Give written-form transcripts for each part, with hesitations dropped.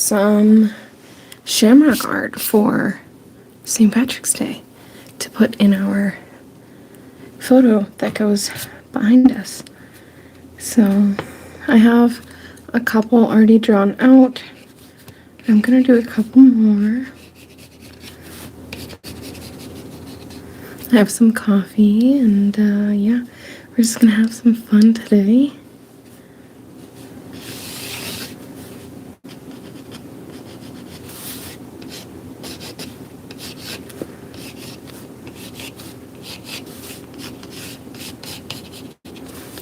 some shamrock art for St. Patrick's Day to put in our photo that goes behind us. So I have a couple already drawn out. I'm gonna do a couple more. I have some coffee and yeah, we're just gonna have some fun today.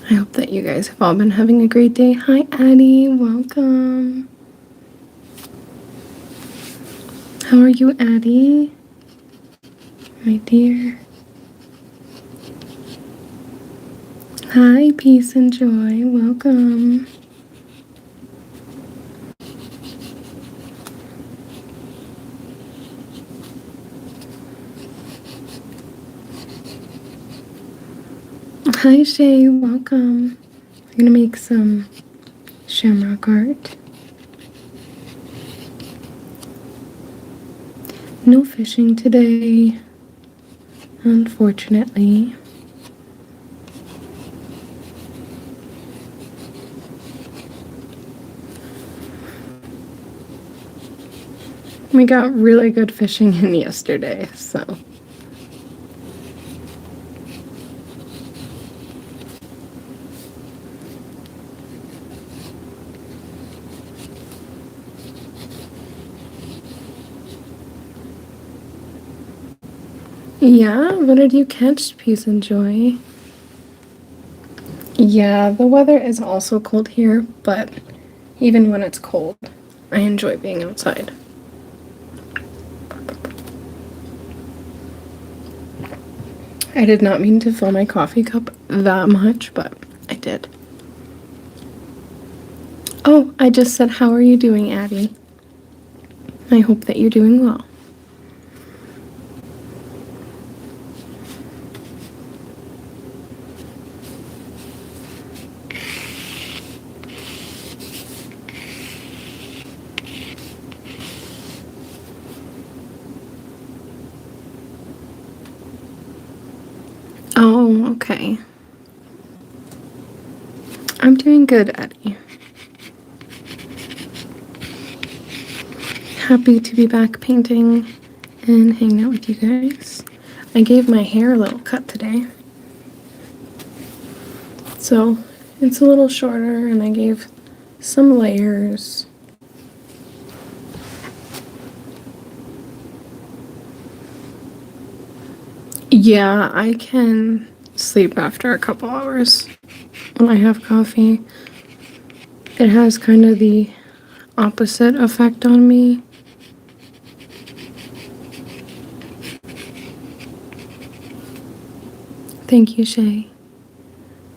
I hope that you guys have all been having a great day. Hi, Addie. Welcome. How are you, Addie? My dear. Hi, peace and joy. Welcome. Hi, Shay. Welcome. I'm gonna make some shamrock art. No fishing today, unfortunately. We got really good fishing in yesterday, so. Yeah, what did you catch, peace and joy? Yeah, the weather is also cold here, but even when it's cold, I enjoy being outside. I did not mean to fill my coffee cup that much, but I did. Oh, I just said, how are you doing, Addie? I hope that you're doing well. Oh, okay. I'm doing good, Eddie. Happy to be back painting and hanging out with you guys. I gave my hair a little cut today. So it's a little shorter and I gave some layers. Yeah, I can sleep after a couple hours when I have coffee. It has kind of the opposite effect on me. Thank you, Shay.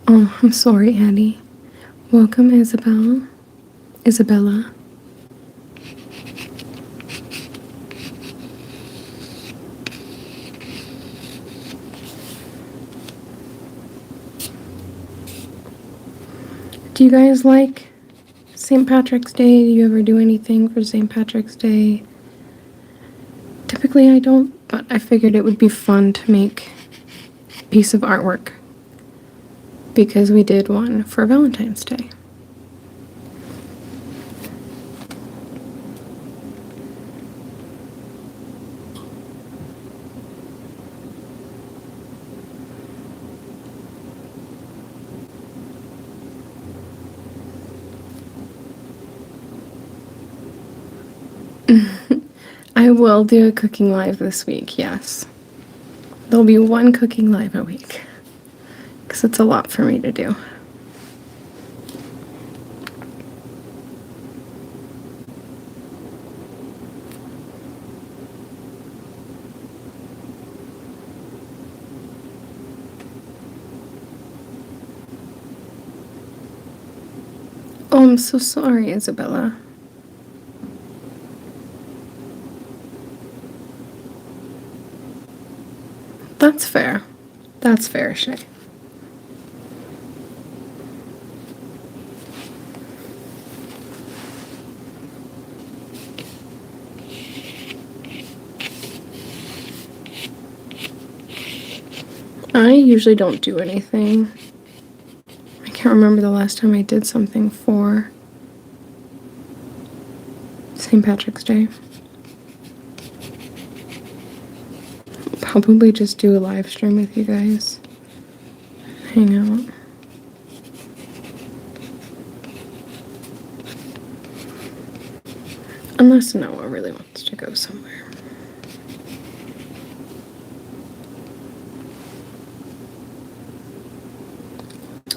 Oh, I'm sorry, Addie. Welcome, Isabella. Do you guys like St. Patrick's Day? Do you ever do anything for St. Patrick's Day? Typically I don't, but I figured it would be fun to make a piece of artwork because we did one for Valentine's Day. I will do a cooking live this week, yes. There'll be one cooking live a week because it's a lot for me to do. Oh, I'm so sorry, Isabella. That's fair. That's fair, Shay. usually don't do anything. I can't remember the last time I did something for St. Patrick's Day. Probably just do a live stream with you guys. Hang out. Unless Noah really wants to go somewhere.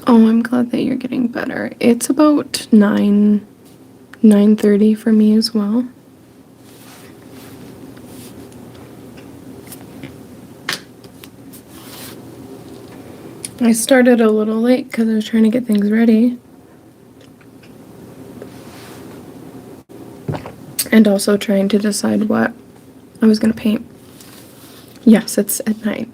Oh, I'm glad that you're getting better. It's about 9:30 for me as well. I started a little late because I was trying to get things ready. And also trying to decide what I was going to paint. Yes, it's at night.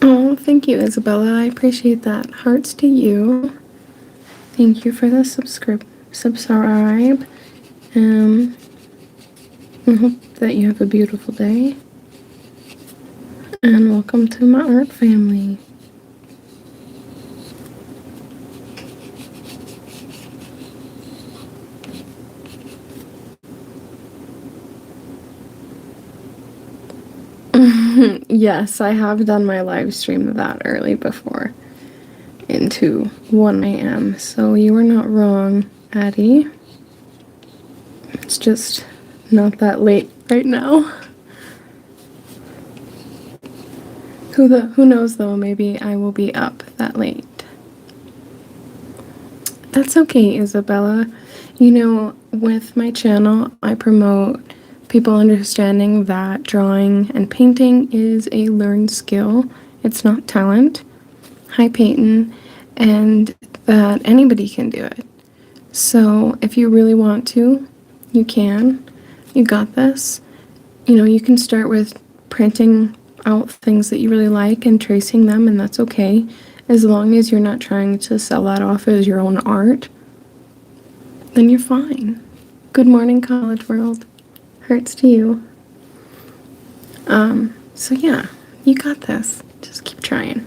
Oh, thank you, Isabella. I appreciate that. Hearts to you. Thank you for the subscribe. I hope that you have a beautiful day. And welcome to my art family. Yes, I have done my live stream that early before, into 1 a.m. So you were not wrong, Addie. It's just not that late right now. Who knows though, maybe I will be up that late. That's okay, Isabella. You know, with my channel, I promote people understanding that drawing and painting is a learned skill. It's not talent. Hi, Peyton. And that anybody can do it. So if you really want to, you can. You got this. You know, you can start with printing out things that you really like and tracing them, and that's okay. As long as you're not trying to sell that off as your own art, then you're fine. Good morning, College World. Hearts to you. So yeah, you got this. Just keep trying.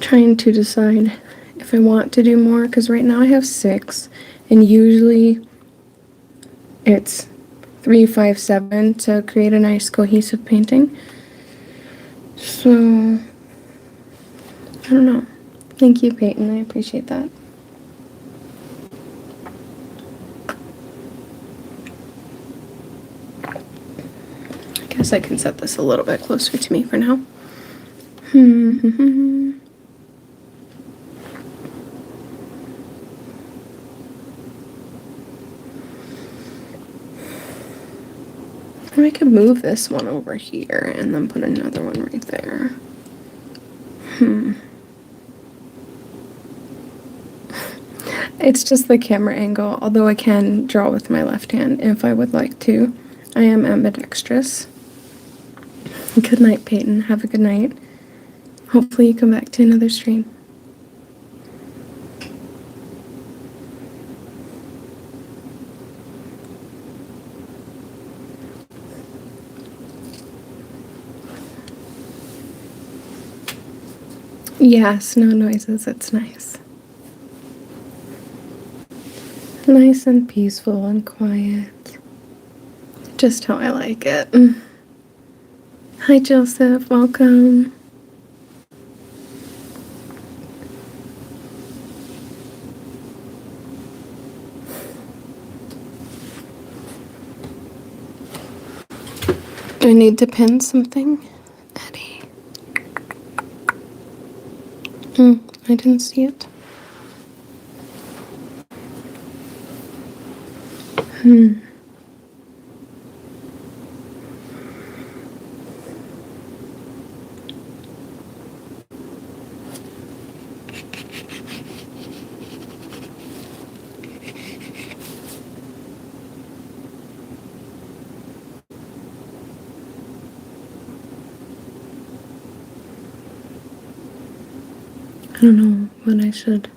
Trying to decide if I want to do more, because right now I have 6, and usually it's 3, 5, 7 to create a nice cohesive painting. So I don't know. Thank you, Peyton. I appreciate that. I guess I can set this a little bit closer to me for now. I could move this one over here and then put another one right there. It's just the camera angle, although I can draw with my left hand if I would like to. I am ambidextrous. Good night, Peyton. Have a good night. Hopefully you come back to another stream. Yes, no noises. It's nice. Nice and peaceful and quiet. Just how I like it. Hi, Joseph. Welcome. Do I need to pin something? Eddie. I didn't see it. don't know what I should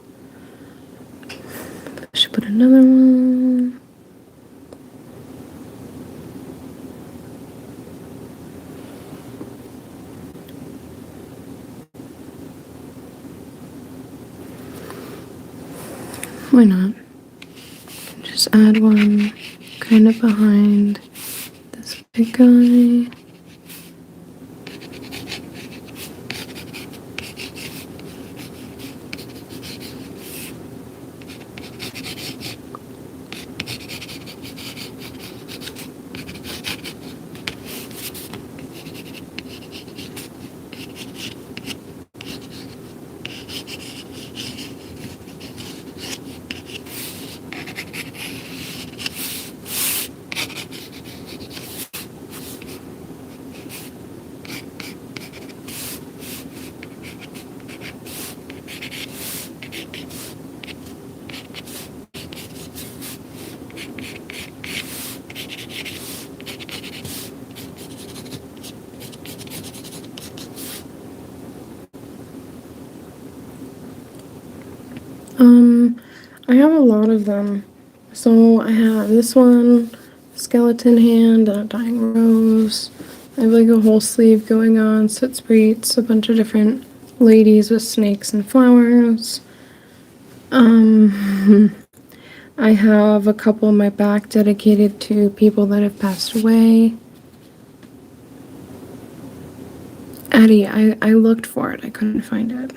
put another one. Why not? Just add one kind of behind this big guy. I have a lot of them. So I have this one, skeleton hand, a dying rose. I have like a whole sleeve going on, soot spreets, a bunch of different ladies with snakes and flowers. I have a couple on my back dedicated to people that have passed away. Addie, I looked for it. I couldn't find it.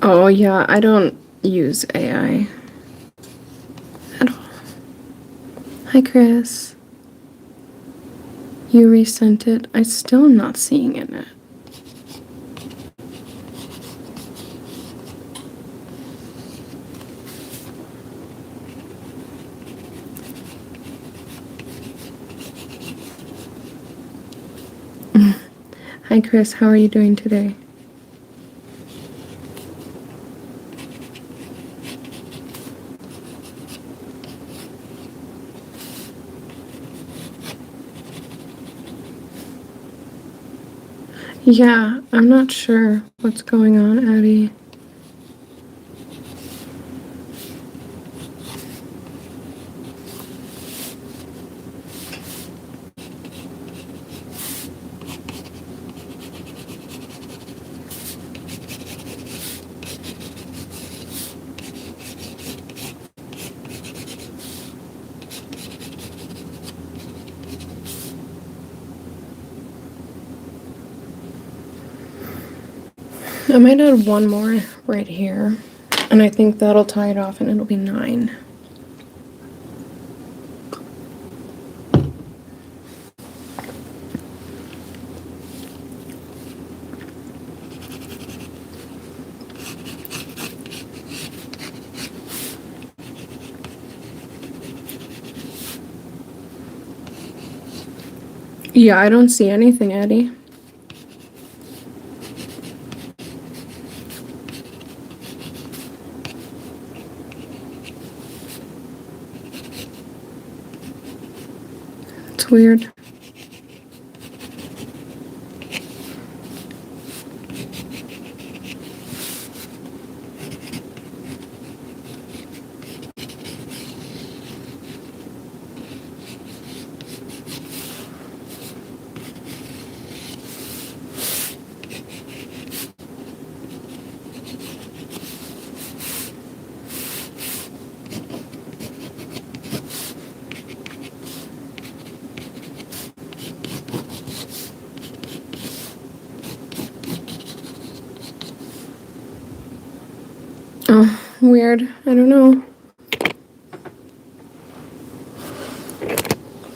Oh, yeah, I don't use AI at all. Hi, Chris. You resent it. I still am not seeing it in it. Hi, Chris. How are you doing today? Yeah, I'm not sure what's going on, Addie. I might add one more right here, and I think that'll tie it off and it'll be 9. Yeah, I don't see anything, Eddie. It's weird. Oh, weird. I don't know.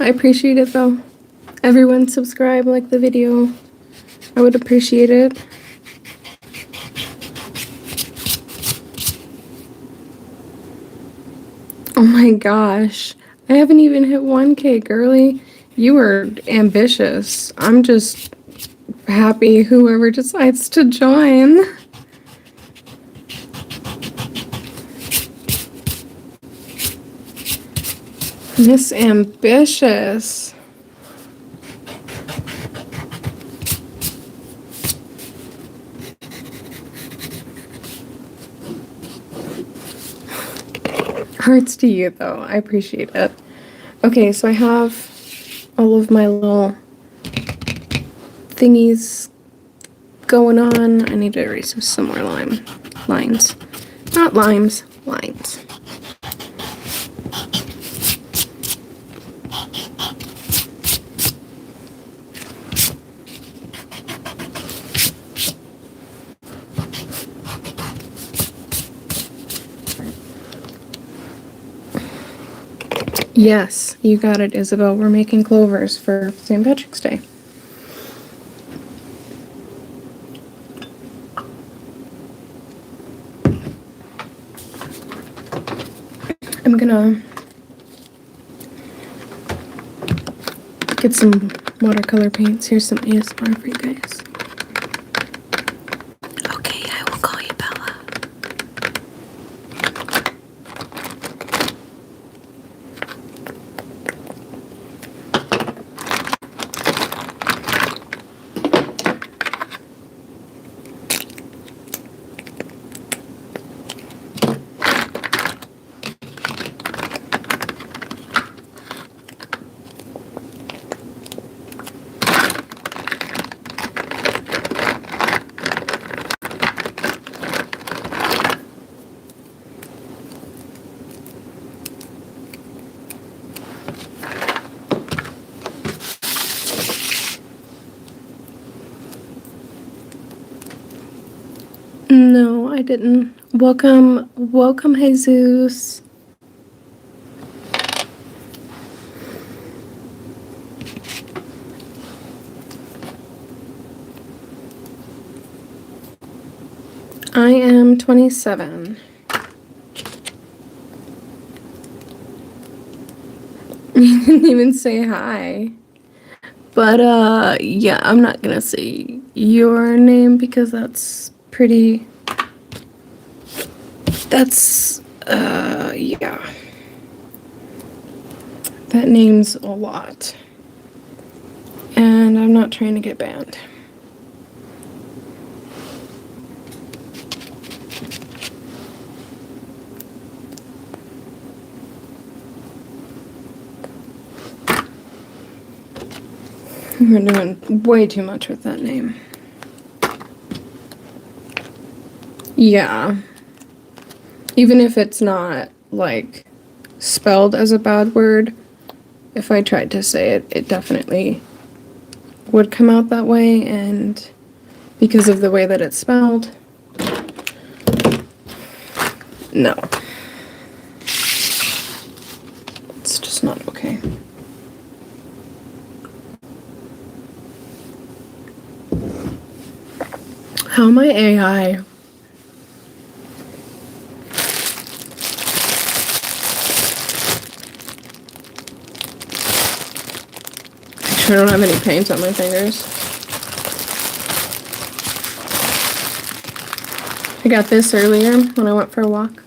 I appreciate it though. Everyone subscribe, like the video. I would appreciate it. Oh my gosh. I haven't even hit 1K, girly. You were ambitious. I'm just happy whoever decides to join. Miss Ambitious. Hearts to you, though. I appreciate it. Okay, so I have all of my little thingies going on. I need to erase some more lines. Not limes, lines. Yes, you got it, Isabel. We're making clovers for St. Patrick's Day. I'm gonna get some watercolor paints. Here's some ASMR for you guys. Okay, I will call you Bella. No, I didn't. Welcome, Jesus. I am 27. You didn't even say hi. But, yeah, I'm not gonna say your name because that's pretty... That's, yeah. That name's a lot. And I'm not trying to get banned. We're doing way too much with that name. Yeah. Even if it's not, like, spelled as a bad word, if I tried to say it, it definitely would come out that way, and because of the way that it's spelled, no. It's just not okay. How am I AI? I don't have any paint on my fingers. I got this earlier when I went for a walk.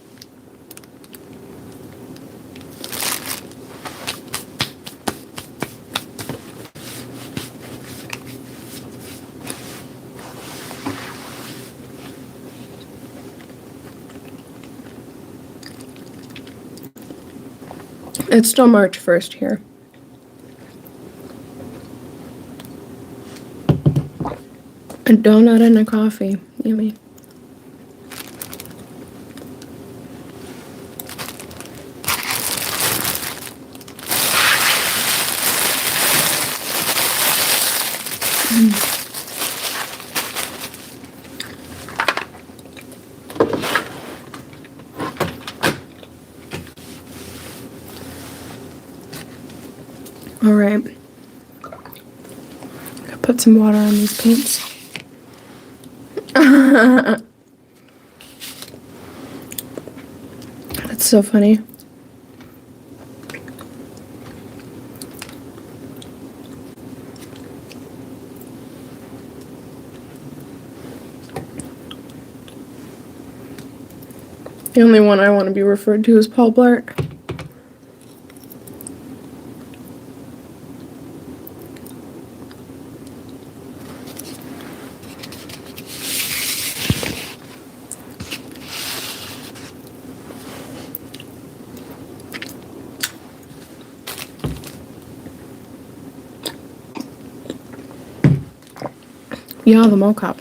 It's still March 1st here. A donut and a coffee. Yummy. All right. I'll put some water on these paints. That's so funny. The only one I want to be referred to is Paul Blart. Yeah, the mocap.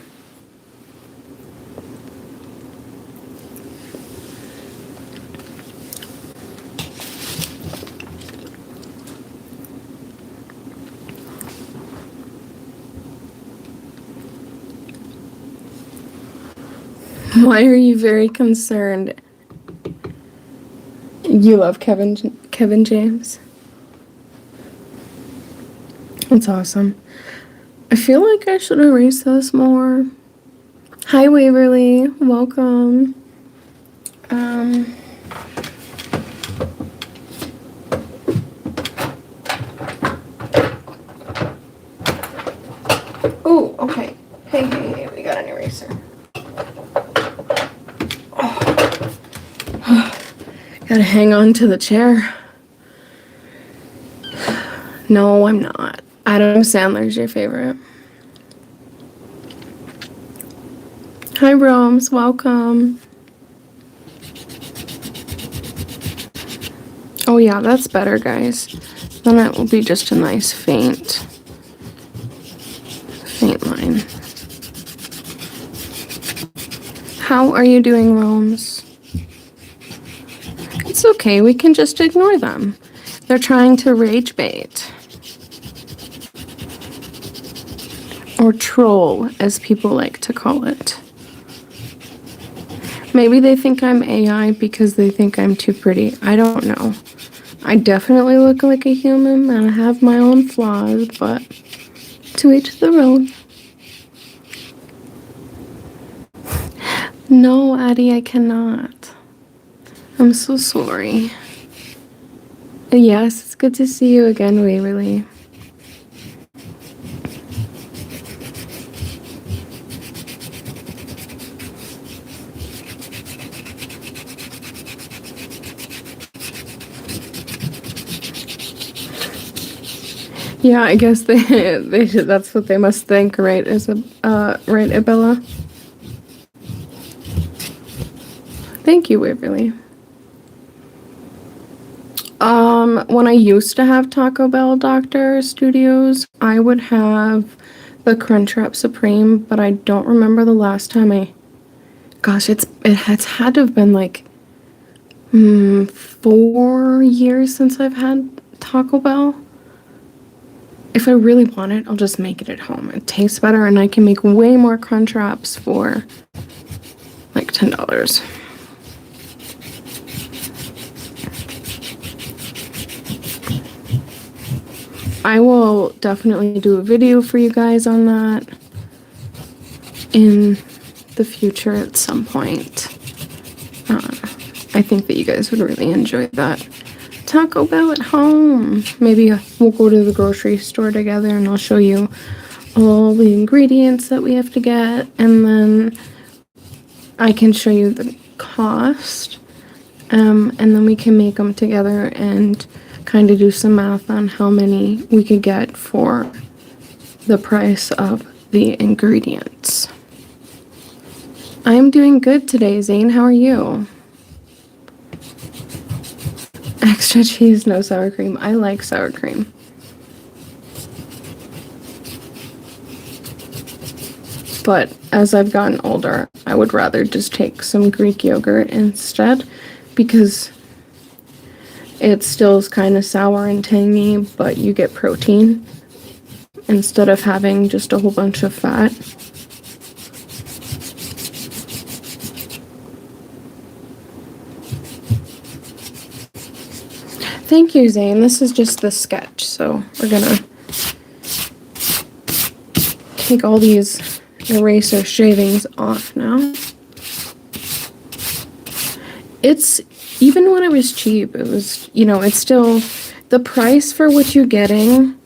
Why are you very concerned? You love Kevin James? That's awesome. I feel like I should erase this more. Hi, Waverly. Welcome. Oh, okay. Hey, we got an eraser. Gotta hang on to the chair. No, I'm not. Adam Sandler's your favorite. Hi, Roms. Welcome. Oh, yeah, that's better, guys. Then it will be just a nice faint line. How are you doing, Roms? It's okay. We can just ignore them. They're trying to rage bait. Or troll, as people like to call it. Maybe they think I'm AI because they think I'm too pretty. I don't know. I definitely look like a human and I have my own flaws, but to each their own. No, Addie, I cannot. I'm so sorry. Yes, it's good to see you again, Waverly. Yeah, I guess they should, that's what they must think, right? Right, Abella? Thank you, Waverly. When I used to have Taco Bell Doctor Studios, I would have the Crunchwrap Supreme, but I don't remember the last time gosh, it has had to have been like 4 years since I've had Taco Bell. If I really want it, I'll just make it at home. It tastes better and I can make way more Crunchwraps for like $10. I will definitely do a video for you guys on that in the future at some point. I think that you guys would really enjoy that. Taco Bell at home. Maybe we'll go to the grocery store together and I'll show you all the ingredients that we have to get, and then I can show you the cost, and then we can make them together and kind of do some math on how many we could get for the price of the ingredients. I'm doing good today, Zane. How are you? Extra cheese, no sour cream. I like sour cream. But as I've gotten older, I would rather just take some Greek yogurt instead, because it still is kind of sour and tangy, but you get protein instead of having just a whole bunch of fat. Thank you, Zane. This is just the sketch, so we're gonna take all these eraser shavings off now. It's, even when it was cheap, it was, you know, it's still the price for what you're getting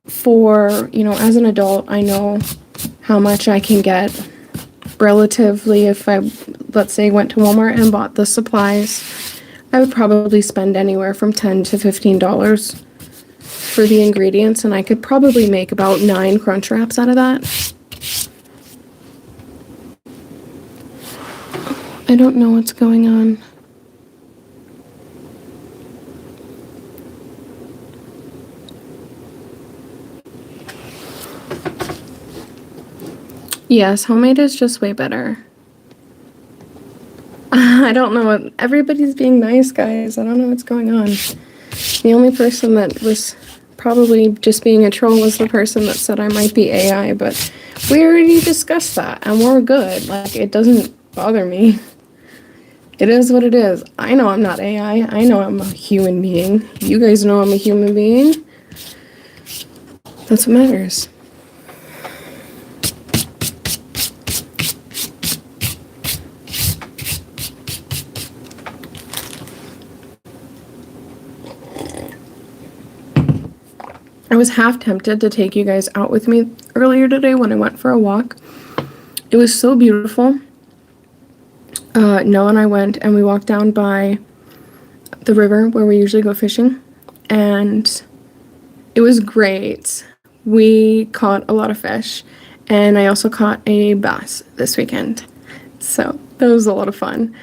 for, you know, as an adult. I know how much I can get relatively. If I, let's say, went to Walmart and bought the supplies, I would probably spend anywhere from $10 to $15 for the ingredients, and I could probably make about 9 Crunchwraps out of that. I don't know what's going on. Yes, homemade is just way better. I don't know what, everybody's being nice, guys. I don't know what's going on. The only person that was probably just being a troll was the person that said I might be AI, but we already discussed that, and we're good. Like, it doesn't bother me. It is what it is. I know I'm not AI. I know I'm a human being. You guys know I'm a human being. That's what matters. I was half tempted to take you guys out with me earlier today when I went for a walk. It was so beautiful. Noah and I went and we walked down by the river where we usually go fishing, and it was great. We caught a lot of fish, and I also caught a bass this weekend. So that was a lot of fun.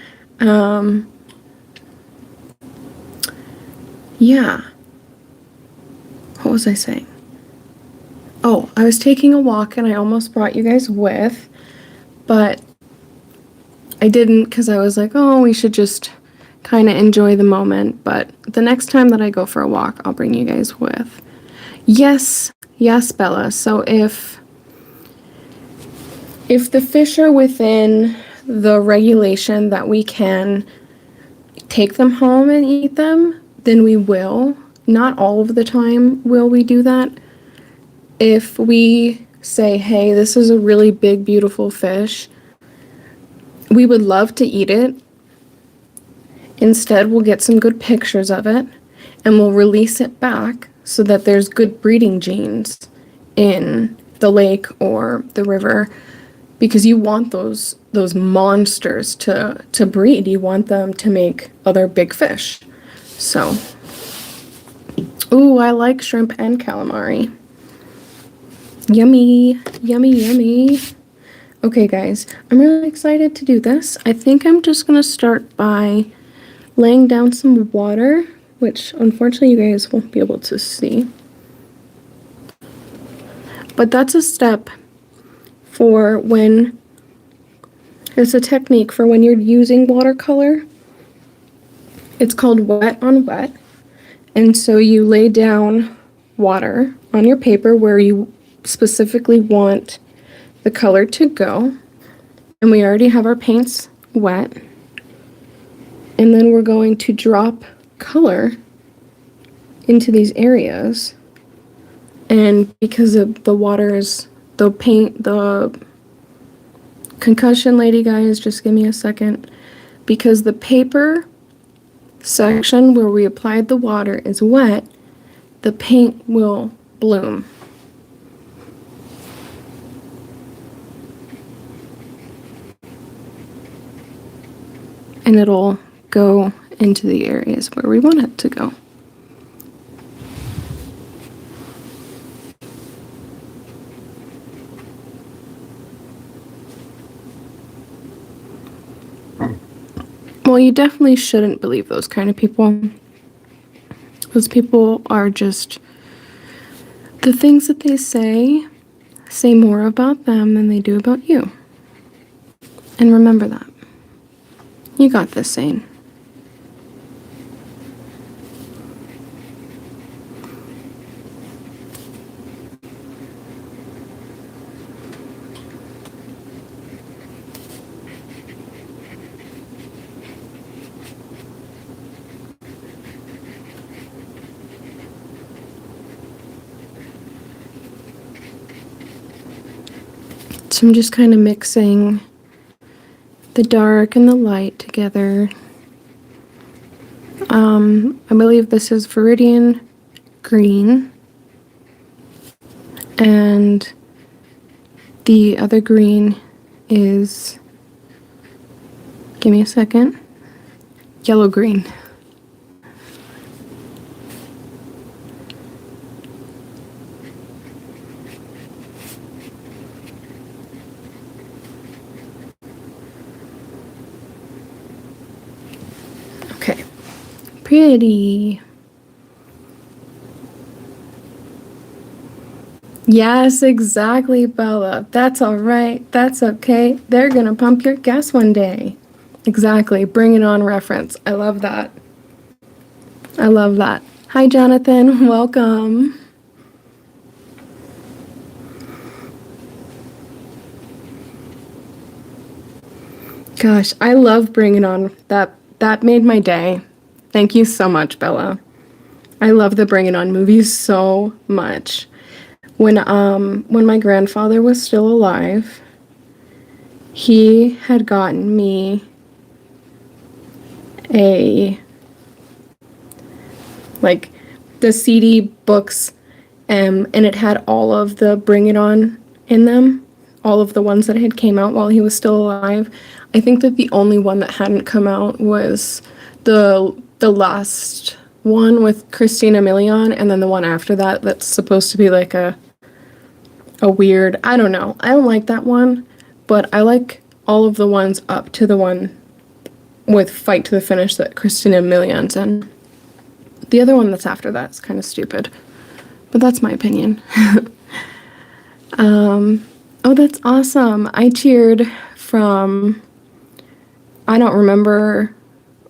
Yeah. What was I saying? Oh, I was taking a walk and I almost brought you guys with, but I didn't because I was like, oh, we should just kind of enjoy the moment. But the next time that I go for a walk, I'll bring you guys with. Yes, yes, Bella. So if the fish are within the regulation that we can take them home and eat them, then we will. Not all of the time will we do that. If we say, hey, this is a really big, beautiful fish, we would love to eat it. Instead, we'll get some good pictures of it, and we'll release it back so that there's good breeding genes in the lake or the river, because you want those monsters to breed. You want them to make other big fish. So, ooh, I like shrimp and calamari. Yummy, yummy, yummy. Okay, guys, I'm really excited to do this. I think I'm just gonna start by laying down some water, which unfortunately you guys won't be able to see. But that's a step for when, it's a technique for when you're using watercolor. It's called wet on wet. And so you lay down water on your paper where you specifically want the color to go. And we already have our paints wet. And then we're going to drop color into these areas. And because the water is, the paint, the concussion lady guys, just give me a second. Because the paper section where we applied the water is wet, the paint will bloom. And it'll go into the areas where we want it to go. Well, you definitely shouldn't believe those kind of people. Those people are just, the things that they say more about them than they do about you. And remember that. You got this, Zane. So I'm just kind of mixing the dark and the light together. I believe this is Viridian green, and the other green is, give me a second, yellow green. Okay, pretty. Yes, exactly, Bella. That's all right. That's okay. They're gonna pump your gas one day. Exactly. Bring it on reference. I love that. I love that. Hi, Jonathan. Welcome. Gosh, I love bringing on that. That made my day. Thank you so much, Bella. I love the Bring It On movies so much. When my grandfather was still alive, he had gotten me a like the CD books, and it had all of the Bring It On in them, all of the ones that had came out while he was still alive. I think that the only one that hadn't come out was the last one with Christina Milian, and then the one after that that's supposed to be like a weird, I don't know. I don't like that one, but I like all of the ones up to the one with Fight to the Finish that Christina Milian's in. The other one that's after that is kind of stupid, but that's my opinion. Oh, that's awesome. I cheered from, I don't remember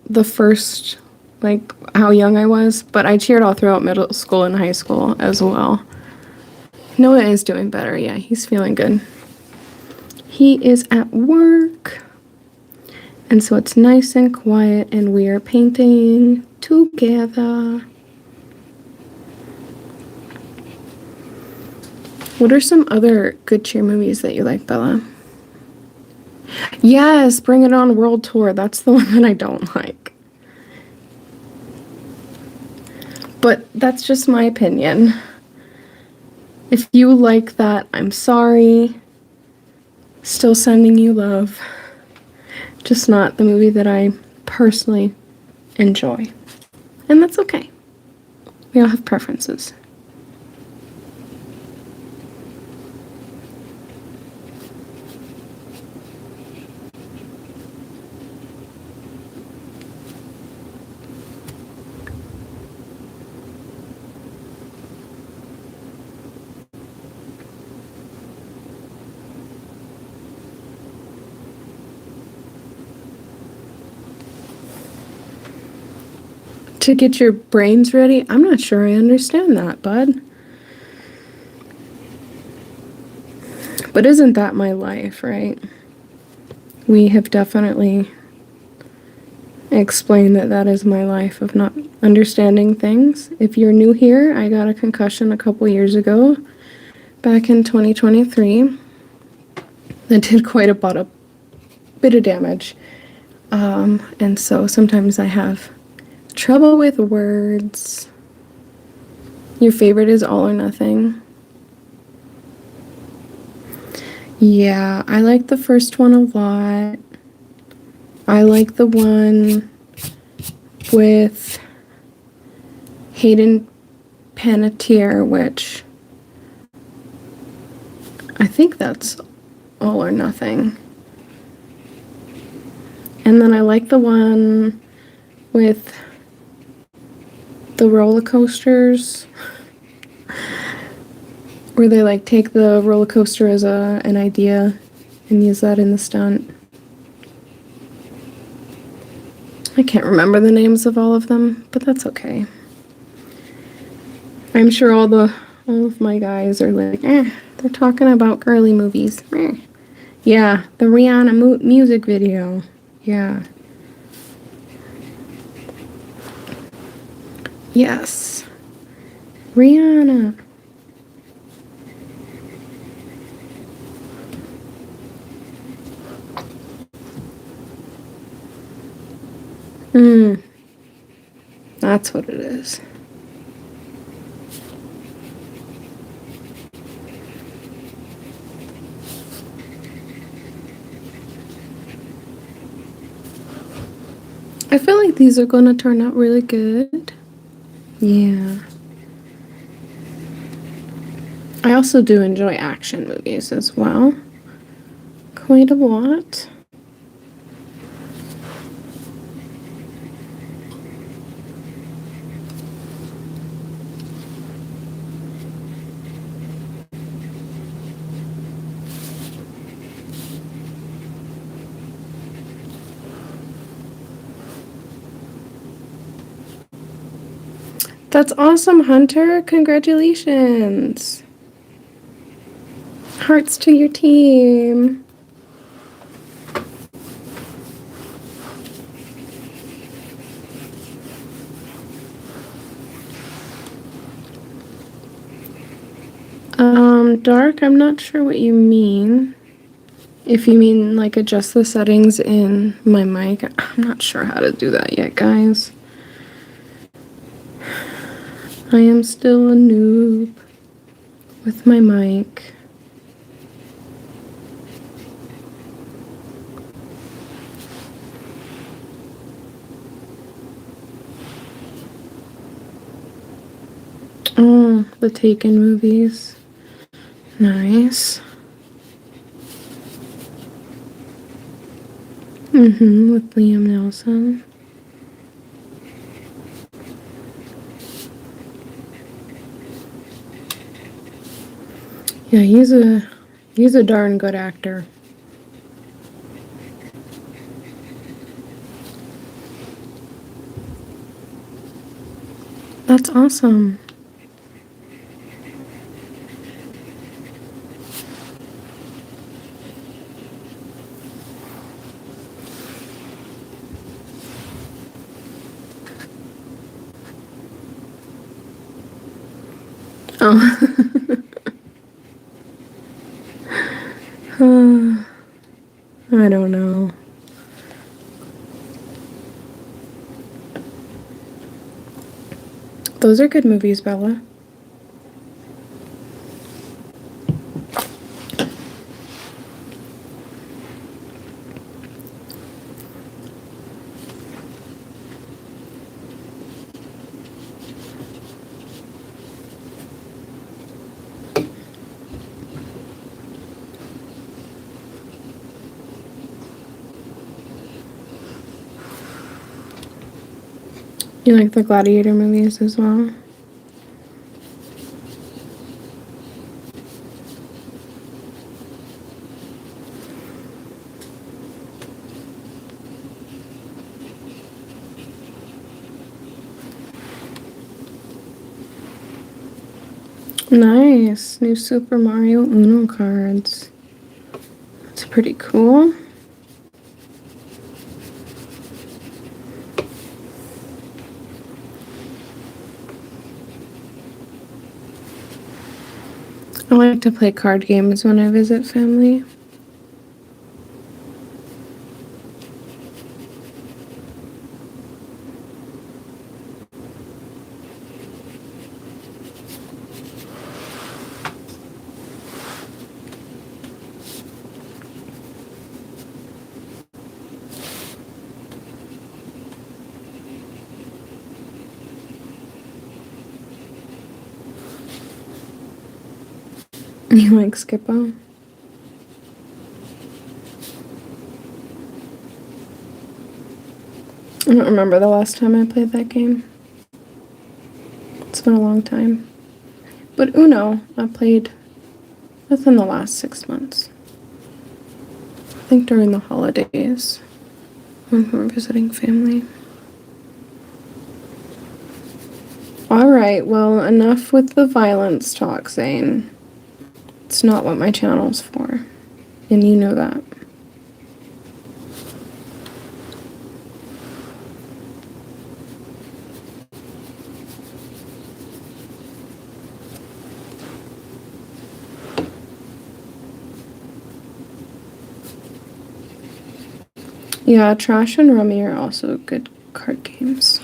the first, like, how young I was, but I cheered all throughout middle school and high school as well. Noah is doing better. Yeah, he's feeling good. He is at work, and so it's nice and quiet, and we are painting together. What are some other good cheer movies that you like, Bella? Yes, Bring It On World Tour. That's the one that I don't like. But that's just my opinion. If you like that, I'm sorry. Still sending you love. Just not the movie that I personally enjoy. And that's okay. We all have preferences. To get your brains ready? I'm not sure I understand that, bud. But isn't that my life, right? We have definitely explained that that is my life of not understanding things. If you're new here, I got a concussion a couple years ago, back in 2023. That did quite a bit of damage. And so sometimes I have trouble with words. Your favorite is All or Nothing. Yeah, I like the first one a lot. I like the one with Hayden Panettiere, which I think that's All or Nothing. And then I like the one with the roller coasters, where they like take the roller coaster as an idea and use that in the stunt. I can't remember the names of all of them, but that's okay. I'm sure all of my guys are like, they're talking about girly movies. Yeah, the Rihanna music video. Yeah. Yes. Rihanna. That's what it is. I feel like these are gonna turn out really good. Yeah. I also do enjoy action movies as well. Quite a lot. That's awesome, Hunter. Congratulations. Hearts to your team. Dark, I'm not sure what you mean. If you mean like adjust the settings in my mic, I'm not sure how to do that yet, guys. I am still a noob with my mic. Oh, the Taken movies. Nice. With Liam Nelson. Yeah, he's a darn good actor. That's awesome. Oh. I don't know. Those are good movies, Bella. You like the Gladiator movies as well? Nice. New Super Mario Uno cards. That's pretty cool. I like to play card games when I visit family. You like Skippo? I don't remember the last time I played that game. It's been a long time. But Uno, I played within the last 6 months. I think during the holidays when we were visiting family. Alright, well, enough with the violence talk, Zane. It's not what my channel's for. And you know that. Yeah, Trash and Rummy are also good card games.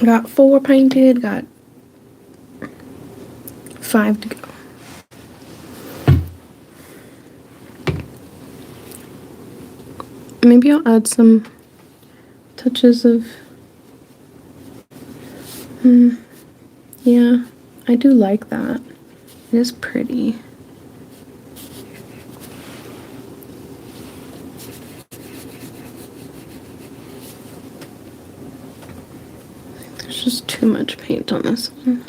Got 4 painted, got 5 to go. Maybe I'll add some touches of... yeah, I do like that. It is pretty. There's just too much paint on this one.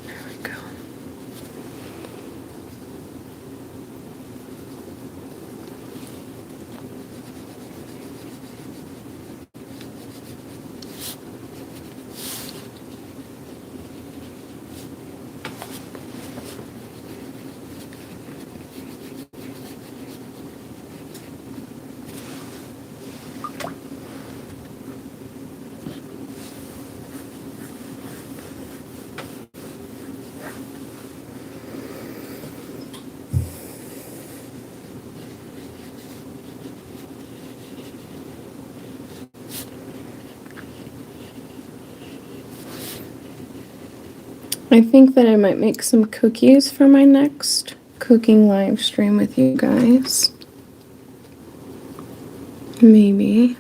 There we go. I think that I might make some cookies for my next cooking live stream with you guys. Maybe.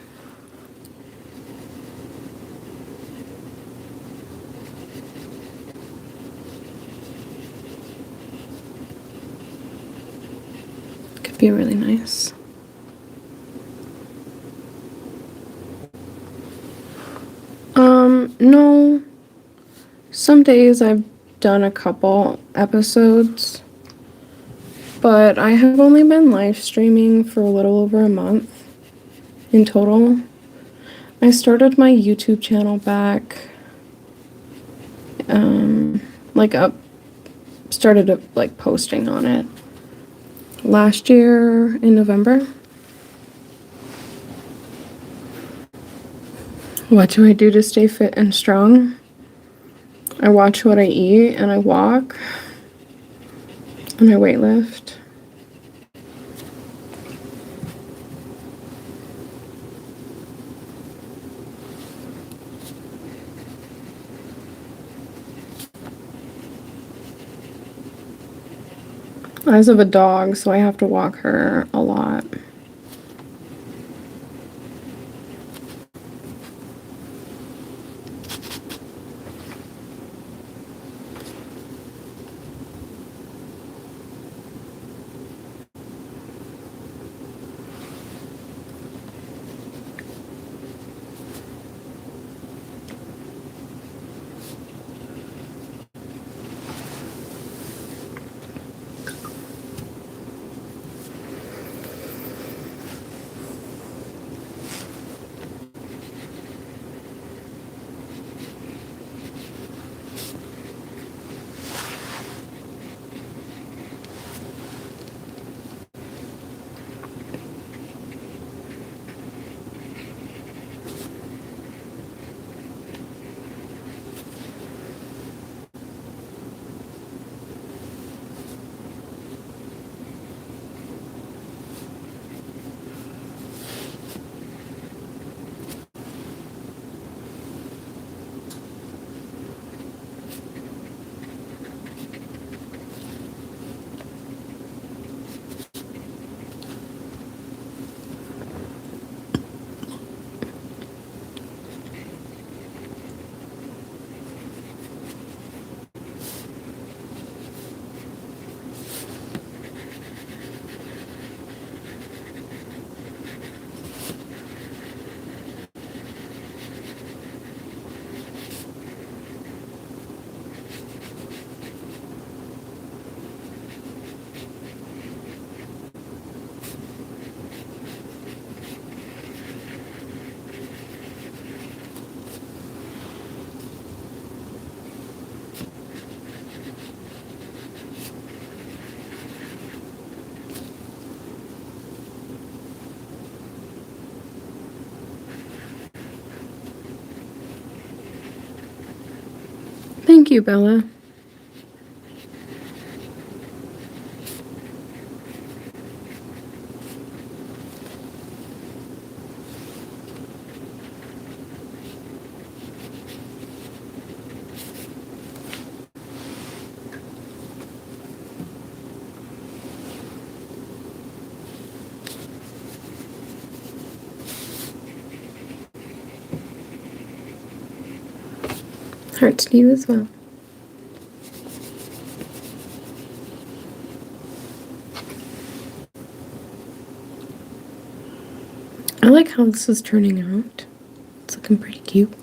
Could be really nice. No. Some days I've done a couple episodes, but I have only been live streaming for a little over a month in total. I started my YouTube channel back, started posting on it last year in November. What do I do to stay fit and strong? I watch what I eat, and I walk, and I weightlift. I have a dog, so I have to walk her a lot. Thank you, Bella. Hearts to you as well. I like how this is turning out. It's looking pretty cute.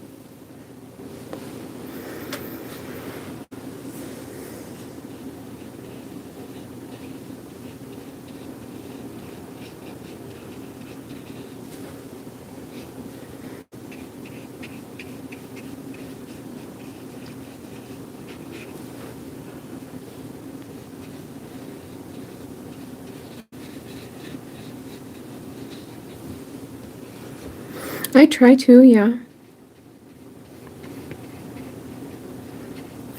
I try to, yeah.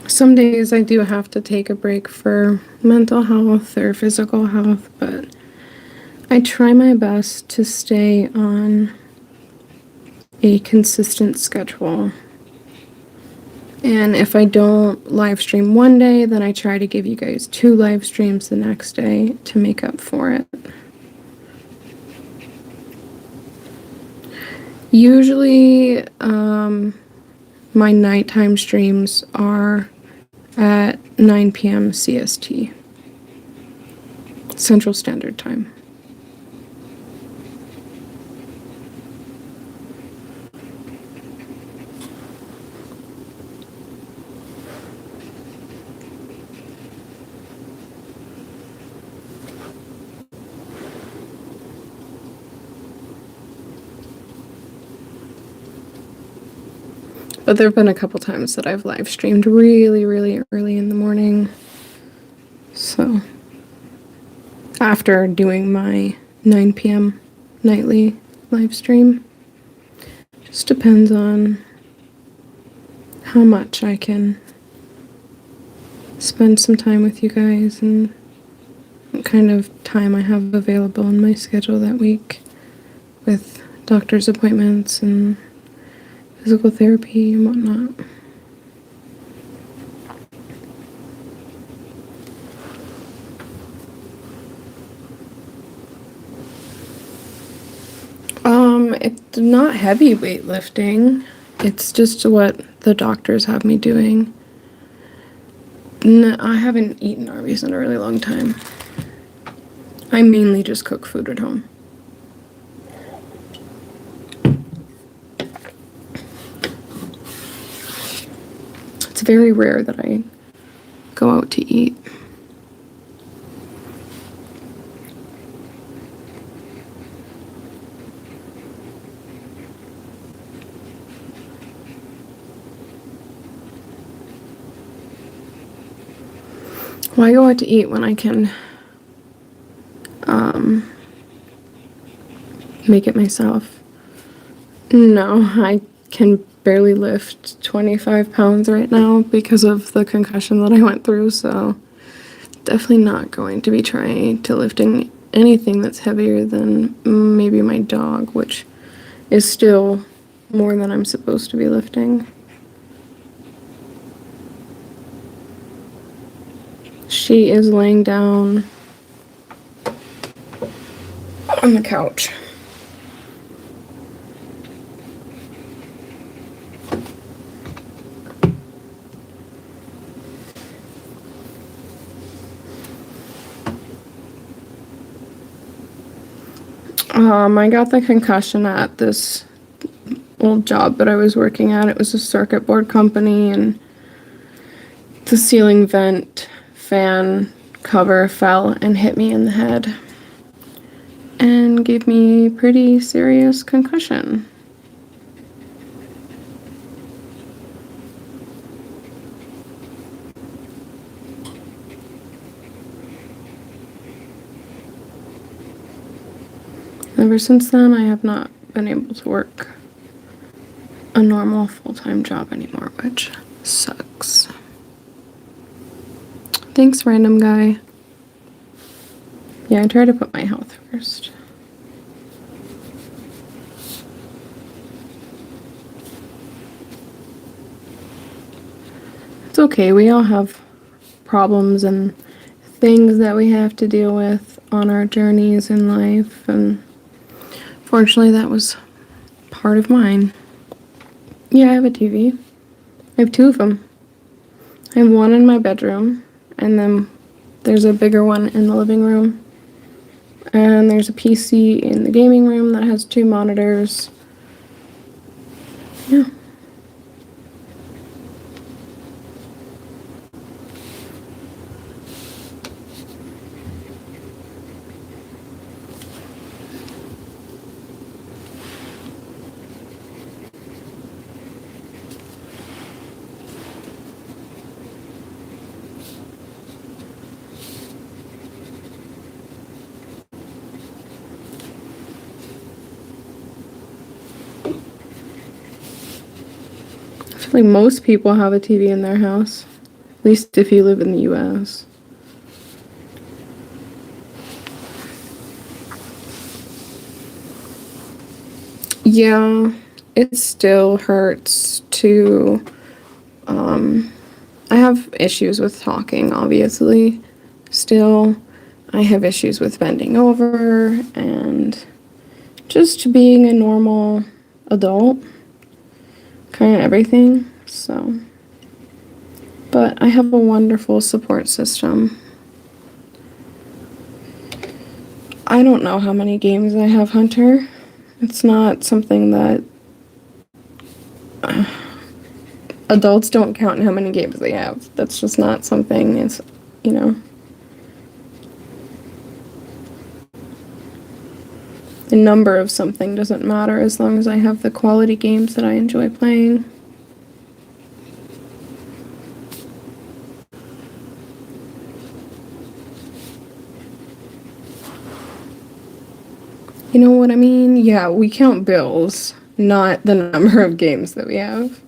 Some days I do have to take a break for mental health or physical health, but I try my best to stay on a consistent schedule And if I don't live stream one day, then I try to give you guys 2 live streams the next day to make up for it. Usually, my nighttime streams are at 9 p.m. CST, Central Standard Time. But there have been a couple times that I've live streamed really, really early in the morning. So, after doing my 9 p.m. nightly live stream, just depends on how much I can spend some time with you guys and what kind of time I have available in my schedule that week with doctor's appointments and physical therapy and whatnot. It's not heavy weightlifting. It's just what the doctors have me doing. No, I haven't eaten Arby's in a really long time. I mainly just cook food at home. It's very rare that I go out to eat. Why go out to eat when I can make it myself? No, I can barely lift 25 pounds right now because of the concussion that I went through, so definitely not going to be trying to lifting anything that's heavier than maybe my dog, which is still more than I'm supposed to be lifting. She is laying down on the couch. I got the concussion at this old job that I was working at. It was a circuit board company, and the ceiling vent fan cover fell and hit me in the head and gave me pretty serious concussion. Ever since then, I have not been able to work a normal full-time job anymore, which sucks. Thanks, random guy. Yeah, I try to put my health first. It's okay, we all have problems and things that we have to deal with on our journeys in life, and fortunately that was part of mine. Yeah, I have a TV. I have 2 of them. I have one in my bedroom, and then there's a bigger one in the living room. And there's a PC in the gaming room that has 2 monitors. Yeah. I feel like most people have a TV in their house, at least if you live in the US. Yeah, it still hurts to I have issues with talking, obviously. Still, I have issues with bending over and just being a normal adult. Kind of everything, so. But I have a wonderful support system. I don't know how many games I have, Hunter. It's not something that adults don't count how many games they have. That's just not something, it's, you know. The number of something doesn't matter as long as I have the quality games that I enjoy playing. You know what I mean? Yeah, we count bills, not the number of games that we have.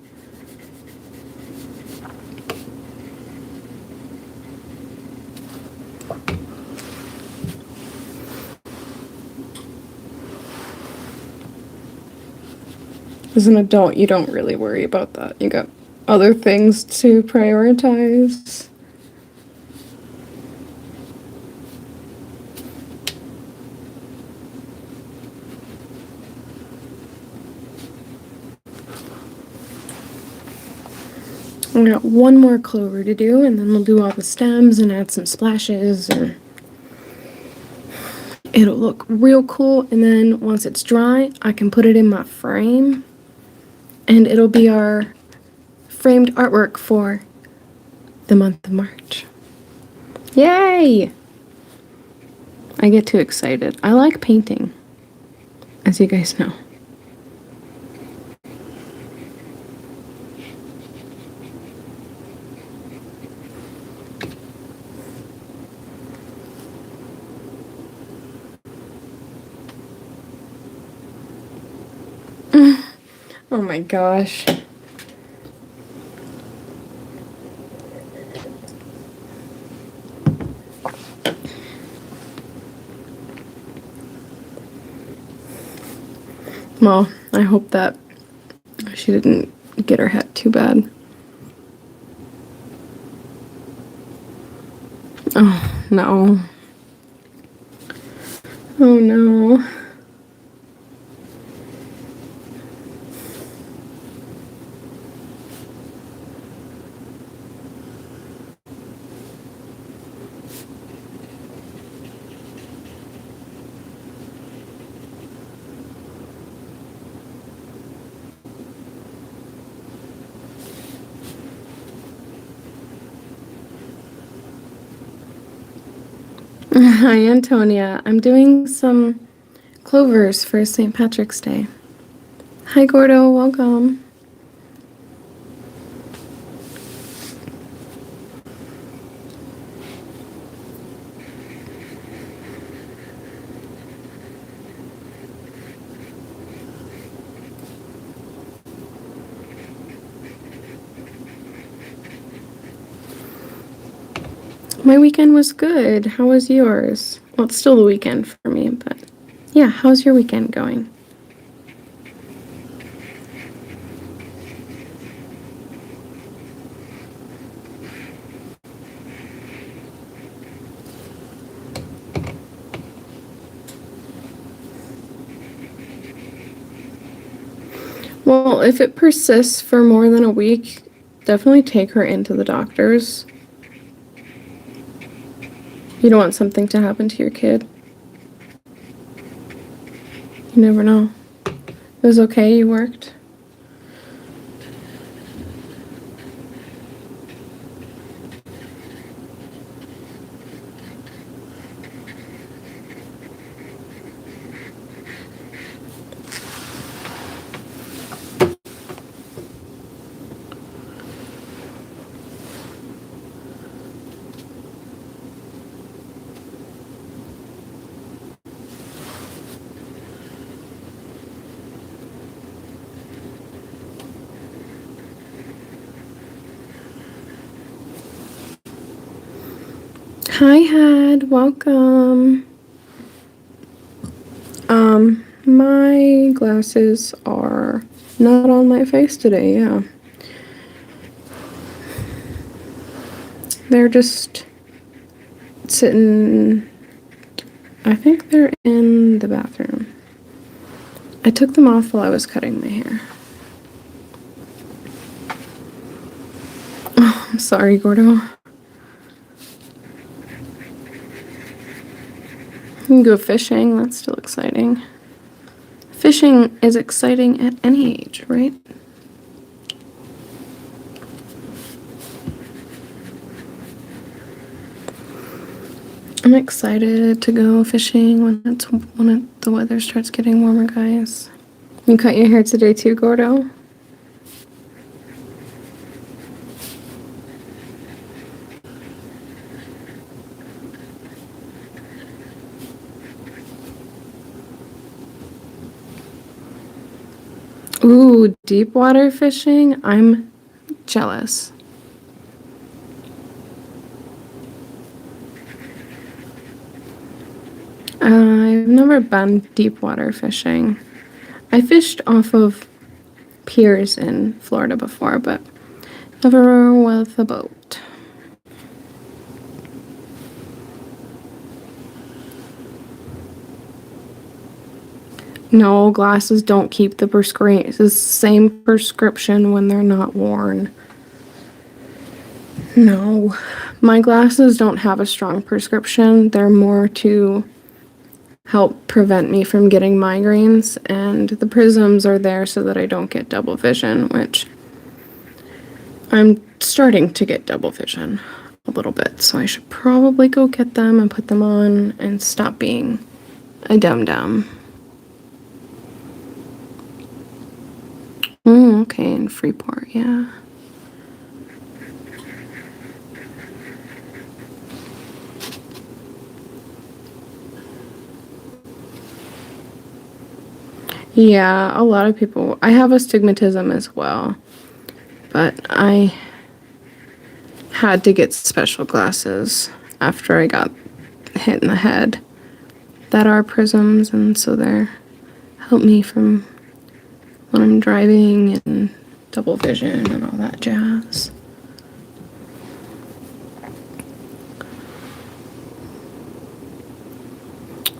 As an adult, you don't really worry about that. You got other things to prioritize. I got one more clover to do, and then we'll do all the stems and add some splashes, and it'll look real cool. And then once it's dry, I can put it in my frame, and it'll be our framed artwork for the month of March. Yay! I get too excited. I like painting, as you guys know. Oh my gosh. Well, I hope that she didn't get her head too bad. Oh, no. Oh, no. Hi, Antonia. I'm doing some clovers for St. Patrick's Day. Hi, Gordo. Welcome. My weekend was good. How was yours? Well, it's still the weekend for me, but yeah, how's your weekend going? Well, if it persists for more than a week, definitely take her into the doctor's. You don't want something to happen to your kid. You never know. It was okay, you worked. Hi, Had. Welcome. My glasses are not on my face today, yeah. They're just sitting, I think they're in the bathroom. I took them off while I was cutting my hair. Oh, I'm sorry, Gordo. You can go fishing, that's still exciting. Fishing is exciting at any age, right? I'm excited to go fishing when the weather starts getting warmer, guys. You cut your hair today too, Gordo? Ooh, deep water fishing? I'm jealous. I've never been deep water fishing. I fished off of piers in Florida before, but never with a boat. No, glasses don't keep the same prescription when they're not worn. No, my glasses don't have a strong prescription. They're more to help prevent me from getting migraines, and the prisms are there so that I don't get double vision, which I'm starting to get double vision a little bit, so I should probably go get them and put them on and stop being a dum-dum. Okay, in Freeport, yeah. Yeah, a lot of people. I have astigmatism as well, but I had to get special glasses after I got hit in the head that are prisms, and so they're help me from when I'm driving and double vision and all that jazz.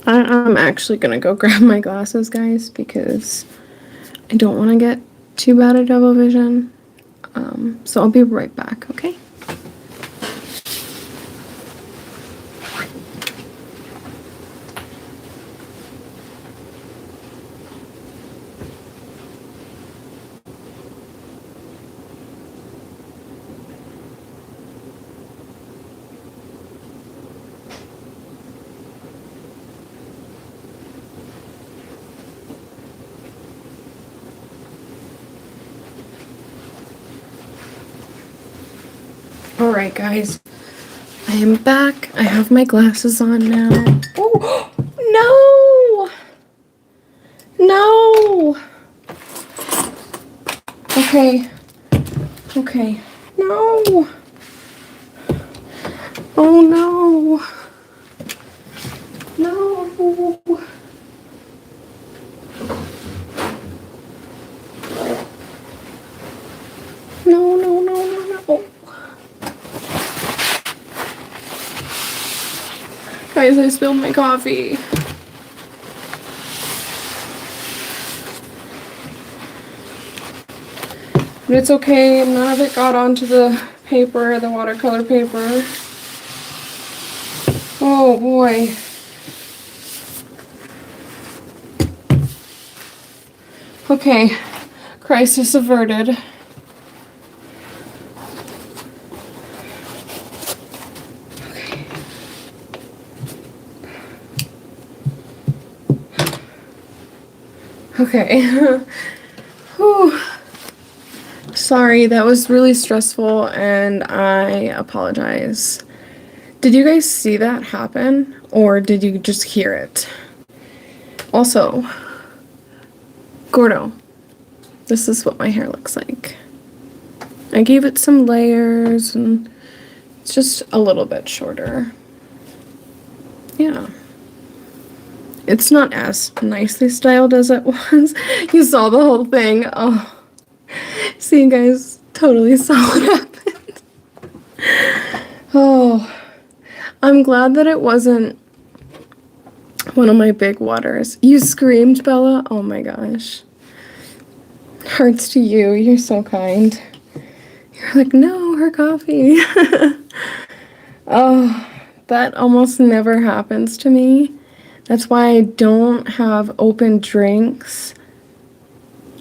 I'm actually gonna go grab my glasses, guys, because I don't want to get too bad at double vision. So I'll be right back, okay? Alright, guys, I am back. I have my glasses on now. Oh, no! No! Okay. Okay. No! Oh, no! No! No, no, no, no, no. Guys, I spilled my coffee. But it's okay, none of it got onto the paper, the watercolor paper. Oh boy. Okay, crisis averted. Okay. Whew. Sorry, that was really stressful and I apologize. Did you guys see that happen or did you just hear it? Also, Gordo, this is what my hair looks like. I gave it some layers and it's just a little bit shorter. Yeah. It's not as nicely styled as it was. You saw the whole thing. Oh. See, you guys totally saw what happened. Oh. Oh, I'm glad that it wasn't one of my big waters. You screamed, Bella? Oh my gosh. Hearts to you. You're so kind. You're like, no, her coffee. Oh, that almost never happens to me. That's why I don't have open drinks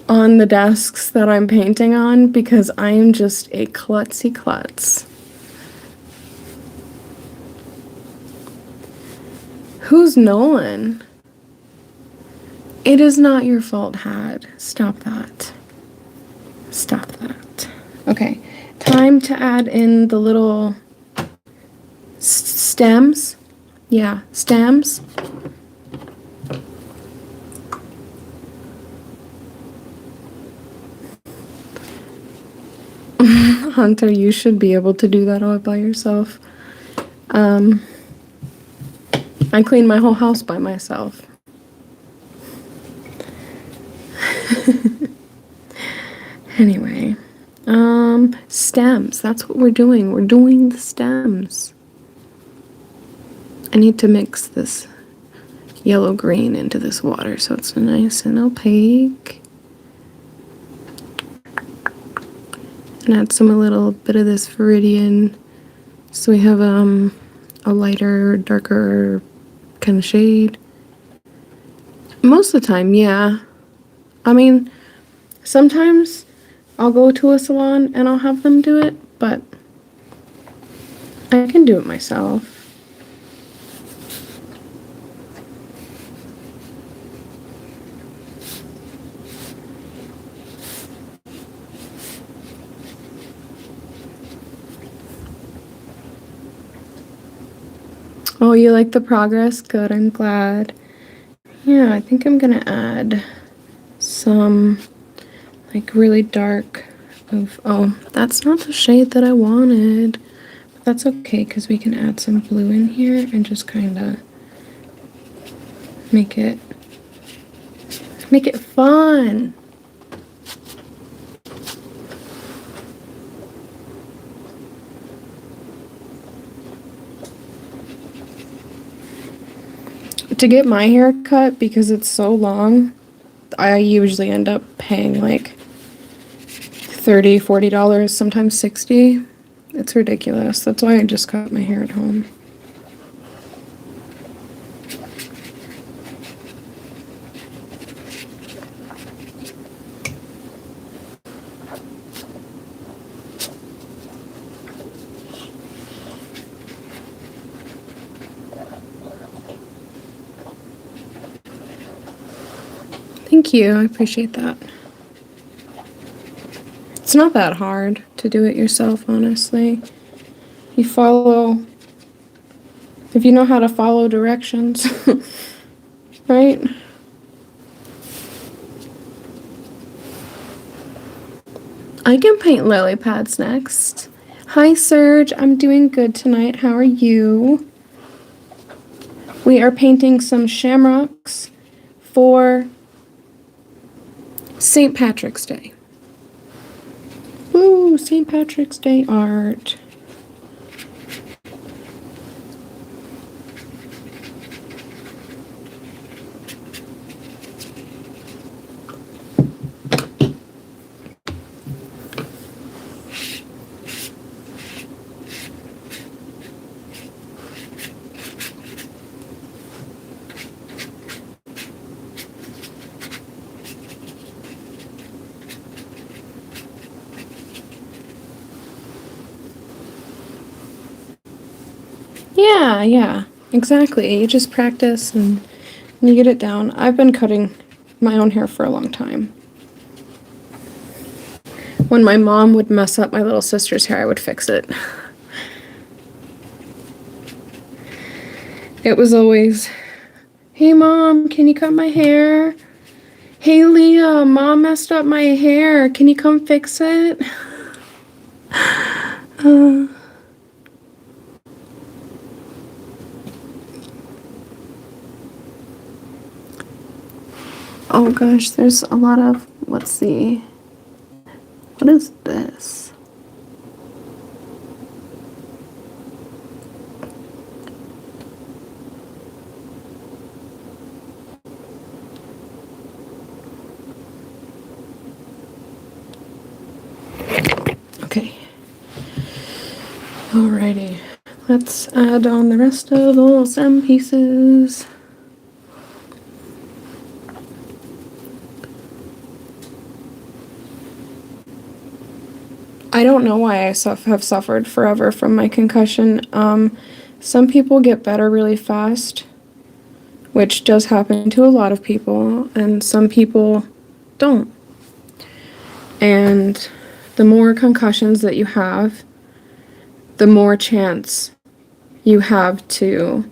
on the desks that I'm painting on, because I'm just a klutzy klutz. Who's Nolan? It is not your fault, Had. Stop that. Stop that. Okay, time to add in the little stems. Yeah, stems. Hunter, you should be able to do that all by yourself. I clean my whole house by myself. Anyway, stems. That's what we're doing. We're doing the stems. I need to mix this yellow-green into this water so it's nice and opaque. And add a little bit of this viridian so we have a lighter, darker kind of shade. Most of the time, yeah. I mean, sometimes I'll go to a salon and I'll have them do it, but I can do it myself. Oh, you like the progress? Good, I'm glad. Yeah, I think I'm gonna add some like really dark of, oh, that's not the shade that I wanted. But that's okay, because we can add some blue in here and just kind of make it fun. To get my hair cut, because it's so long, I usually end up paying like $30, $40, sometimes $60. It's ridiculous. That's why I just cut my hair at home. Thank you, I appreciate that. It's not that hard to do it yourself, honestly. If you know how to follow directions, right? I can paint lily pads next. Hi, Serge, I'm doing good tonight. How are you? We are painting some shamrocks for St. Patrick's Day. Woo, St. Patrick's Day art. Yeah, exactly. You just practice and you get it down. I've been cutting my own hair for a long time. When my mom would mess up my little sister's hair, I would fix it. It was always, hey Mom, can you cut my hair? Hey Leah, Mom messed up my hair. Can you come fix it? Oh gosh, there's a lot of, let's see. What is this? Alrighty, let's add on the rest of the little stem pieces. I don't know why I have suffered forever from my concussion. Some people get better really fast, which does happen to a lot of people, and some people don't. And the more concussions that you have, the more chance you have to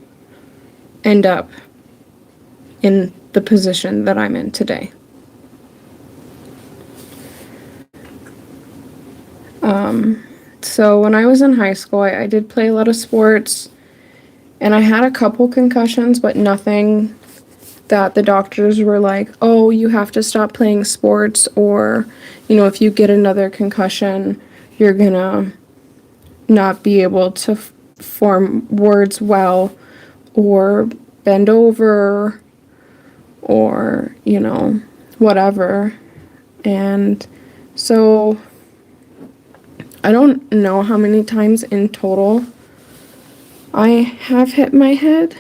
end up in the position that I'm in today. So when I was in high school, I did play a lot of sports, and I had a couple concussions, but nothing that the doctors were like, oh, you have to stop playing sports, or, you know, if you get another concussion, you're gonna not be able to form words well, or bend over, or, you know, whatever. And so I don't know how many times in total I have hit my head.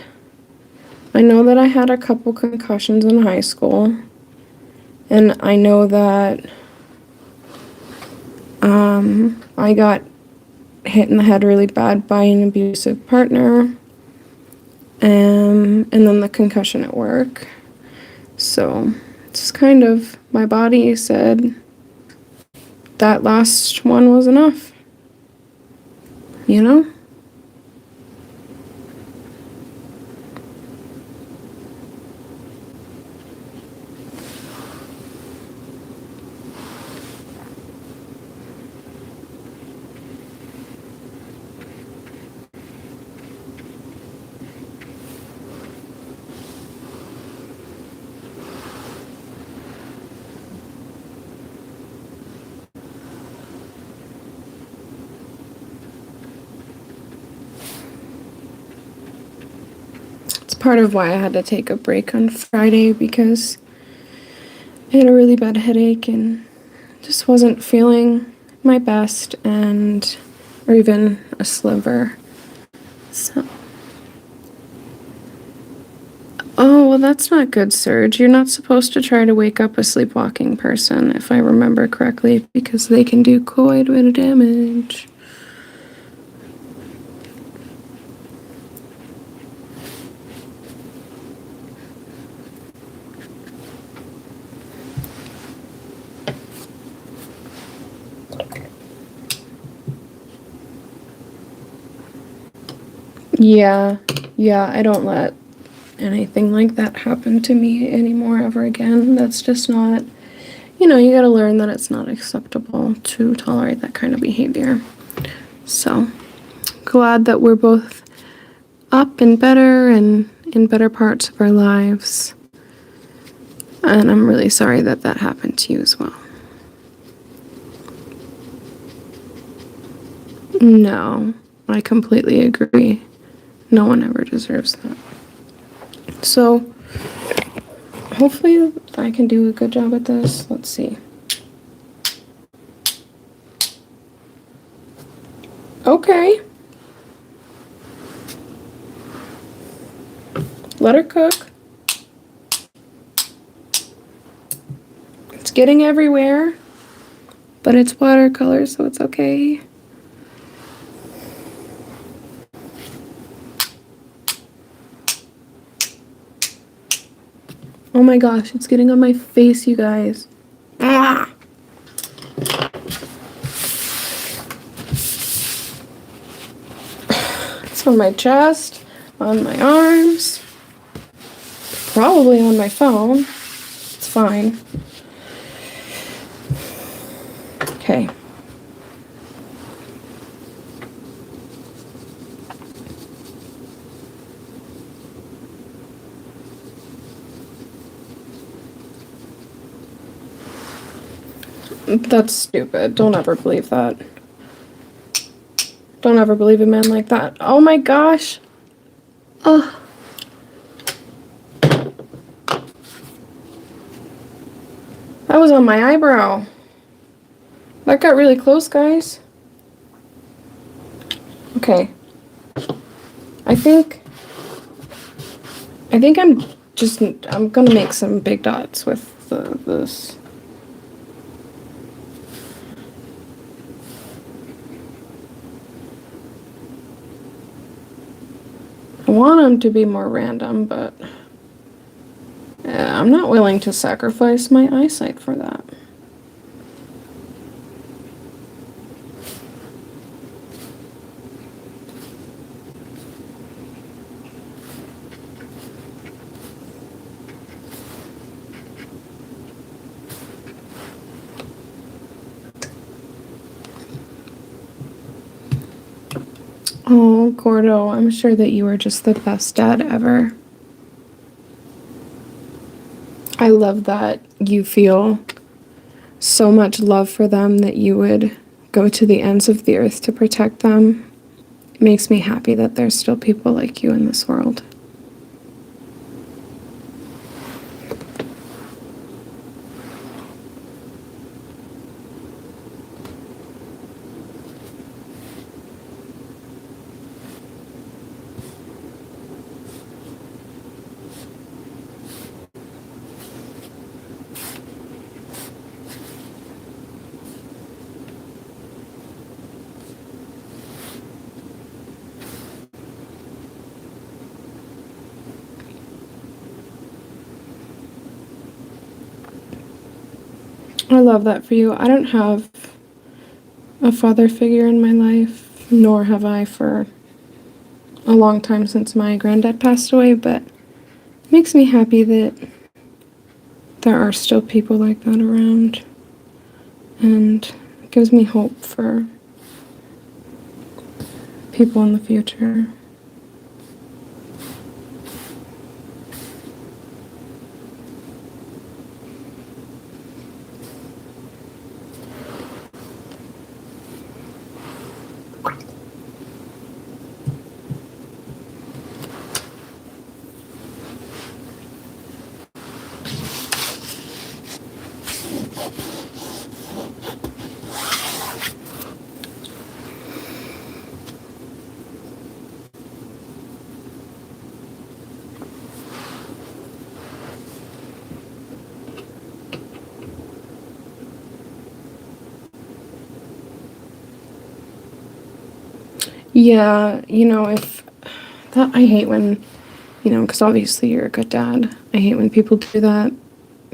I know that I had a couple concussions in high school, and I know that I got hit in the head really bad by an abusive partner, and then the concussion at work. So it's kind of, my body said that last one was enough, you know? Part of why I had to take a break on Friday, because I had a really bad headache and just wasn't feeling my best, and or even a sliver. So, oh, well, that's not good, Serge. You're not supposed to try to wake up a sleepwalking person, if I remember correctly, because they can do quite a bit of damage. Yeah, I don't let anything like that happen to me anymore ever again. That's just not, you know, you gotta learn that it's not acceptable to tolerate that kind of behavior. So, glad that we're both up and better and in better parts of our lives. And I'm really sorry that that happened to you as well. No, I completely agree. No one ever deserves that. So, hopefully I can do a good job at this. Let's see. Okay. Let her cook. It's getting everywhere, but it's watercolor, so it's okay. Oh my gosh, it's getting on my face, you guys. Ah! It's on my chest, on my arms, probably on my phone. It's fine. Okay. That's stupid. Don't ever believe that. Don't ever believe a man like that. Oh my gosh. Ugh. That was on my eyebrow. That got really close, guys. Okay. I think I'm gonna make some big dots with this. I want them to be more random, but I'm not willing to sacrifice my eyesight for that. Oh, Gordo, I'm sure that you are just the best dad ever. I love that you feel so much love for them that you would go to the ends of the earth to protect them. It makes me happy that there's still people like you in this world. I love that for you. I don't have a father figure in my life, nor have I for a long time since my granddad passed away, but it makes me happy that there are still people like that around, and it gives me hope for people in the future. Yeah, if that, I hate when, because obviously you're a good dad. I hate when people do that.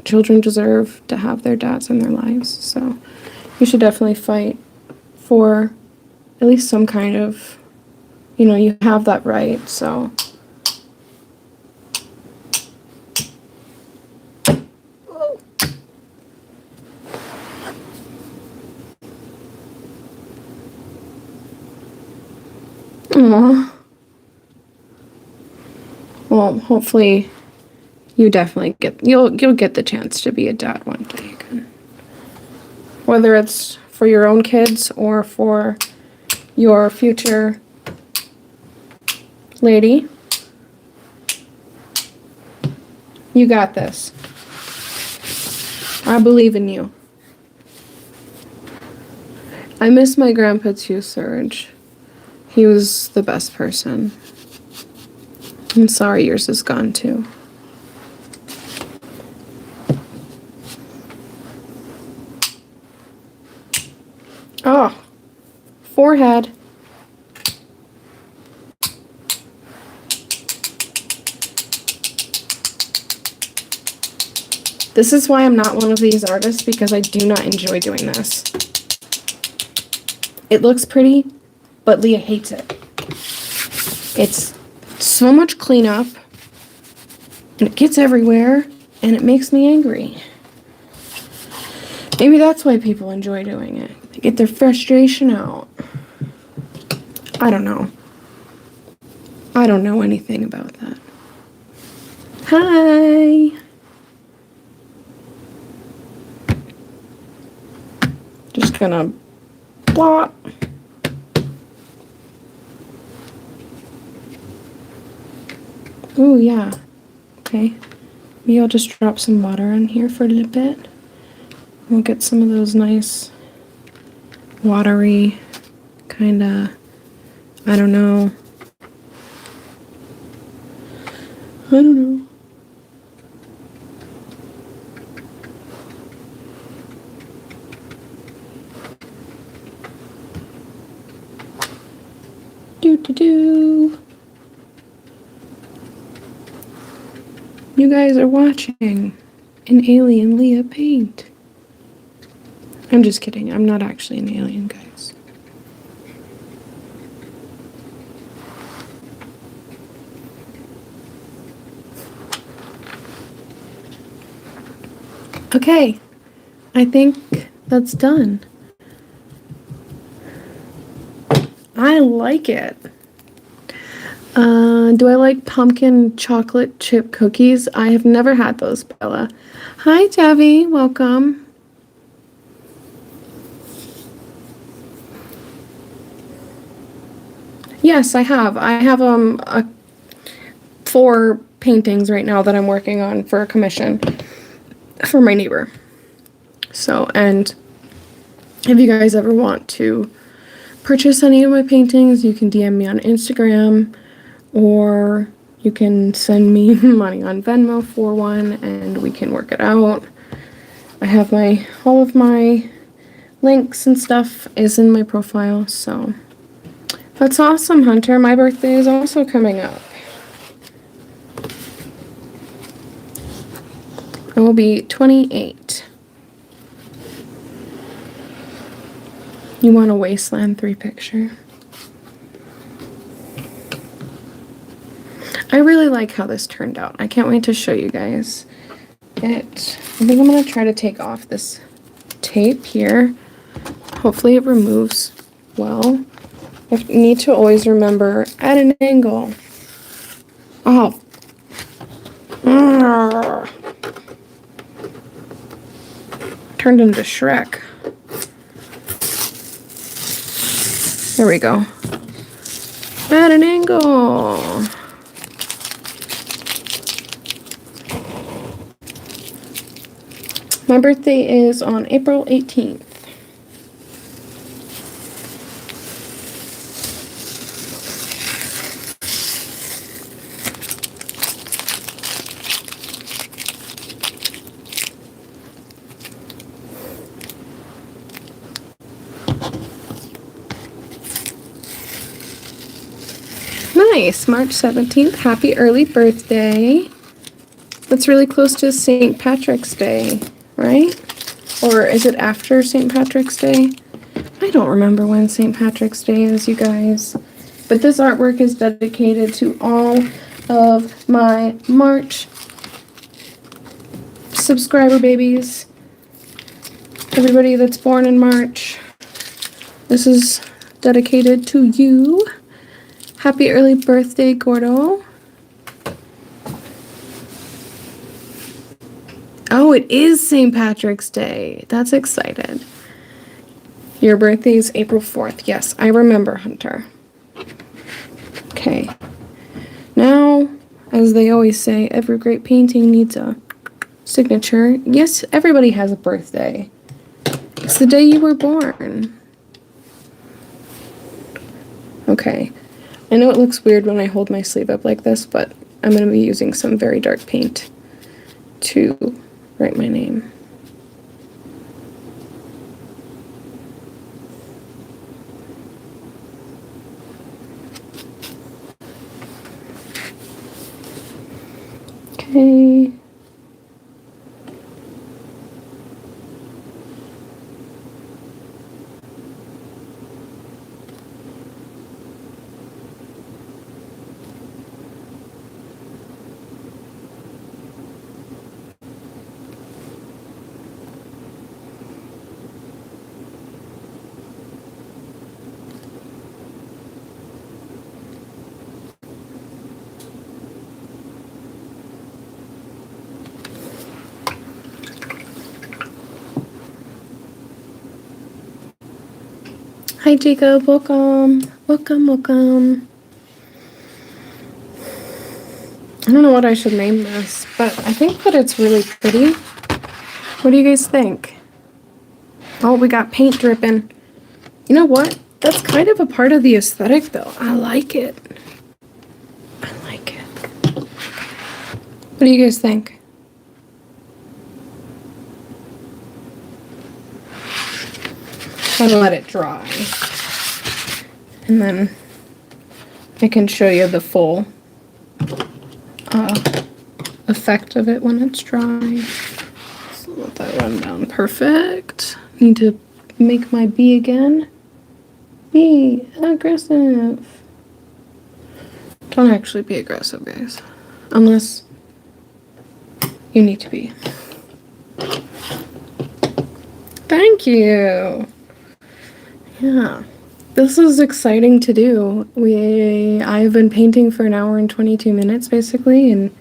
Children deserve to have their dads in their lives, so you should definitely fight for at least some kind of, you have that right, so. Aww. Well, hopefully you definitely you'll get the chance to be a dad one day again. Whether it's for your own kids or for your future lady. You got this. I believe in you. I miss my grandpa too, Serge. He was the best person. I'm sorry yours is gone too. Oh, forehead. This is why I'm not one of these artists, because I do not enjoy doing this. It looks pretty, but Leah hates it. It's so much cleanup, and it gets everywhere, and it makes me angry. Maybe that's why people enjoy doing it. They get their frustration out. I don't know. I don't know anything about that. Hi! Just gonna plop. Ooh, yeah. Okay. Maybe I'll just drop some water in here for a little bit. We'll get some of those nice watery kind of I don't know. I don't know. Do. You guys are watching an alien Leah paint. I'm just kidding. I'm not actually an alien, guys. Okay. I think that's done. I like it. Do I like pumpkin chocolate chip cookies? I have never had those, Bella. Hi, Debbie. Welcome. Yes, I have. I have 4 paintings right now that I'm working on for a commission for my neighbor. So, and if you guys ever want to purchase any of my paintings, you can DM me on Instagram, or you can send me money on Venmo for one and we can work it out. I have all of my links and stuff is in my profile, so that's awesome, Hunter. My birthday is also coming up. I will be 28. You want a Wasteland 3 picture? I really like how this turned out. I can't wait to show you guys it. I think I'm going to try to take off this tape here. Hopefully it removes well. I need to always remember at an angle. Oh. Turned into Shrek. There we go. At an angle. My birthday is on April 18th. Nice, March 17th. Happy early birthday. That's really close to St. Patrick's Day, right? Or is it after St. Patrick's Day? I don't remember when St. Patrick's Day is, you guys. But this artwork is dedicated to all of my March subscriber babies. Everybody that's born in March. This is dedicated to you. Happy early birthday, Gordo. Oh, it is St. Patrick's Day. That's excited. Your birthday is April 4th. Yes, I remember, Hunter. Okay. Now, as they always say, every great painting needs a signature. Yes, everybody has a birthday. It's the day you were born. Okay. I know it looks weird when I hold my sleeve up like this, but I'm going to be using some very dark paint to write my name. Okay. Hi, Jacob. Welcome. Welcome, welcome. I don't know what I should name this, but I think that it's really pretty. What do you guys think? Oh, we got paint dripping. You know what? That's kind of a part of the aesthetic, though. I like it. I like it. What do you guys think? I'm gonna let it dry. And then I can show you the full effect of it when it's dry. So let that run down. Perfect. Need to make my bee again. Be aggressive. Don't actually be aggressive, guys. Unless you need to be. Thank you. Yeah. This is exciting to do. I've been painting for an hour and 22 minutes basically, and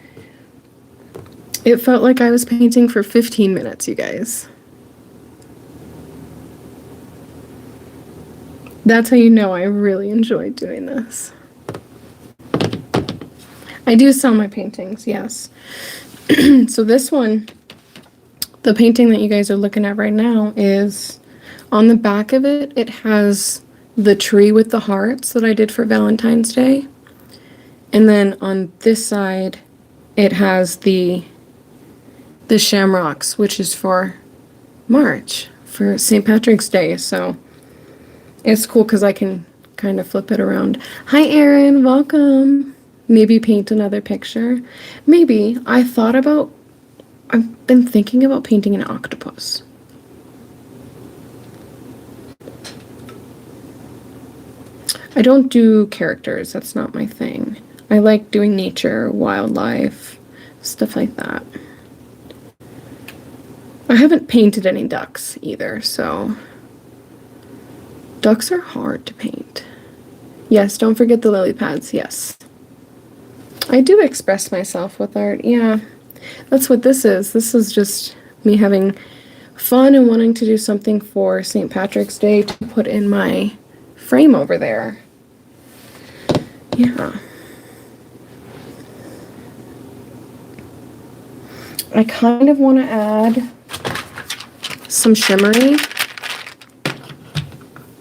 it felt like I was painting for 15 minutes, you guys. That's how you know I really enjoyed doing this. I do sell my paintings, yes. So this one, the painting that you guys are looking at right now, is on the back of it, it has the tree with the hearts that I did for Valentine's Day. And then on this side, it has the shamrocks, which is for March, for St. Patrick's Day. So it's cool because I can kind of flip it around. Hi, Erin. Welcome. Maybe paint another picture. Maybe. I've been thinking about painting an octopus. I don't do characters. That's not my thing. I like doing nature, wildlife, stuff like that. I haven't painted any ducks either, so ducks are hard to paint. Yes, don't forget the lily pads. Yes. I do express myself with art. Yeah. That's what this is. This is just me having fun and wanting to do something for St. Patrick's Day to put in my frame over there. Yeah. I kind of want to add some shimmery.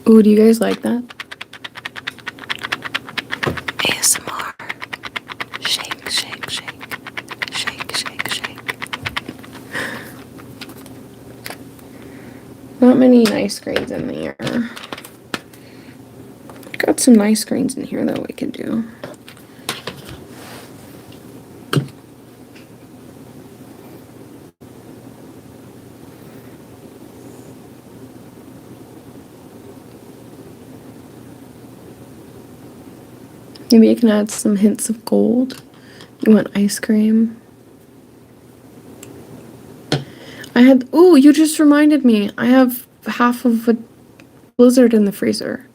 Ooh, do you guys like that? ASMR. Shake, shake, shake. Shake, shake, shake. Not many nice grains in the air. Got some nice grains in here that we could do. Maybe you can add some hints of gold. You want ice cream? Ooh, you just reminded me. I have half of a blizzard in the freezer.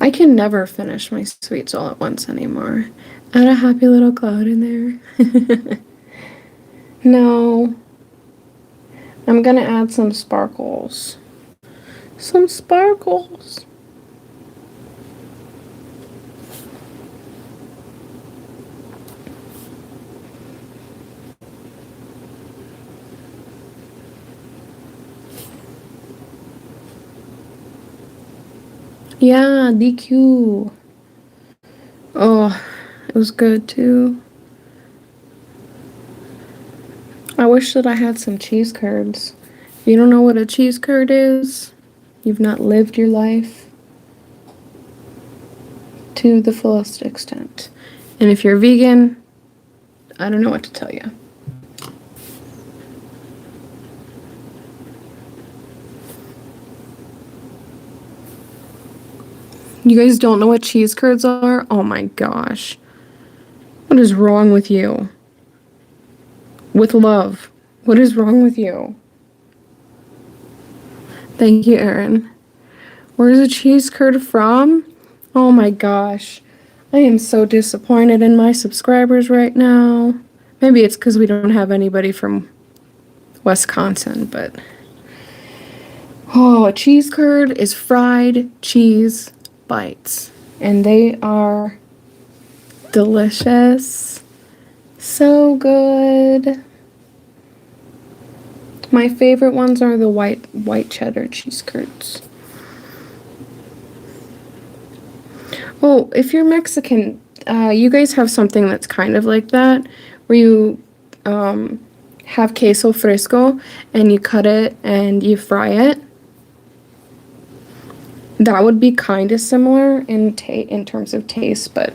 I can never finish my sweets all at once anymore. Add a happy little cloud in there. No. I'm gonna add some sparkles. Some sparkles. Yeah, DQ. Oh, it was good too. I wish that I had some cheese curds. If you don't know what a cheese curd is, you've not lived your life to the fullest extent. And if you're vegan, I don't know what to tell you. You guys don't know what cheese curds are? Oh my gosh. What is wrong with you? With love. What is wrong with you? Thank you, Erin. Where's the cheese curd from? Oh my gosh. I am so disappointed in my subscribers right now. Maybe it's because we don't have anybody from Wisconsin, but... Oh, a cheese curd is fried cheese bites. And they are delicious. So good. My favorite ones are the white cheddar cheese curds. Oh, if you're Mexican, you guys have something that's kind of like that, where you have queso fresco and you cut it and you fry it. That would be kind of similar in terms of taste, but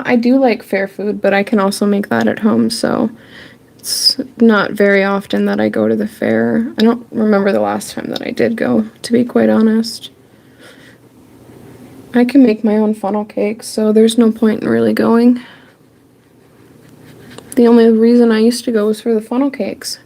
I do like fair food, but I can also make that at home, so it's not very often that I go to the fair. I don't remember the last time that I did go, to be quite honest. I can make my own funnel cakes, so there's no point in really going. The only reason I used to go was for the funnel cakes.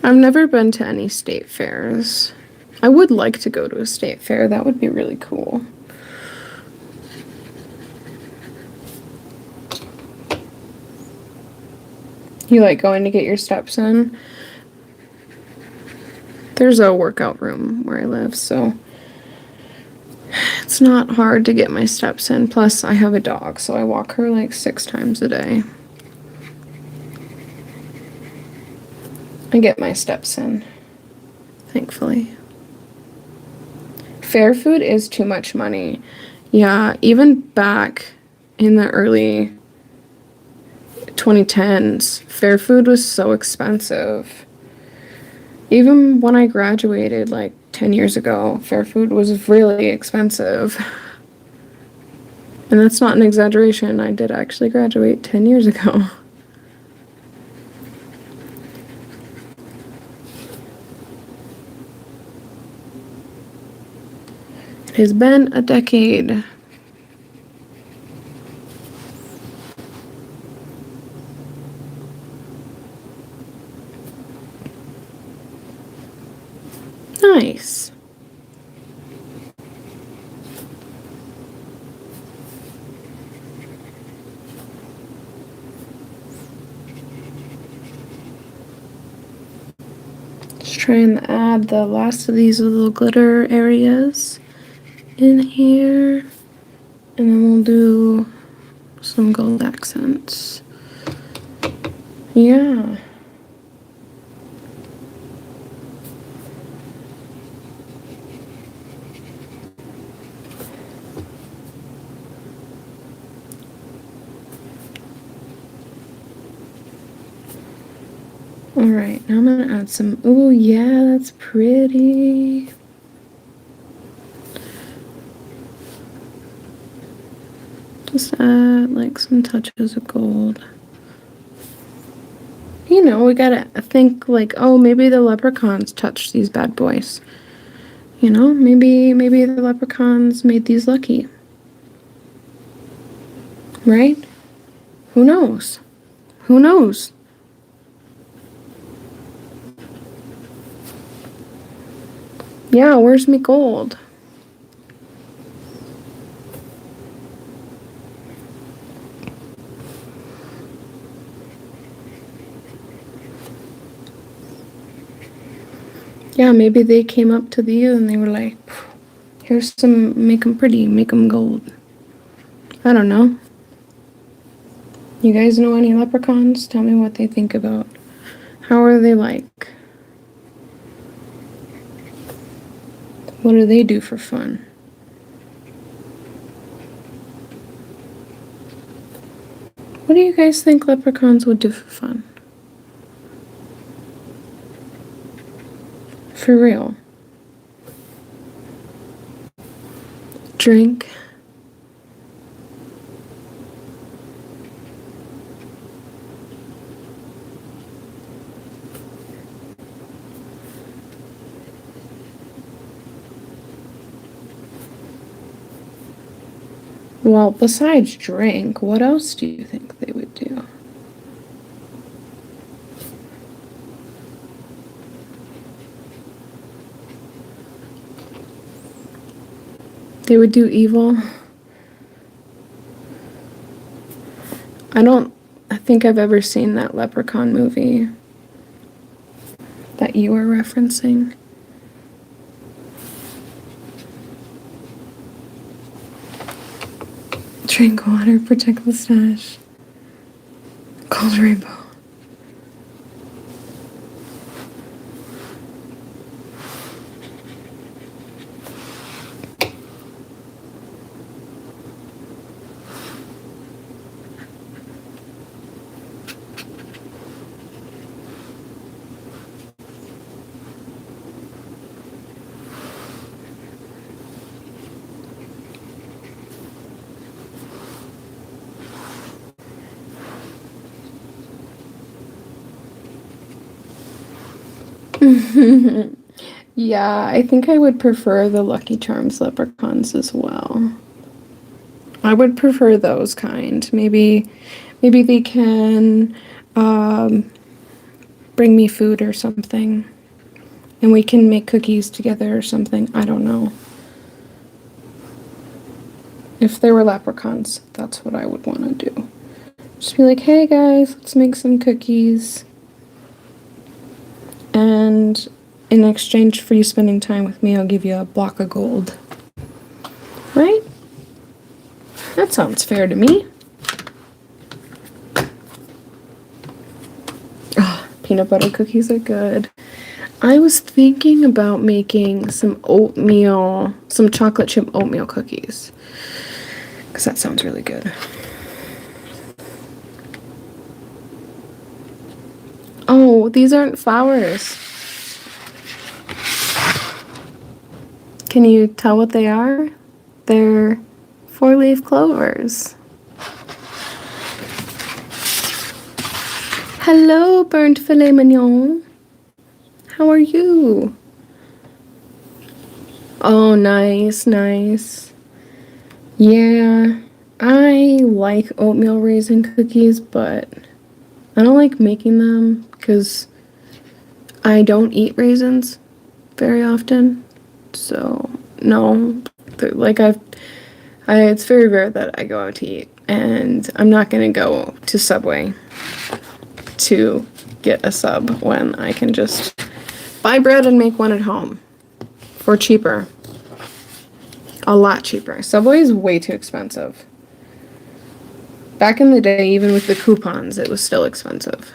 I've never been to any state fairs. I would like to go to a state fair. That would be really cool. You like going to get your steps in? There's a workout room where I live, so it's not hard to get my steps in. Plus, I have a dog, so I walk her like 6 times a day. I get my steps in, thankfully. Fair food is too much money. Yeah, even back in the early 2010s, fair food was so expensive. Even when I graduated like 10 years ago, fair food was really expensive. And that's not an exaggeration. I did actually graduate 10 years ago. It has been a decade. Nice. Just trying to add the last of these little glitter areas in here, and then we'll do some gold accents. Yeah. Alright, now I'm gonna add some, oh yeah, that's pretty. Just add like some touches of gold. You know, we gotta think like, oh, maybe the leprechauns touched these bad boys. You know, maybe the leprechauns made these lucky. Right? Who knows? Who knows? Yeah, where's me gold? Yeah, maybe they came up to you and they were like, here's some, make them pretty, make them gold. I don't know. You guys know any leprechauns? Tell me what they think about. How are they like? What do they do for fun? What do you guys think leprechauns would do for fun? For real. Drink. Well, besides drink, what else do you think they would do? They would do evil. I think I've ever seen that Leprechaun movie that you were referencing. Drink water, protect the stash. Cold rainbow. Yeah, I think I would prefer the Lucky Charms leprechauns as well. I would prefer those kind. Maybe they can bring me food or something. And we can make cookies together or something. I don't know. If they were leprechauns, that's what I would want to do. Just be like, hey guys, let's make some cookies. And in exchange for you spending time with me, I'll give you a block of gold. Right? That sounds fair to me. Oh, peanut butter cookies are good. I was thinking about making some oatmeal, some chocolate chip oatmeal cookies. Because that sounds really good. Oh, these aren't flowers. Can you tell what they are? They're 4-leaf clovers. Hello, burnt filet mignon. How are you? Oh, nice, nice. Yeah, I like oatmeal raisin cookies, but I don't like making them because I don't eat raisins very often. So, no, like it's very rare that I go out to eat, and I'm not gonna go to Subway to get a sub when I can just buy bread and make one at home for cheaper. A lot cheaper. Subway is way too expensive. Back in the day, even with the coupons, it was still expensive.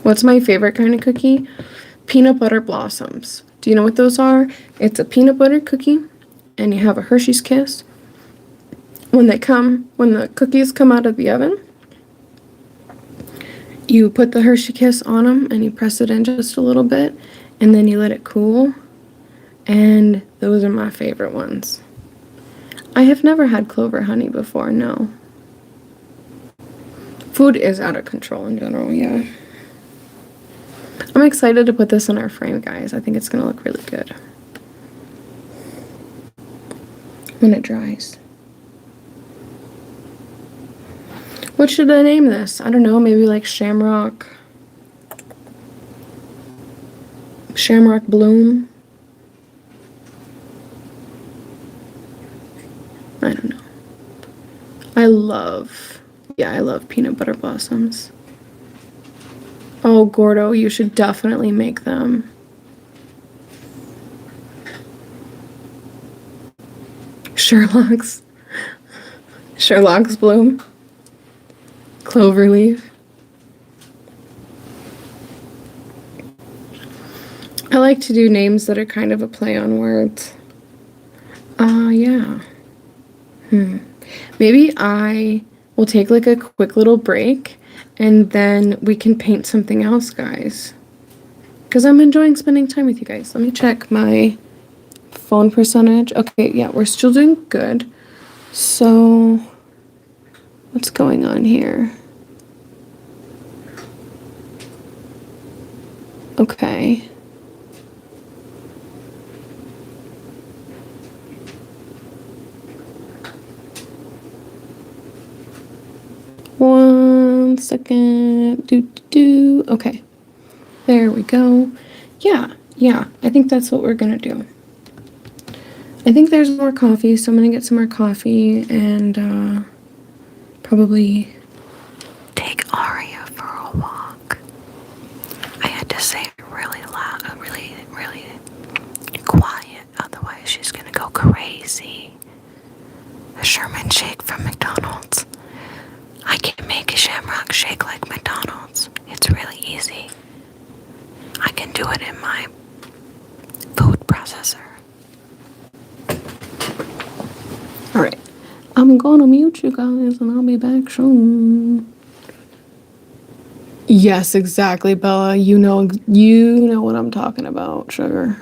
What's my favorite kind of cookie? Peanut butter blossoms. Do you know what those are? It's a peanut butter cookie, and you have a Hershey's Kiss. When the cookies come out of the oven, you put the Hershey Kiss on them, and you press it in just a little bit, and then you let it cool. And those are my favorite ones. I have never had clover honey before, no. Food is out of control in general, yeah. I'm excited to put this in our frame, guys. I think it's going to look really good when it dries. What should I name this? I don't know, maybe like Shamrock. Shamrock Bloom. I don't know. I love peanut butter blossoms. Oh, Gordo, you should definitely make them. Sherlock's Bloom. Cloverleaf. I like to do names that are kind of a play on words. Yeah. Maybe I will take like a quick little break and then we can paint something else, guys. Because I'm enjoying spending time with you guys. Let me check my phone percentage. Okay, yeah, we're still doing good. So, what's going on here? Okay. One second. Okay. There we go. Yeah. I think that's what we're gonna do. I think there's more coffee, so I'm gonna get some more coffee and probably take Sherman shake from McDonald's. I can make a shamrock shake like McDonald's. It's really easy. I can do it in my food processor. Alright, I'm gonna mute you guys and I'll be back soon. Yes, exactly, Bella. You know what I'm talking about, sugar.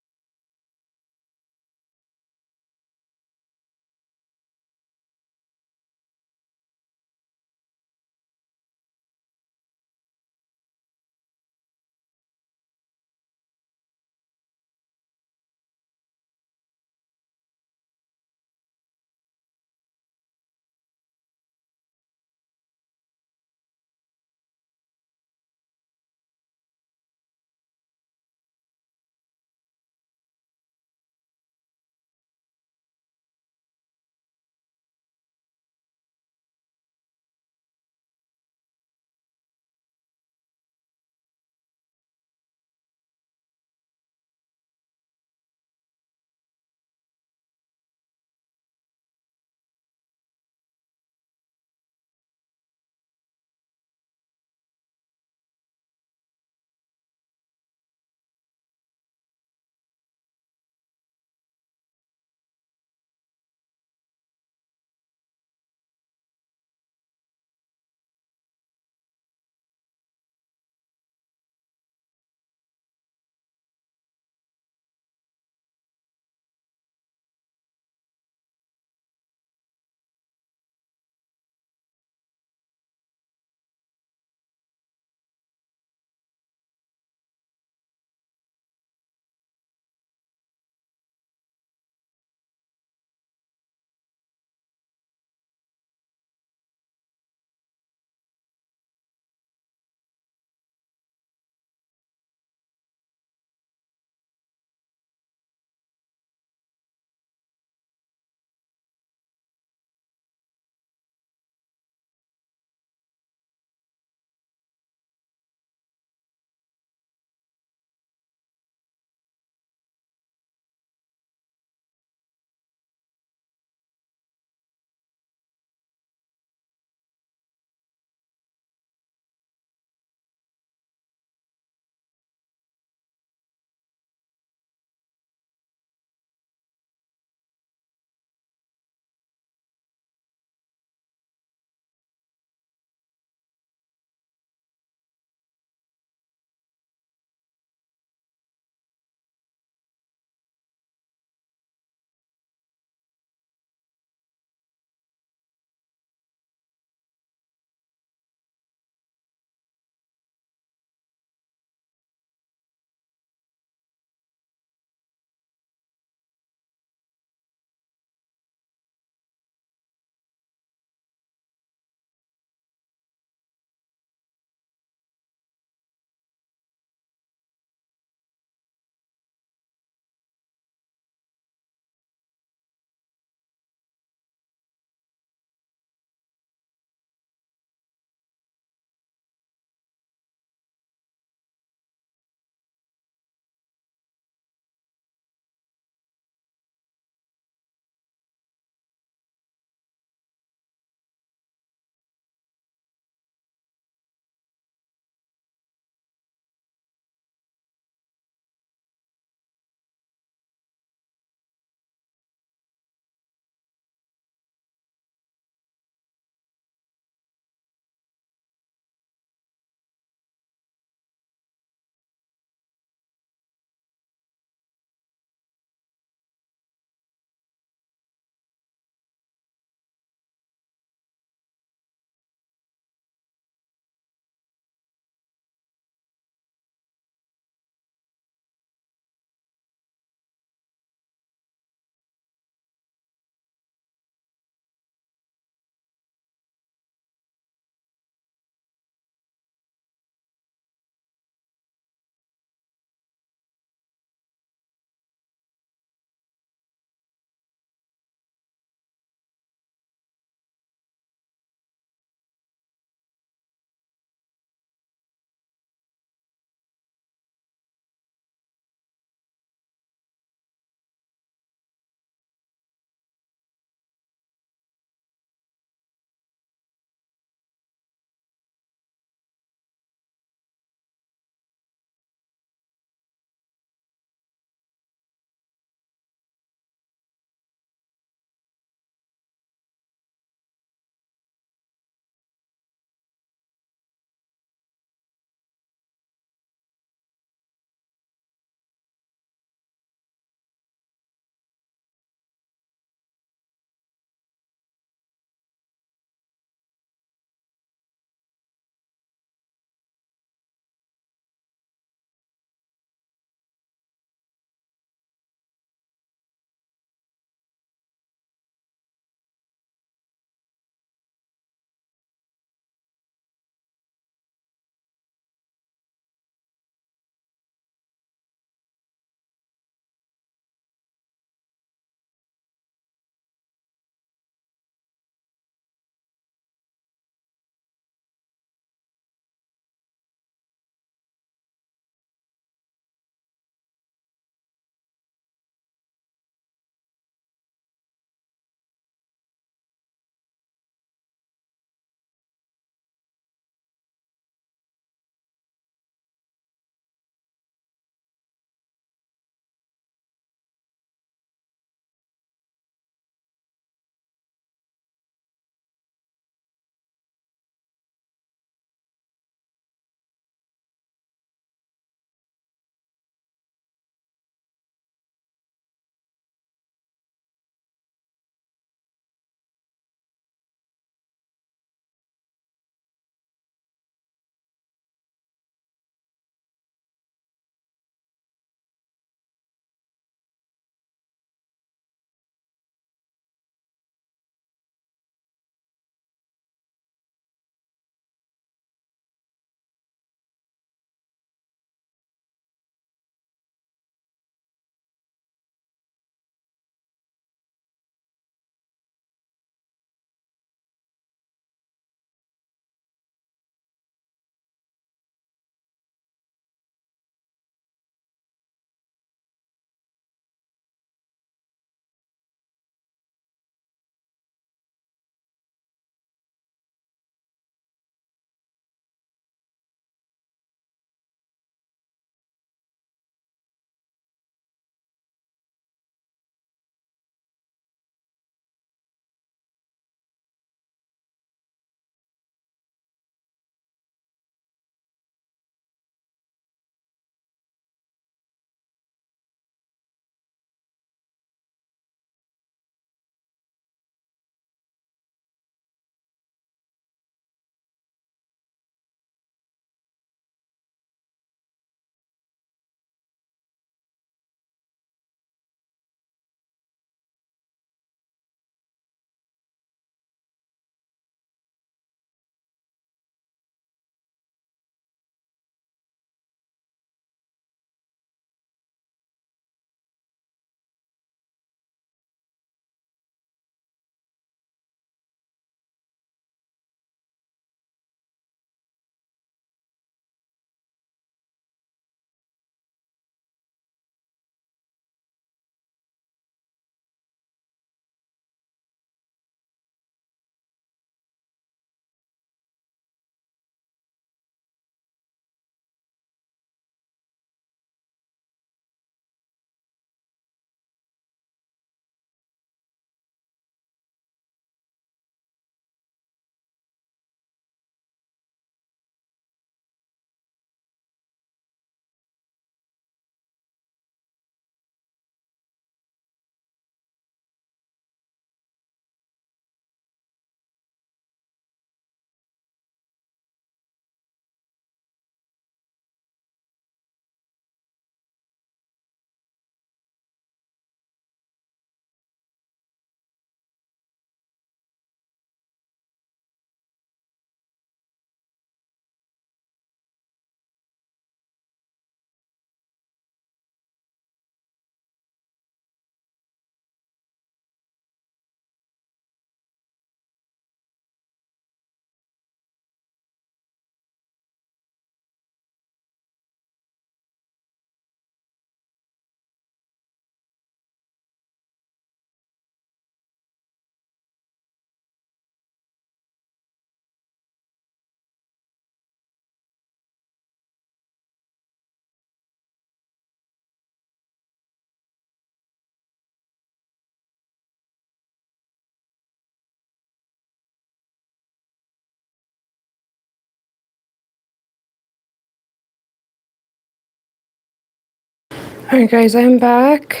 Alright guys, I'm back.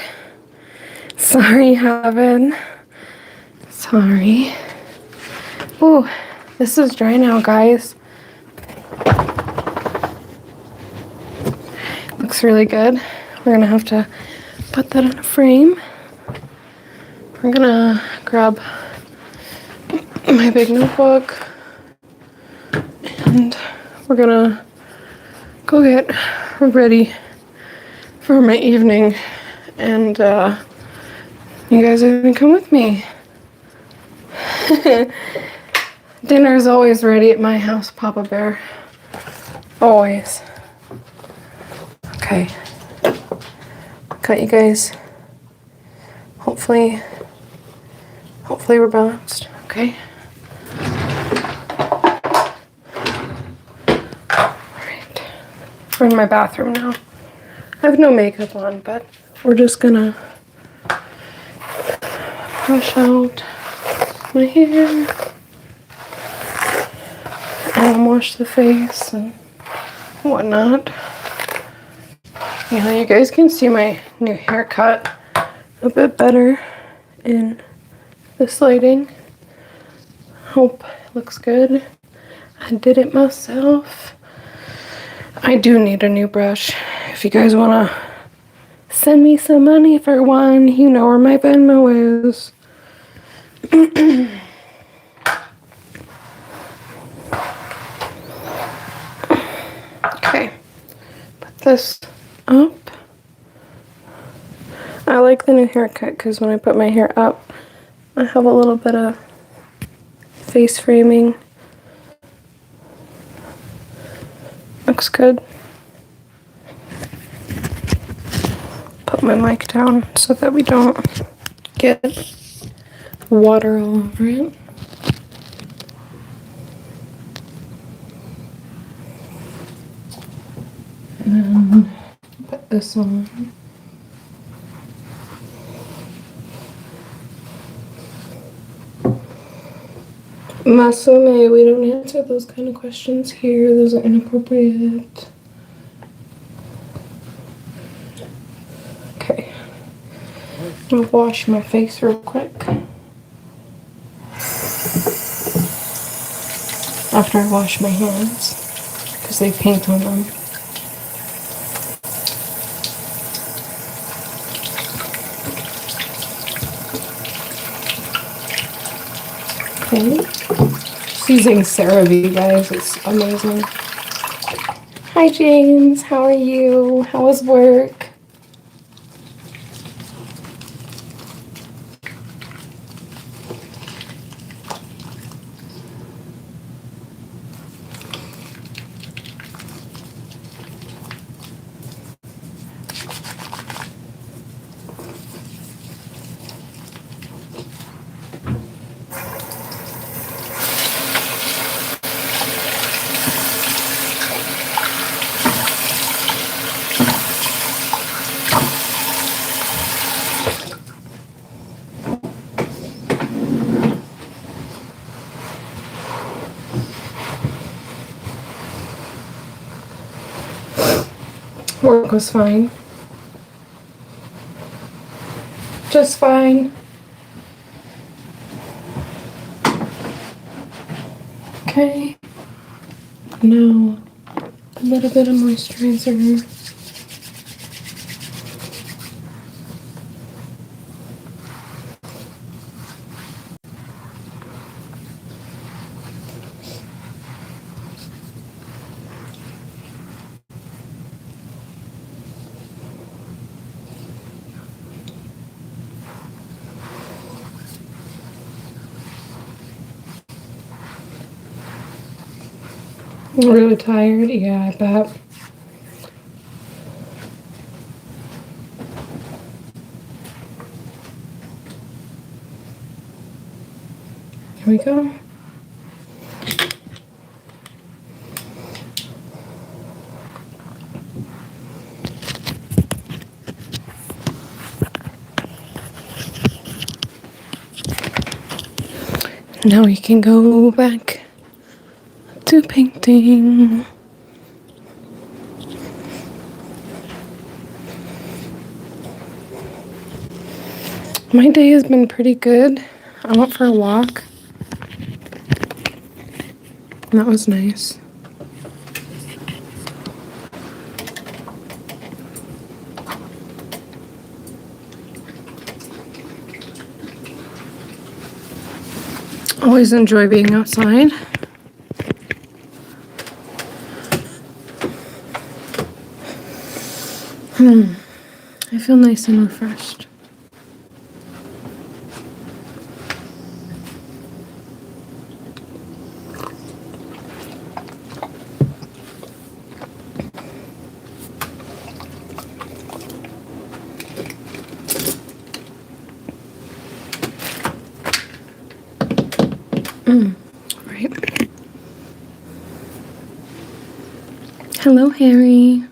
Sorry, Heaven. Sorry. Ooh, this is dry now, guys. Looks really good. We're gonna have to put that in a frame. We're gonna grab my big notebook and we're gonna go get ready for my evening, and you guys are gonna come with me. Dinner is always ready at my house, Papa Bear. Always. Okay. Cut, you guys. Hopefully we're balanced. Okay. Alright. We're in my bathroom now. I have no makeup on, but we're just gonna brush out my hair and wash the face and whatnot. You guys can see my new haircut a bit better in this lighting. Hope it looks good. I did it myself. I do need a new brush. If you guys want to send me some money for one, you know where my Venmo is. Okay, put this up. I like the new haircut because when I put my hair up, I have a little bit of face framing. Looks good. Put my mic down so that we don't get water all over it. And then put this on. Masume, we don't answer those kind of questions here. Those are inappropriate. Okay. I'm gonna wash my face real quick. After I wash my hands, because they paint on them. Okay. Just using CeraVe, guys. It's amazing. Hi, James. How are you? How was work? Work was fine. Just fine. Okay. Now, a little bit of moisturizer. Really tired? Yeah, I bet. Here we go. Now we can go back to painting. My day has been pretty good. I went for a walk. And that was nice. Always enjoy being outside. I feel nice and refreshed. Right. Hello, Harry.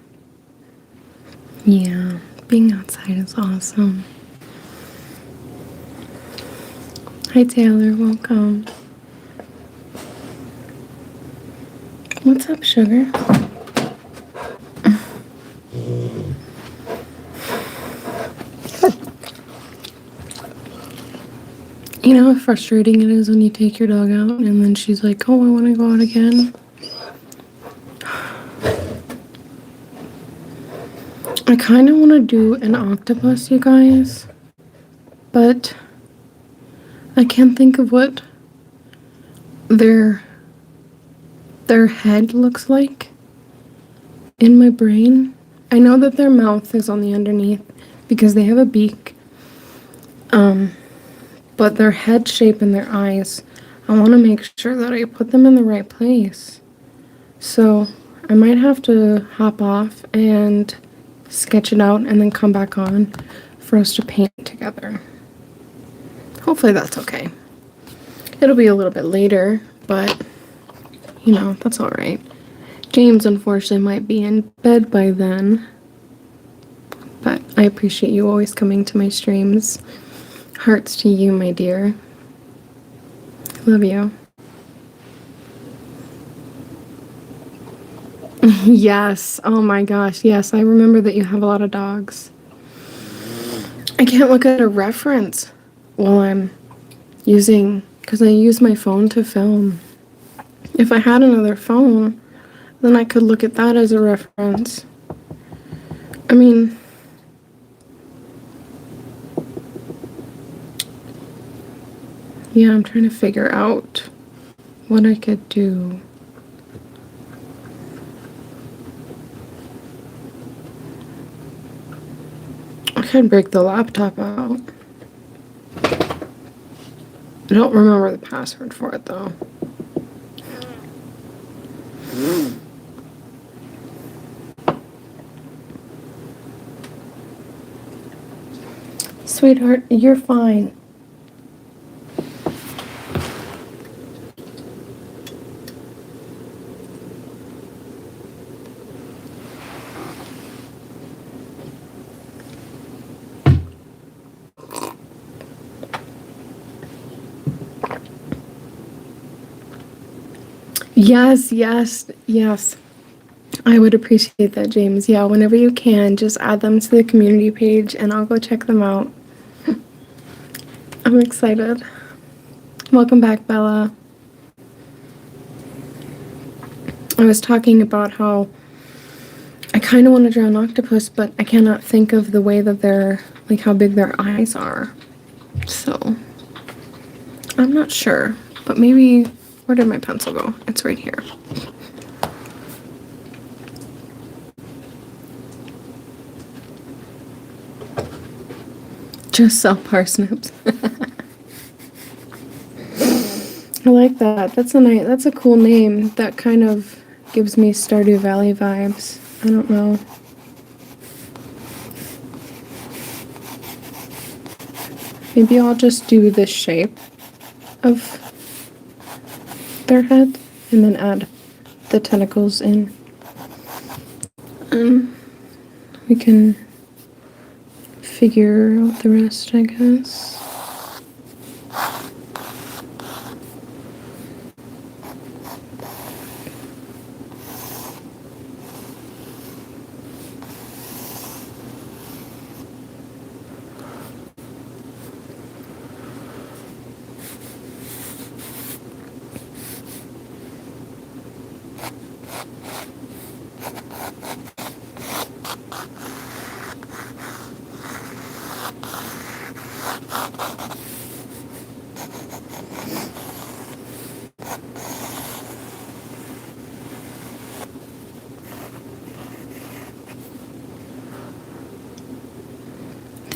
Yeah, being outside is awesome. Hi, Taylor. Welcome. What's up, sugar? You know how frustrating it is when you take your dog out and then she's like, oh, I want to go out again. I kind of want to do an octopus, you guys, but I can't think of what their head looks like in my brain. I know that their mouth is on the underneath because they have a beak, but their head shape and their eyes, I want to make sure that I put them in the right place. So I might have to hop off and sketch it out and then come back on for us to paint together. Hopefully that's okay. It'll be a little bit later, but you know, that's all right. James unfortunately might be in bed by then, but I appreciate you always coming to my streams. Hearts to you, my dear. Love you. Yes. Oh my gosh. Yes, I remember that you have a lot of dogs. I can't look at a reference while I'm using, because I use my phone to film. If I had another phone, then I could look at that as a reference. I mean, yeah, I'm trying to figure out what I could do. I could break the laptop out. I don't remember the password for it though. Sweetheart, you're fine. Yes, yes, yes. I would appreciate that, James. Yeah, whenever you can, just add them to the community page and I'll go check them out. I'm excited. Welcome back, Bella. I was talking about how I kind of want to draw an octopus, but I cannot think of the way that they're, like how big their eyes are. So, I'm not sure, but maybe, where did my pencil go? It's right here. Just sell parsnips. I like that. That's a cool name. That kind of gives me Stardew Valley vibes. I don't know. Maybe I'll just do this shape of their head and then add the tentacles in. We can figure out the rest, I guess.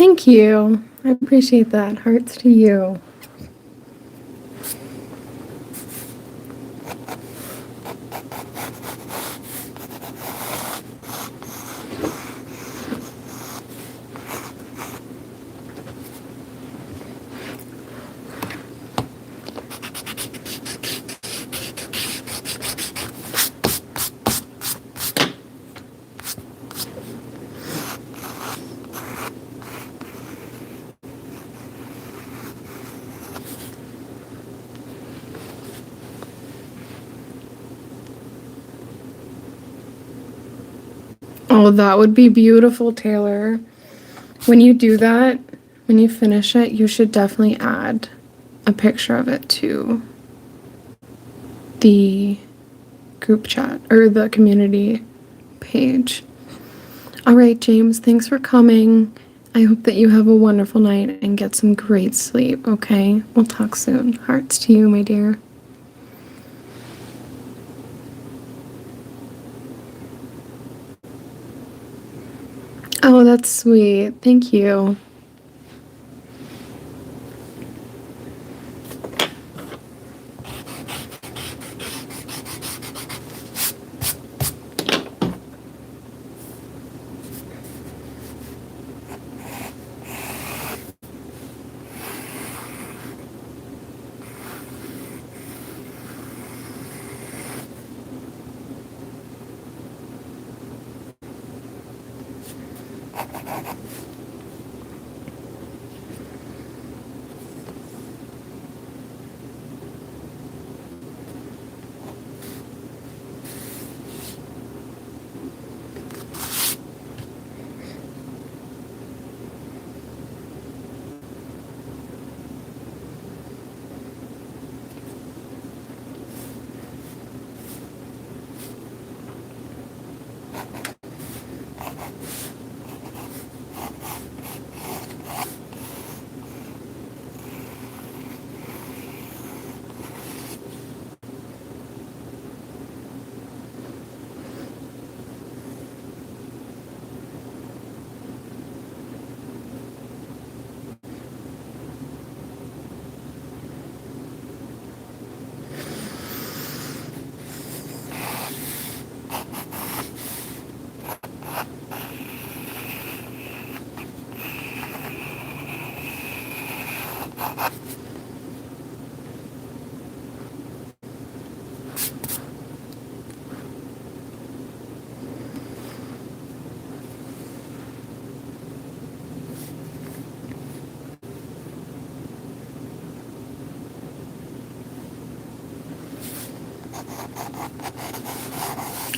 Thank you. I appreciate that. Hearts to you. Oh, that would be beautiful, Taylor. When you do that, when you finish it, you should definitely add a picture of it to the group chat or the community page. All right, James, thanks for coming. I hope that you have a wonderful night and get some great sleep, okay? We'll talk soon. Hearts to you, my dear. Oh, that's sweet. Thank you.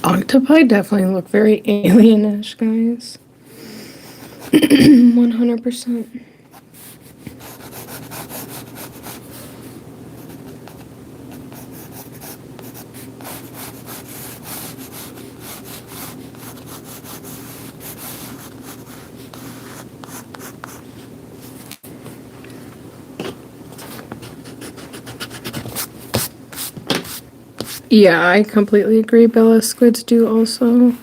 Octopi definitely look very alienish, guys. 100%. Yeah, I completely agree. Bella squids do also.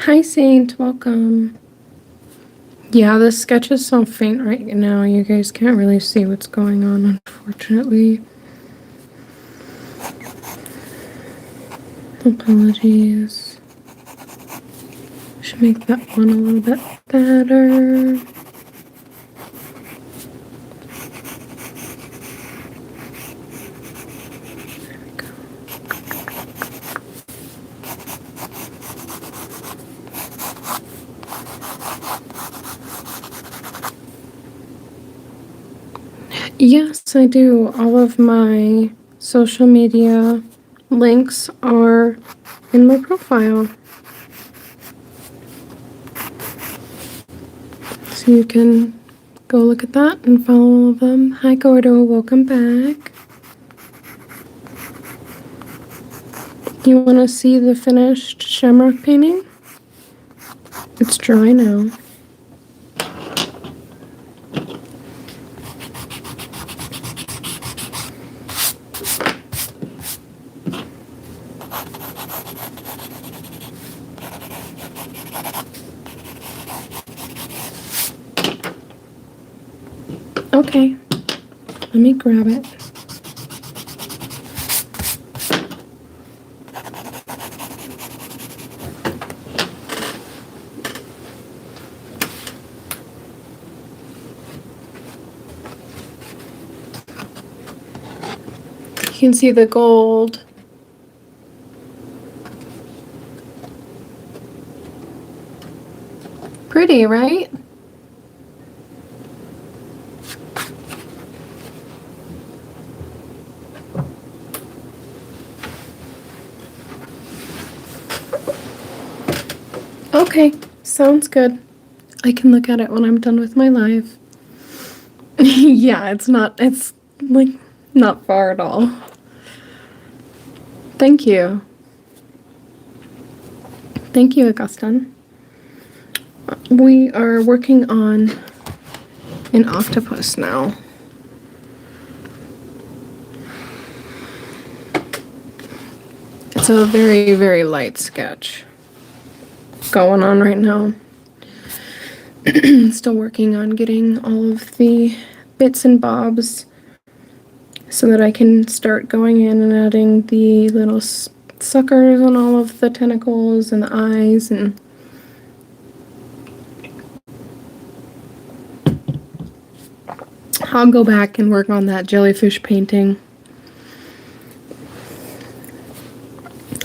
Hi, Saint. Welcome. Yeah, this sketch is so faint right now. You guys can't really see what's going on, unfortunately. Apologies. Should make that one a little bit better. Yes, I do. All of my social media links are in my profile. So you can go look at that and follow all of them. Hi, Gordo. Welcome back. You want to see the finished shamrock painting? It's dry now. Okay, let me grab it. You can see the gold. Pretty, right? Okay, sounds good. I can look at it when I'm done with my live. Yeah, it's like not far at all. Thank you. Thank you, Augustine. We are working on an octopus now. It's a very, very light sketch going on right now. Still working on getting all of the bits and bobs so that I can start going in and adding the little suckers on all of the tentacles and the eyes, and I'll go back and work on that jellyfish painting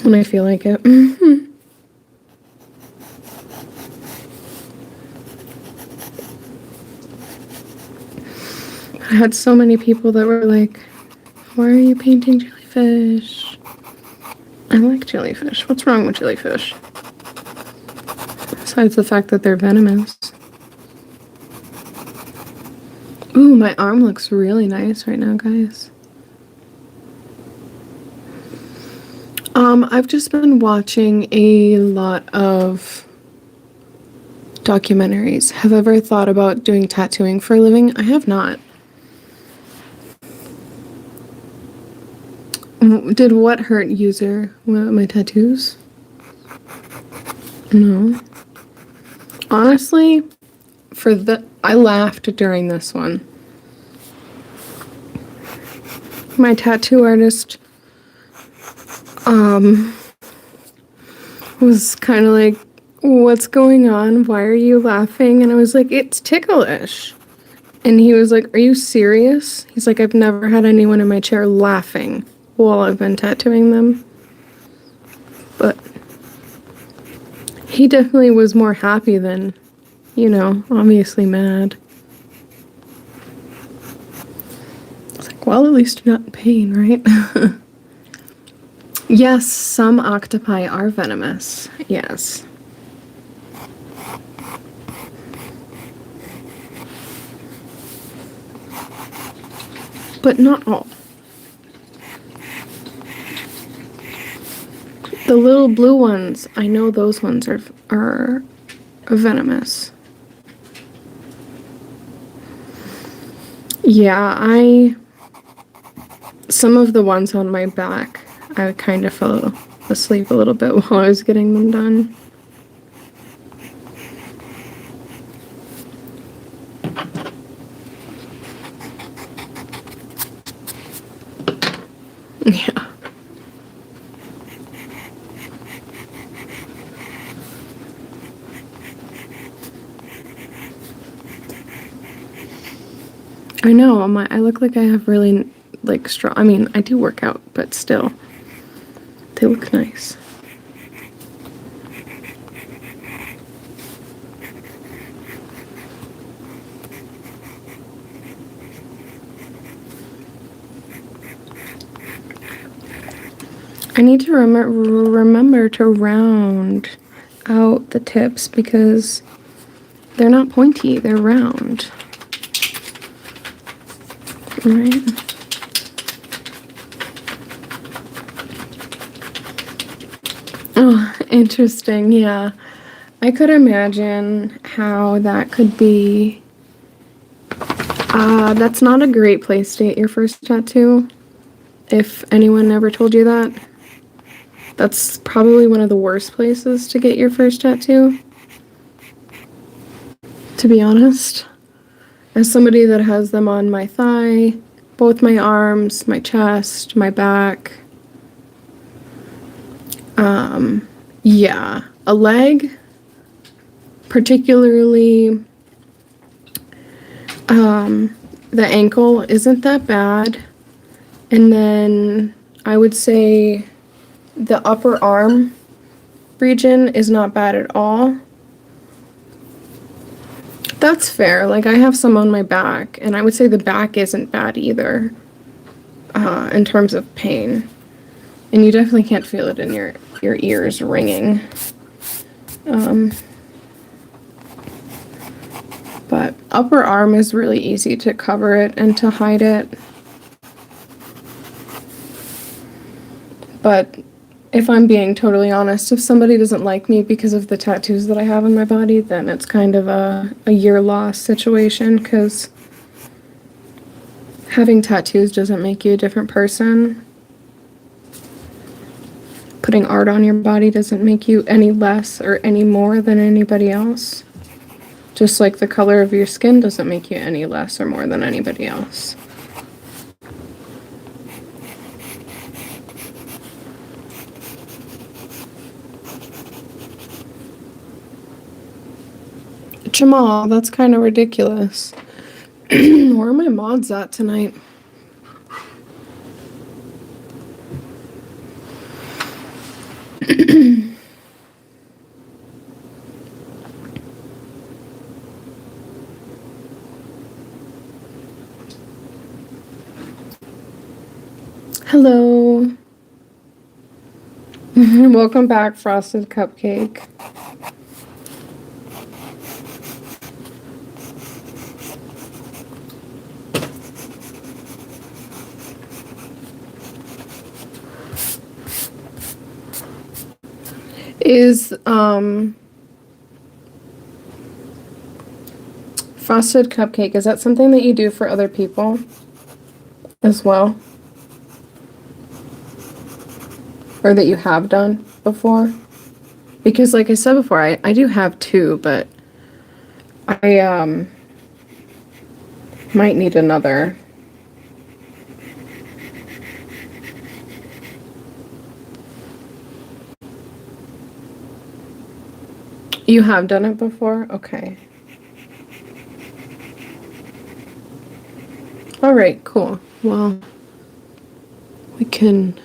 when I feel like it. I had so many people that were like, why are you painting jellyfish? I like jellyfish. What's wrong with jellyfish? Besides the fact that they're venomous. Ooh, my arm looks really nice right now, guys. I've just been watching a lot of documentaries. Have I ever thought about doing tattooing for a living? I have not. Did what hurt user? My tattoos? No. Honestly, I laughed during this one. My tattoo artist was kind of like, what's going on? Why are you laughing? And I was like, it's ticklish. And he was like, are you serious? He's like, I've never had anyone in my chair laughing while I've been tattooing them. But he definitely was more happy than, obviously mad. It's like, well, at least you're not in pain, right? Yes, some octopi are venomous. Yes. But not all. The little blue ones, I know those ones are venomous. Yeah, some of the ones on my back, I kind of fell asleep a little bit while I was getting them done. Yeah. I know, I look like I have really, like, strong, I mean, I do work out, but still, they look nice. I need to remember to round out the tips because they're not pointy, they're round. Right? Oh, interesting, yeah. I could imagine how that could be. That's not a great place to get your first tattoo. If anyone ever told you that. That's probably one of the worst places to get your first tattoo. To be honest. As somebody that has them on my thigh, both my arms, my chest, my back. Yeah. A leg, particularly the ankle isn't that bad. And then I would say the upper arm region is not bad at all. That's fair. Like, I have some on my back, and I would say the back isn't bad either, in terms of pain. And you definitely can't feel it in your ears ringing. But upper arm is really easy to cover it and to hide it. But if I'm being totally honest, if somebody doesn't like me because of the tattoos that I have on my body, then it's kind of a year loss situation, because having tattoos doesn't make you a different person. Putting art on your body doesn't make you any less or any more than anybody else. Just like the color of your skin doesn't make you any less or more than anybody else. Jamal, that's kind of ridiculous. Where are my mods at tonight? Hello. Welcome back, Frosted Cupcake. Is Frosted Cupcake, is that something that you do for other people as well? Or that you have done before? Because like I said before, I do have two, but I might need another. You have done it before? Okay. Alright, cool. Well, we can...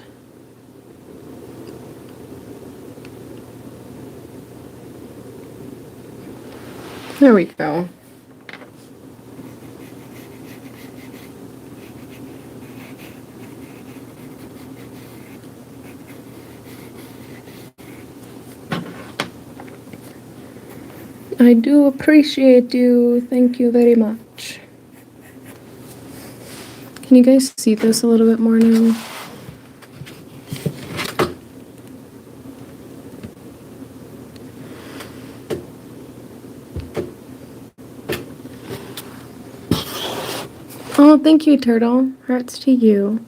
There we go. I do appreciate you. Thank you very much. Can you guys see this a little bit more now? Oh, thank you, Turtle. Hearts to you.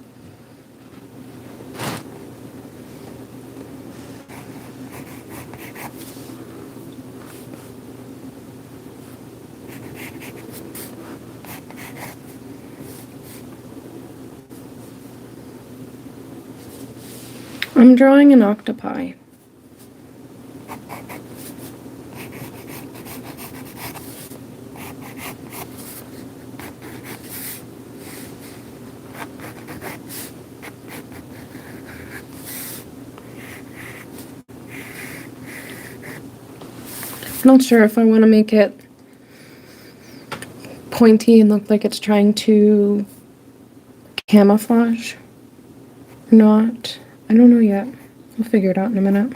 I'm drawing an octopi. I'm not sure if I want to make it pointy and look like it's trying to camouflage or not. I don't know yet. We'll figure it out in a minute.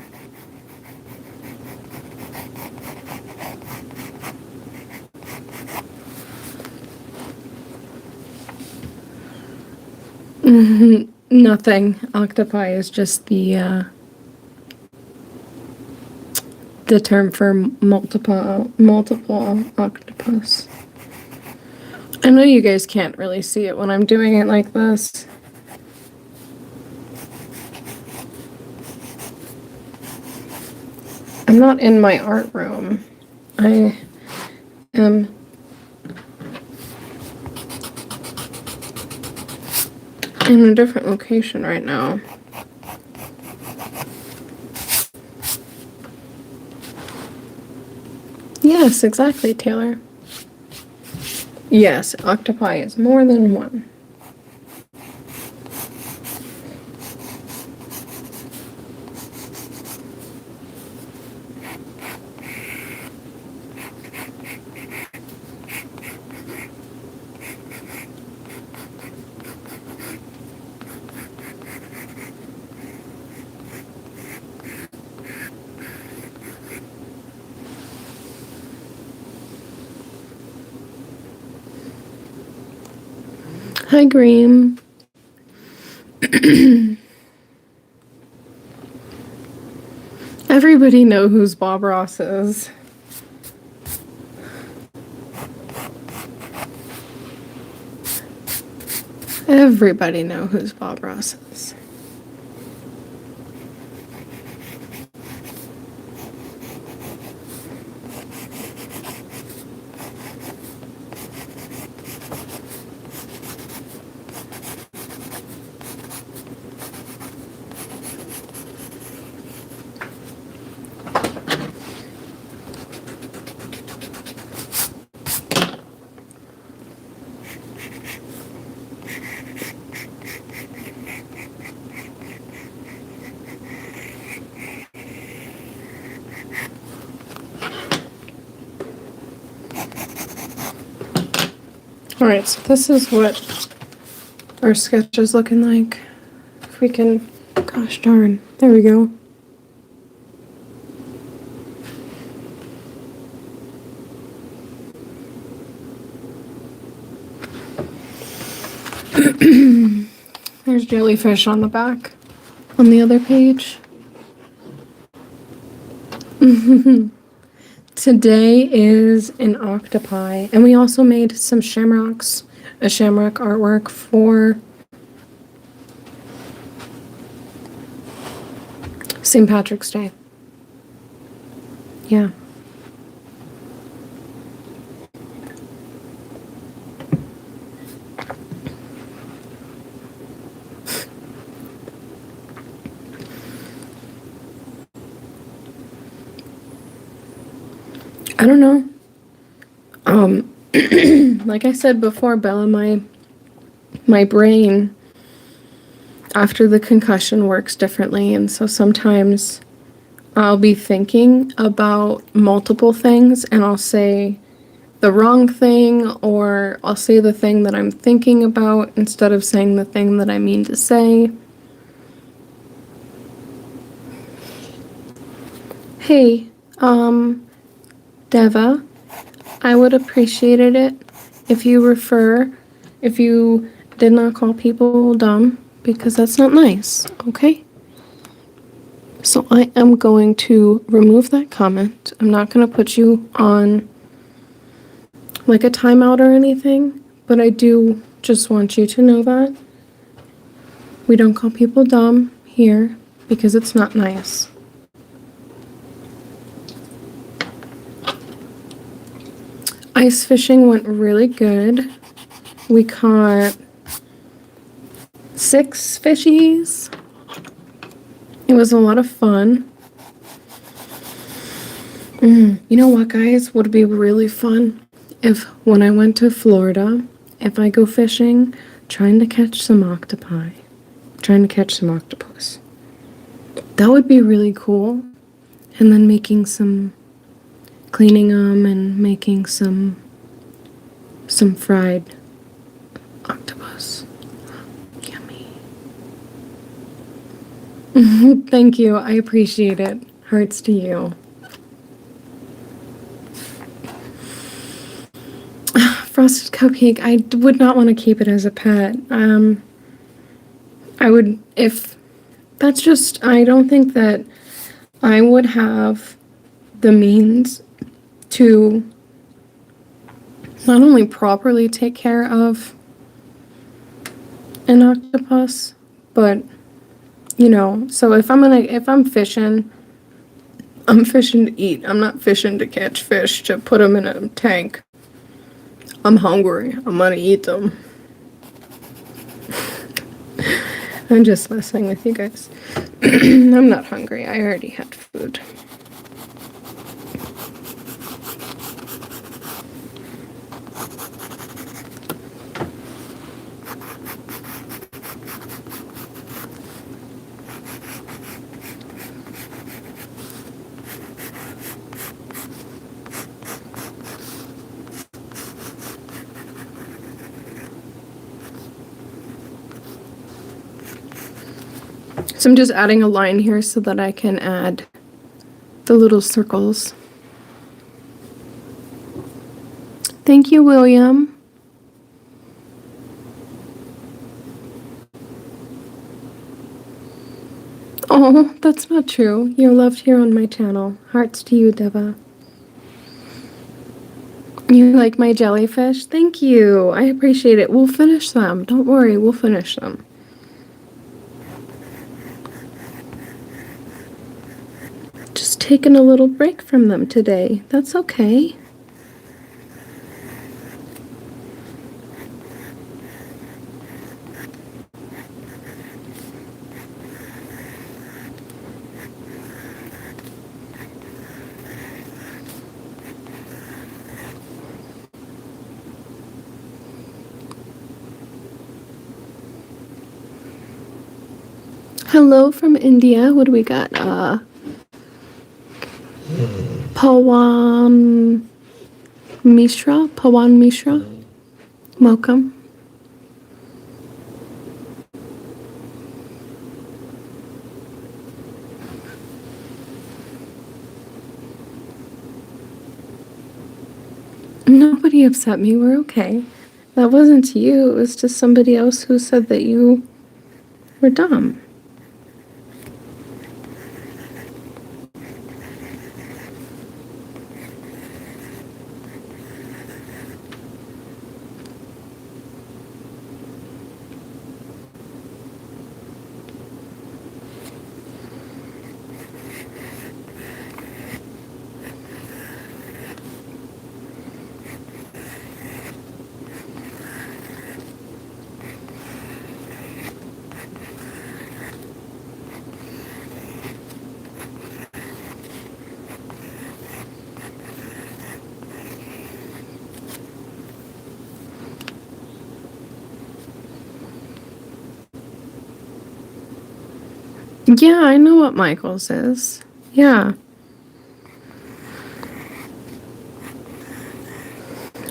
Nothing. Octopi is just the term for multiple octopus. I know you guys can't really see it when I'm doing it like this. I'm not in my art room. I am in a different location right now. Yes, exactly, Taylor. Yes, octopi is more than one. Hi, Green. Everybody know who's Bob Ross is. Everybody know who's Bob Ross is. Alright, so this is what our sketch is looking like. If we can, gosh darn, there we go. There's jellyfish on the back, on the other page. Today is an octopi, and we also made some shamrocks, a shamrock artwork for St. Patrick's Day. Yeah. I don't know. Like I said before, Bella, my brain after the concussion works differently, and so sometimes I'll be thinking about multiple things and I'll say the wrong thing, or I'll say the thing that I'm thinking about instead of saying the thing that I mean to say. Hey, Deva, I would appreciate it if you did not call people dumb, because that's not nice, okay? So I am going to remove that comment. I'm not going to put you on like a timeout or anything, but I do just want you to know that we don't call people dumb here because it's not nice. Ice fishing went really good. We caught 6 fishies. It was a lot of fun. You know what, guys? Would be really fun if when I went to Florida, if I go fishing, trying to catch some octopi, trying to catch some octopus. That would be really cool. And then making some, cleaning them and making some fried octopus. Yummy. Thank you. I appreciate it. Hearts to you. Frosted cupcake. I would not want to keep it as a pet. I would, if that's just, I don't think that I would have the means to not only properly take care of an octopus, but, you know, so if I'm fishing, I'm fishing to eat. I'm not fishing to catch fish to put them in a tank. I'm hungry. I'm gonna eat them. I'm just messing with you guys. I'm not hungry. I already had food. So I'm just adding a line here so that I can add the little circles. Thank you, William. Oh, that's not true. You're loved here on my channel. Hearts to you, Deva. You like my jellyfish? Thank you. I appreciate it. We'll finish them. Don't worry, we'll finish them. Just taking a little break from them today. That's okay. Hello from India. What do we got? Pawan Mishra. Welcome. Nobody upset me. We're okay. That wasn't you. It was just somebody else who said that you were dumb. Yeah, I know what Michael's is. Yeah.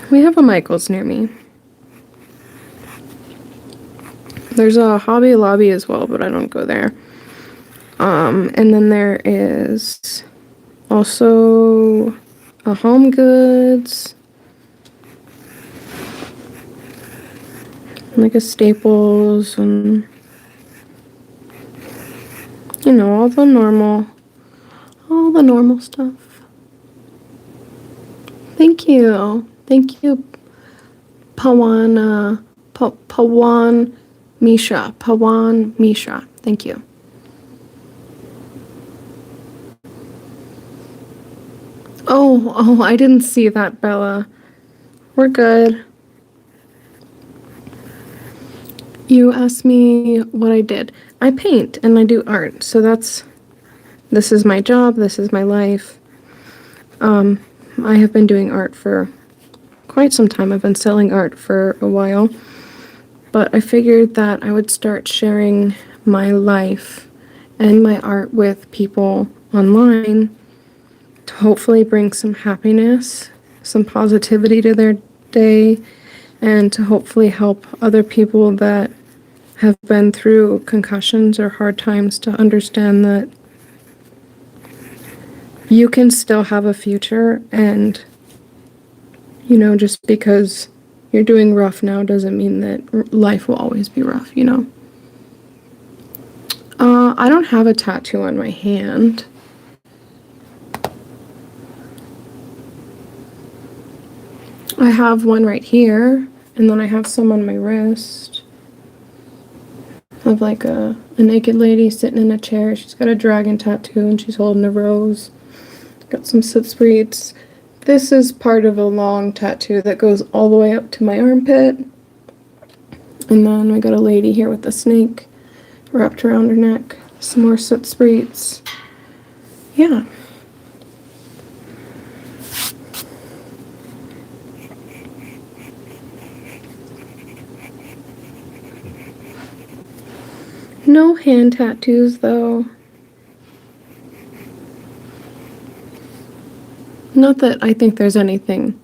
We have a Michael's near me. There's a Hobby Lobby as well, but I don't go there. And then there is also a Home Goods, like a Staples, and you know, all the normal stuff. Thank you, Pawan Mishra. Thank you. Oh, I didn't see that, Bella. We're good. You asked me what I did. I paint and I do art. So this is my job. This is my life. I have been doing art for quite some time. I've been selling art for a while. But I figured that I would start sharing my life and my art with people online to hopefully bring some happiness, some positivity to their day, and to hopefully help other people that have been through concussions or hard times to understand that you can still have a future, and, you know, just because you're doing rough now doesn't mean that life will always be rough, you know? I don't have a tattoo on my hand. I have one right here, and then I have some on my wrist. I have like a naked lady sitting in a chair. She's got a dragon tattoo, and she's holding a rose. Got some soot spreads. This is part of a long tattoo that goes all the way up to my armpit. And then I got a lady here with a snake wrapped around her neck. Some more soot spreads. Yeah. No hand tattoos, though. Not that I think there's anything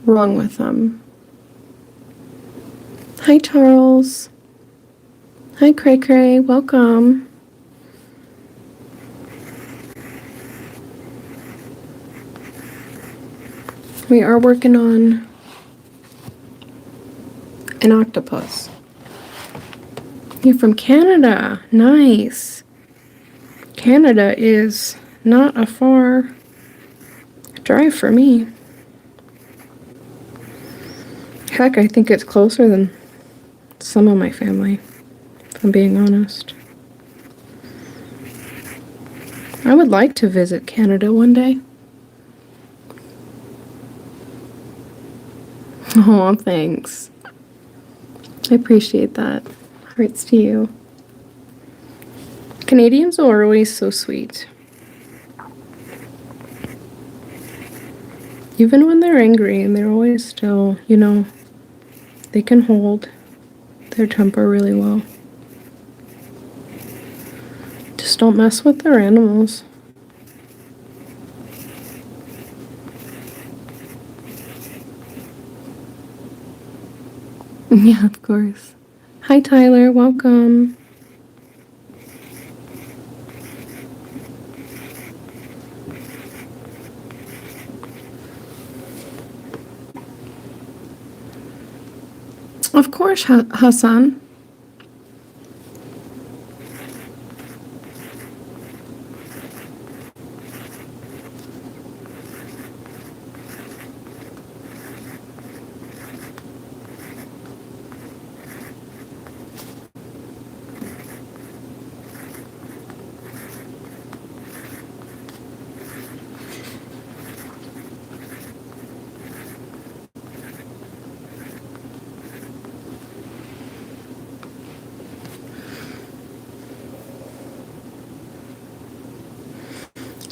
wrong with them. Hi, Charles. Hi, Cray Cray. Welcome. We are working on an octopus. You're from Canada. Nice. Canada is not a far drive for me. Heck, I think it's closer than some of my family, if I'm being honest. I would like to visit Canada one day. Oh, thanks. I appreciate that. Hearts to you. Canadians are always so sweet. Even when they're angry, and they're always still, you know, they can hold their temper really well. Just don't mess with their animals. Yeah, of course. Hi, Tyler. Welcome. Of course, Hassan.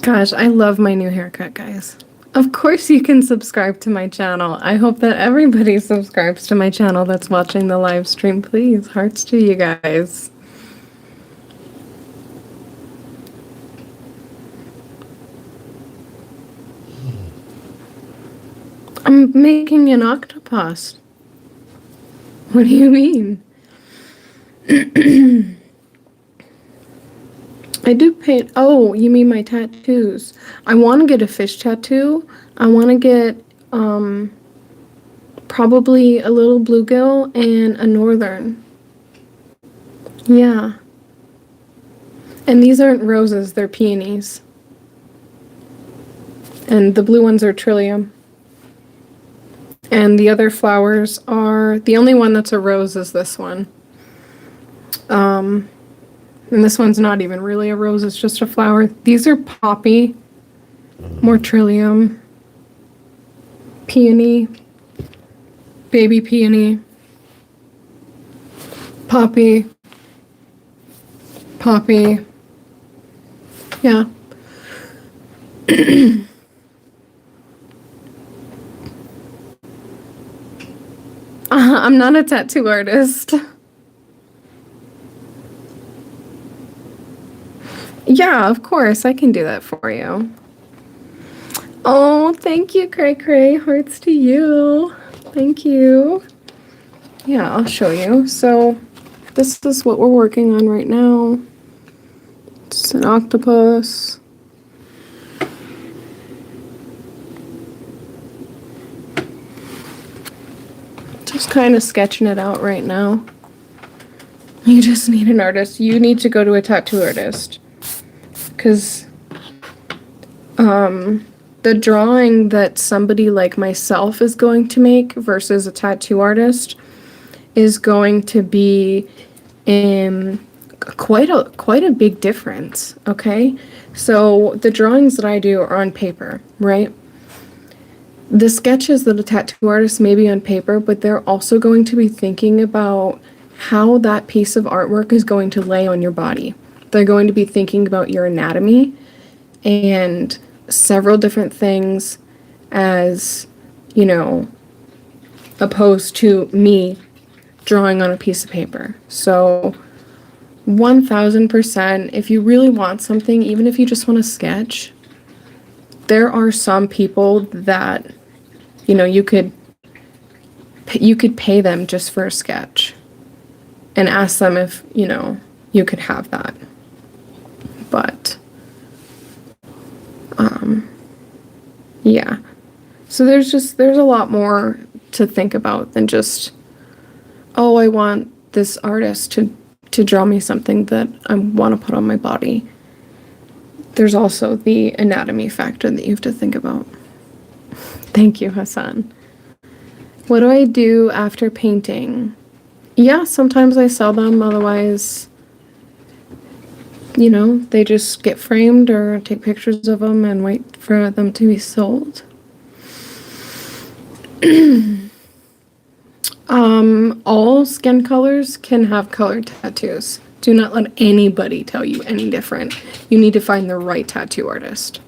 Gosh, I love my new haircut, guys. Of course you can subscribe to my channel. I hope that everybody subscribes to my channel that's watching the live stream, please. Hearts to you guys. I'm making an octopus. What do you mean? I do paint. Oh, you mean my tattoos? I want to get a fish tattoo. I want to get probably a little bluegill and a northern. Yeah. And these aren't roses, they're peonies. And the blue ones are trillium. And the other flowers are, the only one that's a rose is this one. And this one's not even really a rose, it's just a flower. These are poppy, more trillium, peony, baby peony. Poppy. Poppy. Yeah. I'm not a tattoo artist. Yeah, of course, I can do that for you. Oh, thank you, Cray Cray. Hearts to you. Thank you. Yeah, I'll show you. So, this is what we're working on right now. It's an octopus. Just kind of sketching it out right now. You just need an artist. You need to go to a tattoo artist. Because the drawing that somebody like myself is going to make versus a tattoo artist is going to be quite a big difference, okay? So the drawings that I do are on paper, right? The sketches that a tattoo artist may be on paper, but they're also going to be thinking about how that piece of artwork is going to lay on your body. They're going to be thinking about your anatomy and several different things as, you know, opposed to me drawing on a piece of paper. So 1000%, if you really want something, even if you just want to sketch, there are some people that, you know, you could pay them just for a sketch and ask them if, you know, you could have that. But yeah. So there's a lot more to think about than just, oh, I want this artist to draw me something that I want to put on my body. There's also the anatomy factor that you have to think about. Thank you, Hassan. What do I do after painting? Yeah, sometimes I sell them, otherwise, you know, they just get framed or take pictures of them and wait for them to be sold. All skin colors can have colored tattoos. Do not let anybody tell you any different. You need to find the right tattoo artist.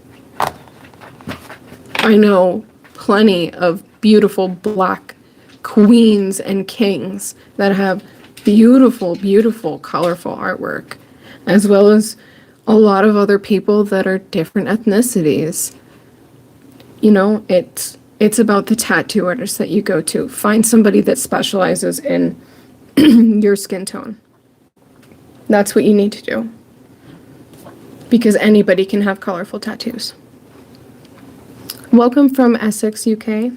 I know plenty of beautiful black queens and kings that have beautiful, beautiful, colorful artwork, as well as a lot of other people that are different ethnicities. You know, it's about the tattoo artist that you go to. Find somebody that specializes in your skin tone. That's what you need to do. Because anybody can have colorful tattoos. Welcome from Essex, UK.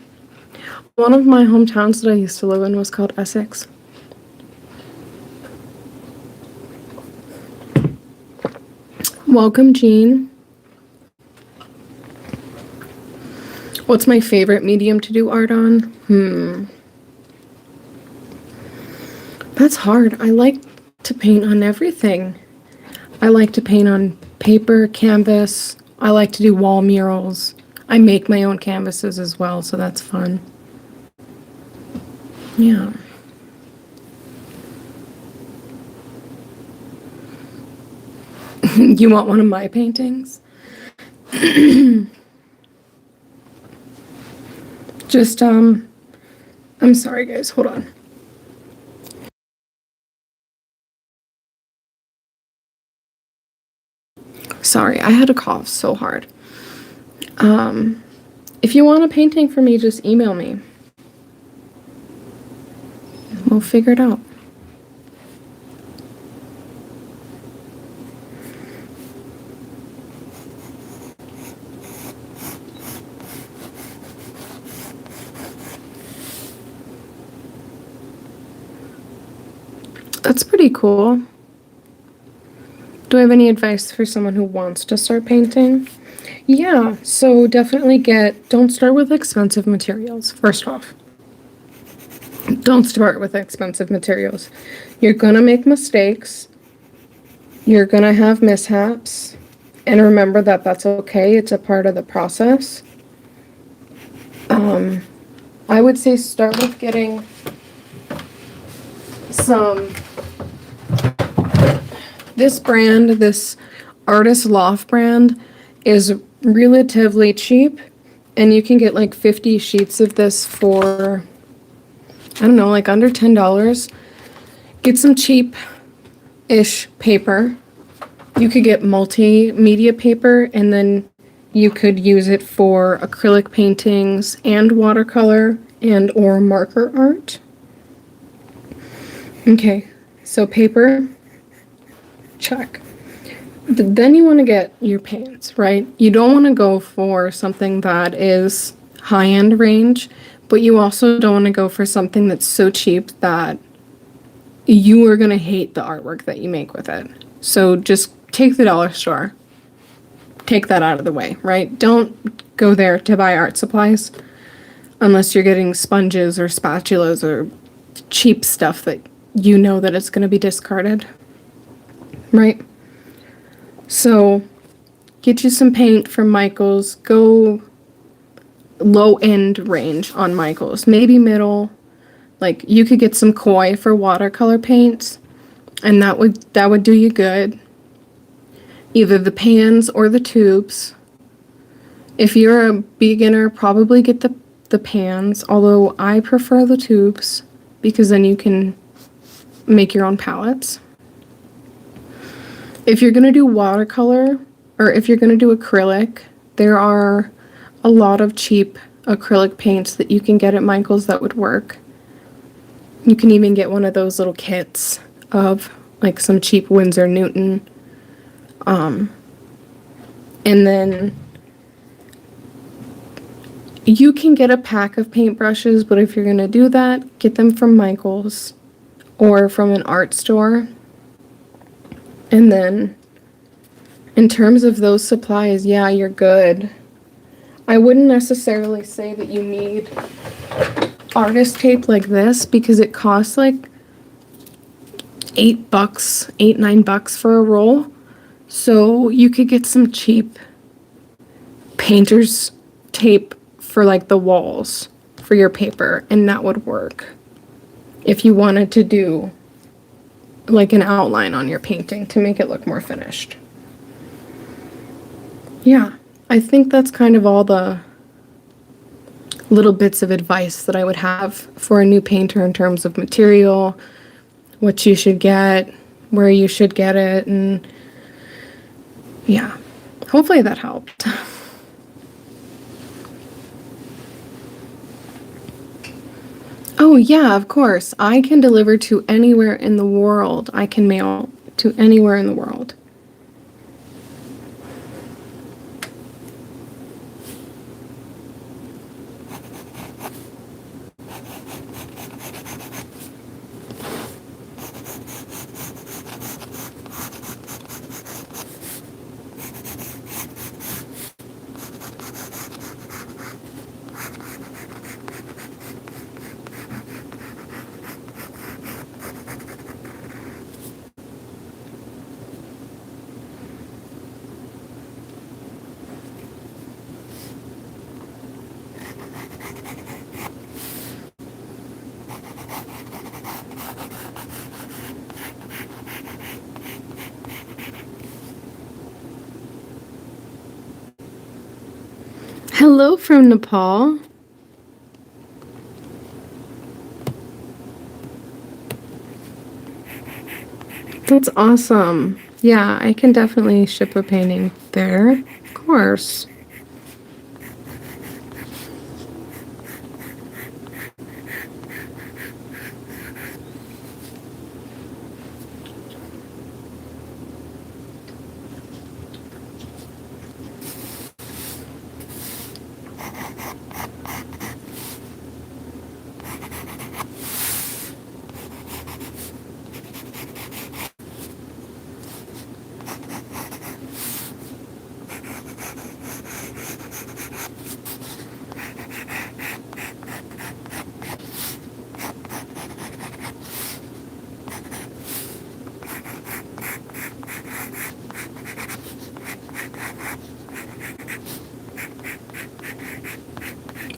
One of my hometowns that I used to live in was called Essex. Welcome, Jean. What's my favorite medium to do art on? That's hard. I like to paint on everything. I like to paint on paper, canvas. I like to do wall murals. I make my own canvases as well, so that's fun. Yeah. You want one of my paintings? Just, I'm sorry, guys. Hold on. Sorry, I had to cough so hard. If you want a painting for me, just email me. We'll figure it out. That's pretty cool. Do I have any advice for someone who wants to start painting? Yeah, so definitely don't start with expensive materials, first off. Don't start with expensive materials. You're gonna make mistakes. You're gonna have mishaps. And remember that that's okay. It's a part of the process. I would say start with getting some This brand, this Artist Loft brand, is relatively cheap, and you can get like 50 sheets of this for, I don't know, like under $10. Get some cheap-ish paper. You could get multimedia paper, and then you could use it for acrylic paintings and watercolor and or marker art. Okay, so paper, check. Then you want to get your paints, right? You don't want to go for something that is high-end range, but you also don't want to go for something that's so cheap that you are going to hate the artwork that you make with it. So just take the dollar store. Take that out of the way, right? Don't go there to buy art supplies unless you're getting sponges or spatulas or cheap stuff that you know that it's going to be discarded, right? So get you some paint from Michaels. Go low-end range on Michaels, maybe middle. Like you could get some koi for watercolor paints, and that would do you good. Either the pans or the tubes. If you're a beginner, probably get the pans, although I prefer the tubes because then you can make your own palettes. If you're going to do watercolor, or if you're going to do acrylic, there are a lot of cheap acrylic paints that you can get at Michael's that would work. You can even get one of those little kits of like some cheap Winsor Newton. And then you can get a pack of paintbrushes, but if you're going to do that, get them from Michael's or from an art store. And then in terms of those supplies, yeah, you're good. I wouldn't necessarily say that you need artist tape like this because it costs like $8, $9 for a roll. So you could get some cheap painter's tape for like the walls for your paper, and that would work if you wanted to do like an outline on your painting to make it look more finished. Yeah, I think that's kind of all the little bits of advice that I would have for a new painter in terms of material, what you should get, where you should get it, and yeah, hopefully that helped. Oh yeah, of course. I can deliver to anywhere in the world. I can mail to anywhere in the world. Hello from Nepal. That's awesome. Yeah, I can definitely ship a painting there. Of course.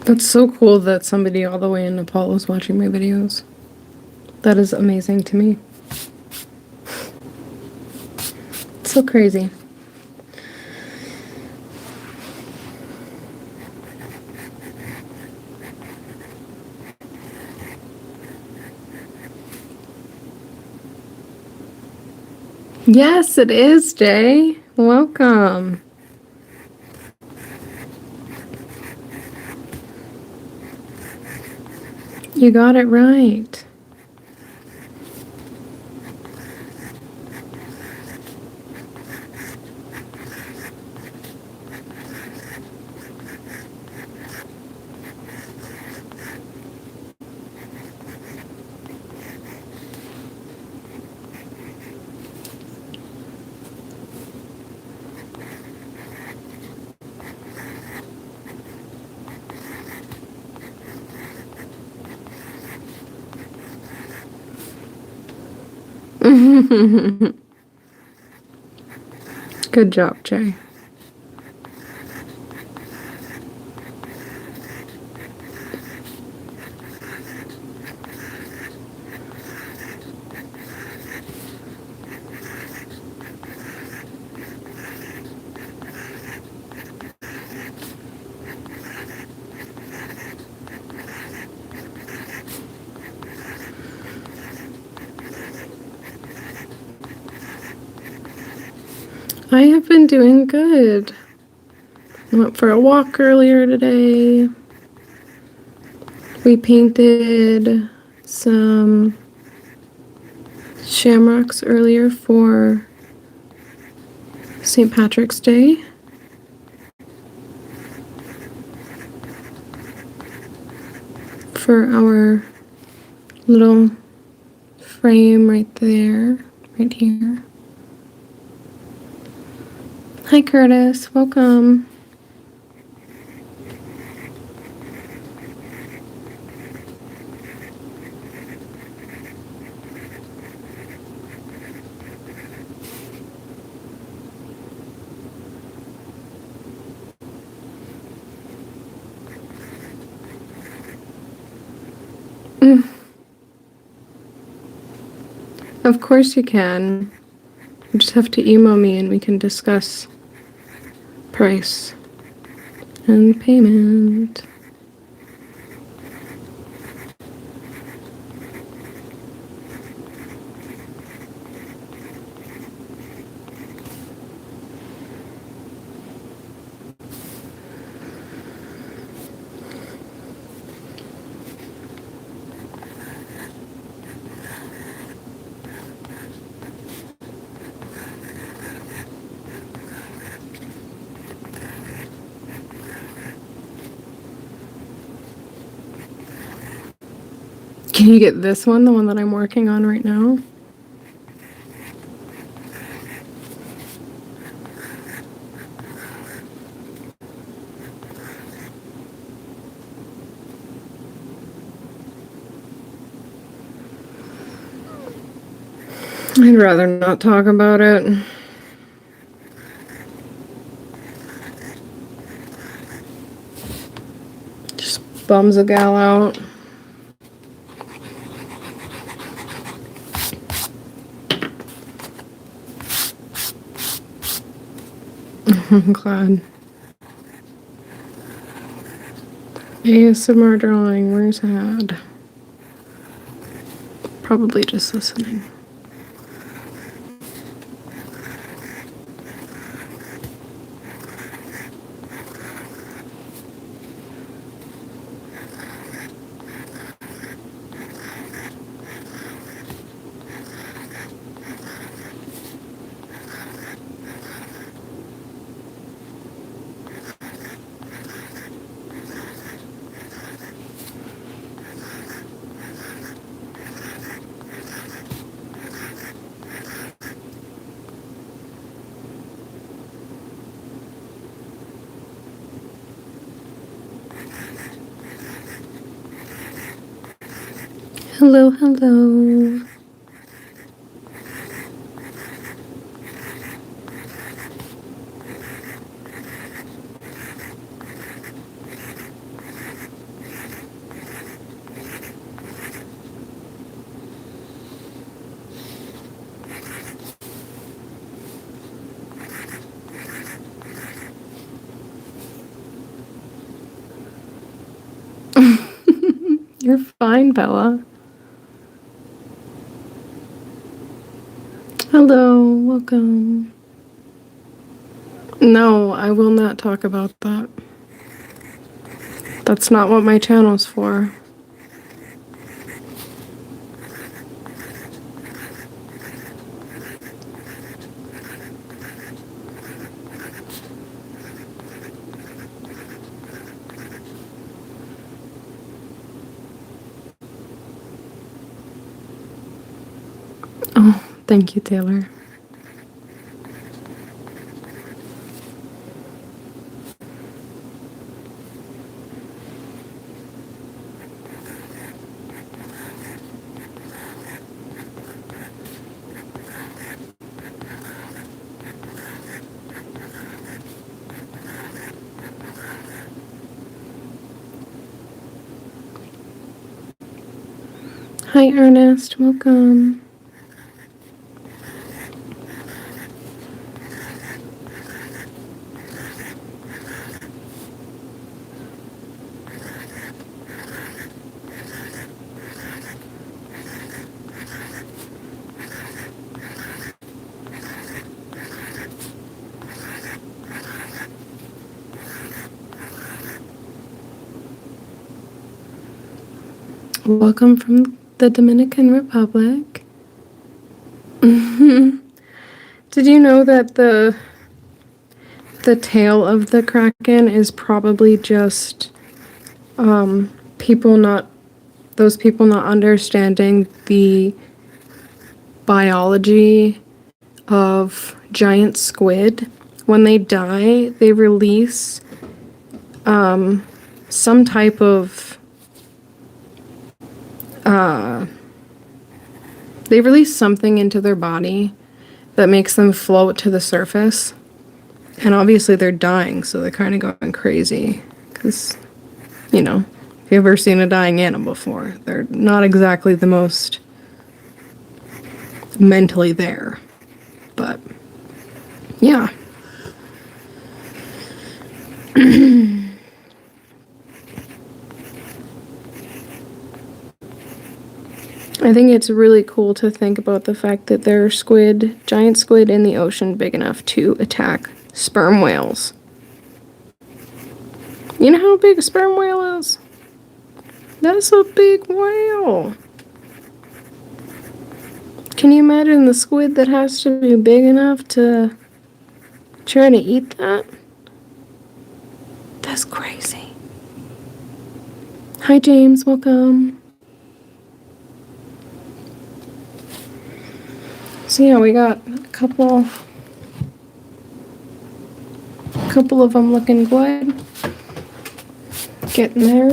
That's so cool that somebody all the way in Nepal is watching my videos. That is amazing to me. So crazy. Yes, it is, Jay. Welcome. You got it right. Good job, Jay. I have been doing good. I went for a walk earlier today. We painted some shamrocks earlier for St. Patrick's Day. For our little frame right there, right here. Hi, Curtis. Welcome. Of course you can. You just have to email me and we can discuss price and payment. Can you get this one, the one that I'm working on right now? I'd rather not talk about it. Just bums a gal out. I'm glad. ASMR drawing, where's Had? Probably just listening. Hello, hello. You're fine, Bella. Hello, welcome. No, I will not talk about that. That's not what my channel's for. Oh, thank you, Taylor. Hi, Ernest. Welcome. Welcome from the Dominican Republic. Did you know that the tail of the kraken is probably just those people not understanding the biology of giant squid? When they die, they release some type of they release something into their body that makes them float to the surface. And obviously they're dying, so they're kind of going crazy. Because, you know, if you've ever seen a dying animal before, they're not exactly the most mentally there. But, yeah. I think it's really cool to think about the fact that there are giant squid in the ocean big enough to attack sperm whales. You know how big a sperm whale is? That's a big whale. Can you imagine the squid that has to be big enough to try to eat that? That's crazy. Hi, James. Welcome. So yeah, we got a couple of them looking good. Getting there.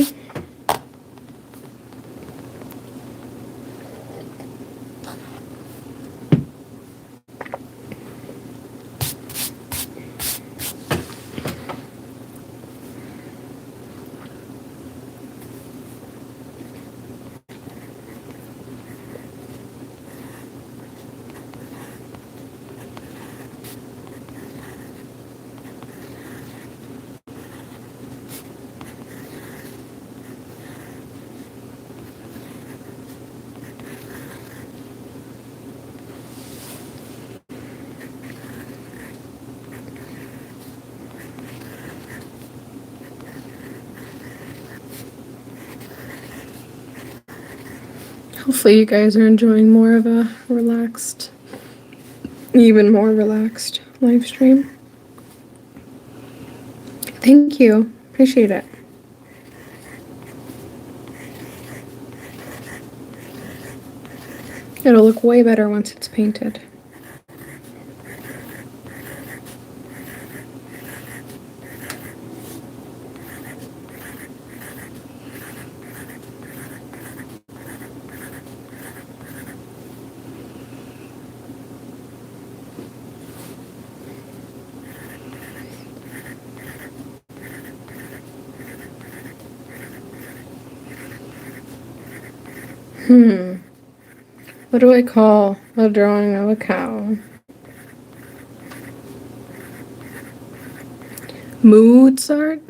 Hopefully you guys are enjoying more of a even more relaxed live stream. Thank you. Appreciate it. It'll look way better once it's painted. What do I call a drawing of a cow? Mozart?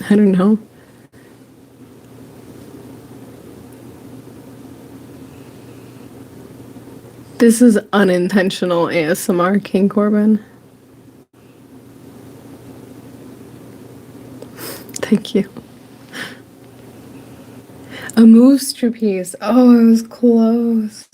I don't know. This is unintentional ASMR, King Corbin. Thank you. A mooster piece. Oh, it was close.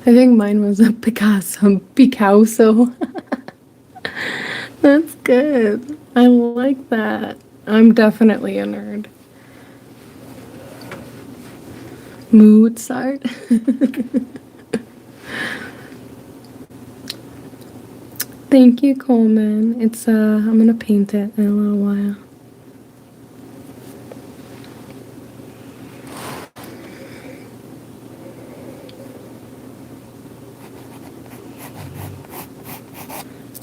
I think mine was a Picasso. That's good. I like that. I'm definitely a nerd. Mozart. Thank you, Coleman. It's I'm gonna paint it in a little while.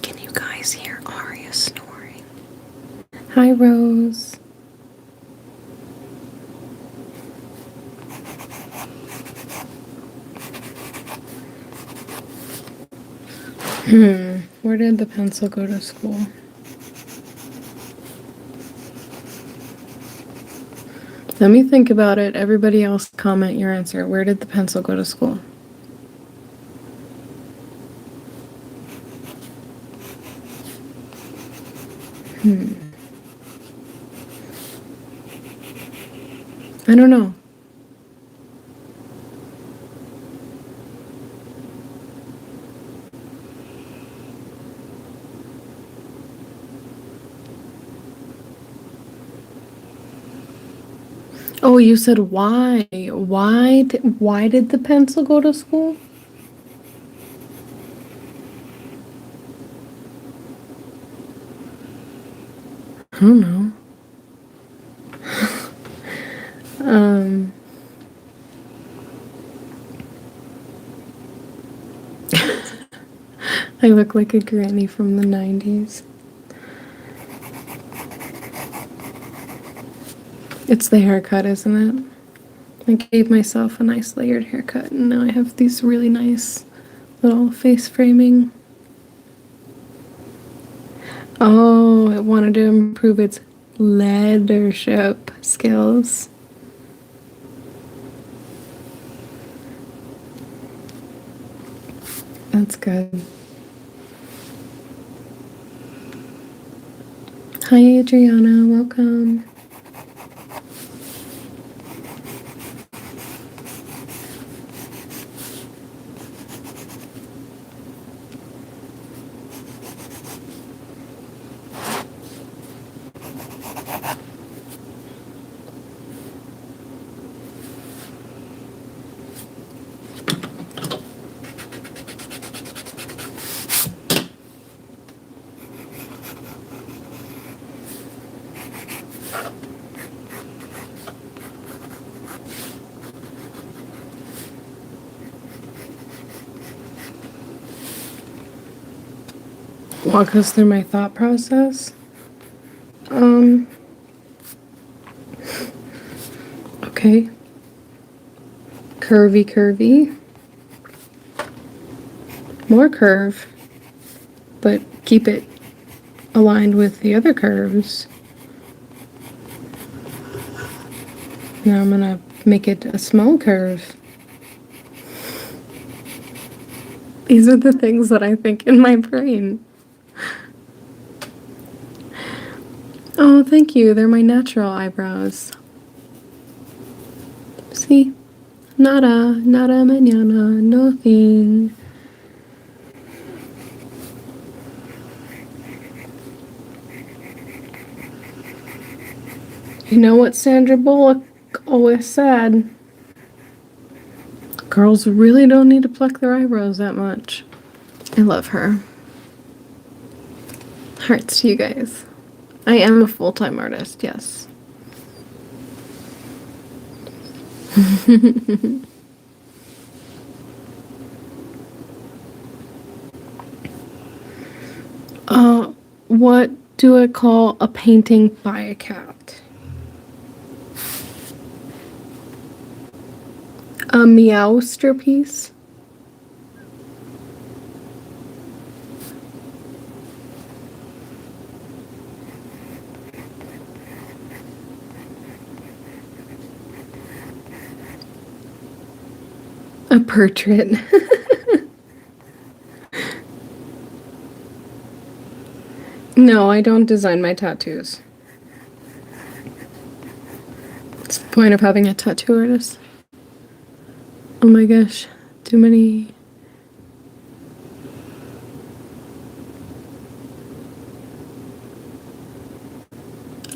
Can you guys hear Aria snoring? Hi, Rose. Where did the pencil go to school? Let me think about it. Everybody else comment your answer. Where did the pencil go to school? I don't know. Oh, you said why? Why did the pencil go to school? I don't know. I look like a granny from the 90s. It's the haircut, isn't it? I gave myself a nice layered haircut, and now I have these really nice little face framing. Oh, it wanted to improve its leadership skills. That's good. Hi, Adriana. Welcome. Walk us through my thought process. Okay. Curvy. More curve, but keep it aligned with the other curves. Now I'm gonna make it a small curve. These are the things that I think in my brain. Oh, thank you. They're my natural eyebrows. See? Nada mañana, nothing. You know what Sandra Bullock always said? Girls really don't need to pluck their eyebrows that much. I love her. Hearts to you guys. I am a full-time artist, yes. What do I call a painting by a cat? A meowster piece? A portrait. No, I don't design my tattoos. What's the point of having a tattoo artist? Oh my gosh, too many.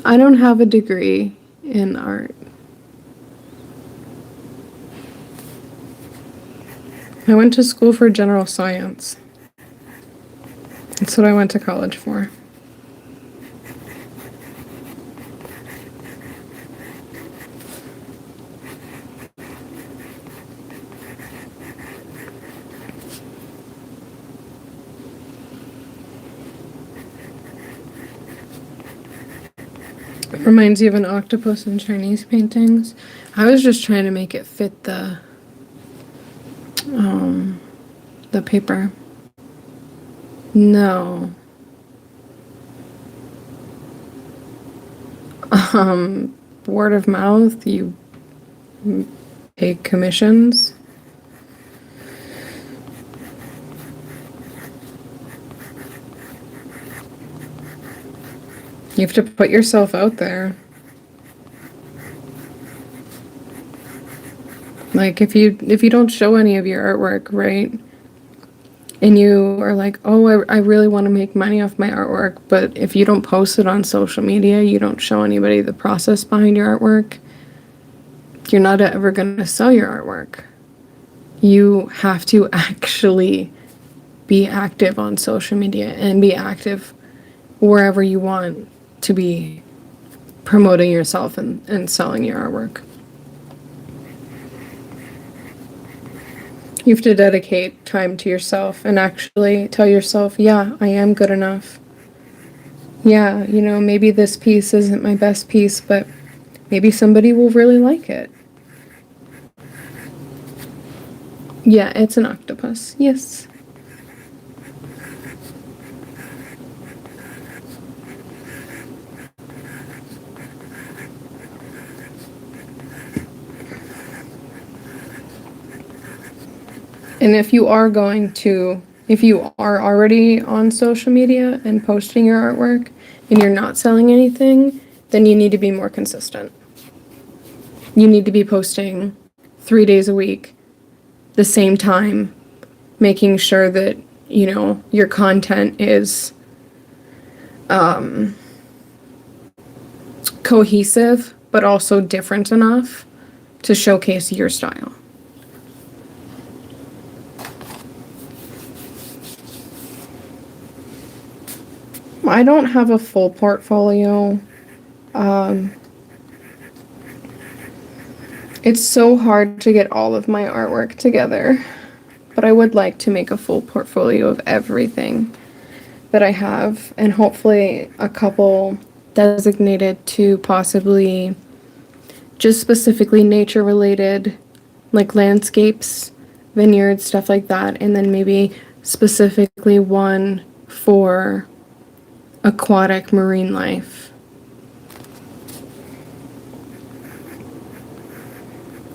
I don't have a degree in art. I went to school for general science. That's what I went to college for. It reminds you of an octopus in Chinese paintings. I was just trying to make it fit the paper. No. Word of mouth, you take commissions. You have to put yourself out there. Like if you don't show any of your artwork, right? And you are like, oh, I really want to make money off my artwork, but if you don't post it on social media, you don't show anybody the process behind your artwork, you're not ever going to sell your artwork. You have to actually be active on social media and be active wherever you want to be promoting yourself and selling your artwork. You have to dedicate time to yourself and actually tell yourself, yeah, I am good enough. Yeah, you know, maybe this piece isn't my best piece, but maybe somebody will really like it. Yeah, it's an octopus. Yes. And if you are already on social media and posting your artwork and you're not selling anything, then you need to be more consistent. You need to be posting 3 days a week, the same time, making sure that, you know, your content is cohesive, but also different enough to showcase your style. I don't have a full portfolio. It's so hard to get all of my artwork together, but I would like to make a full portfolio of everything that I have, and hopefully a couple designated to possibly just specifically nature related, like landscapes, vineyards, stuff like that, and then maybe specifically one for aquatic marine life.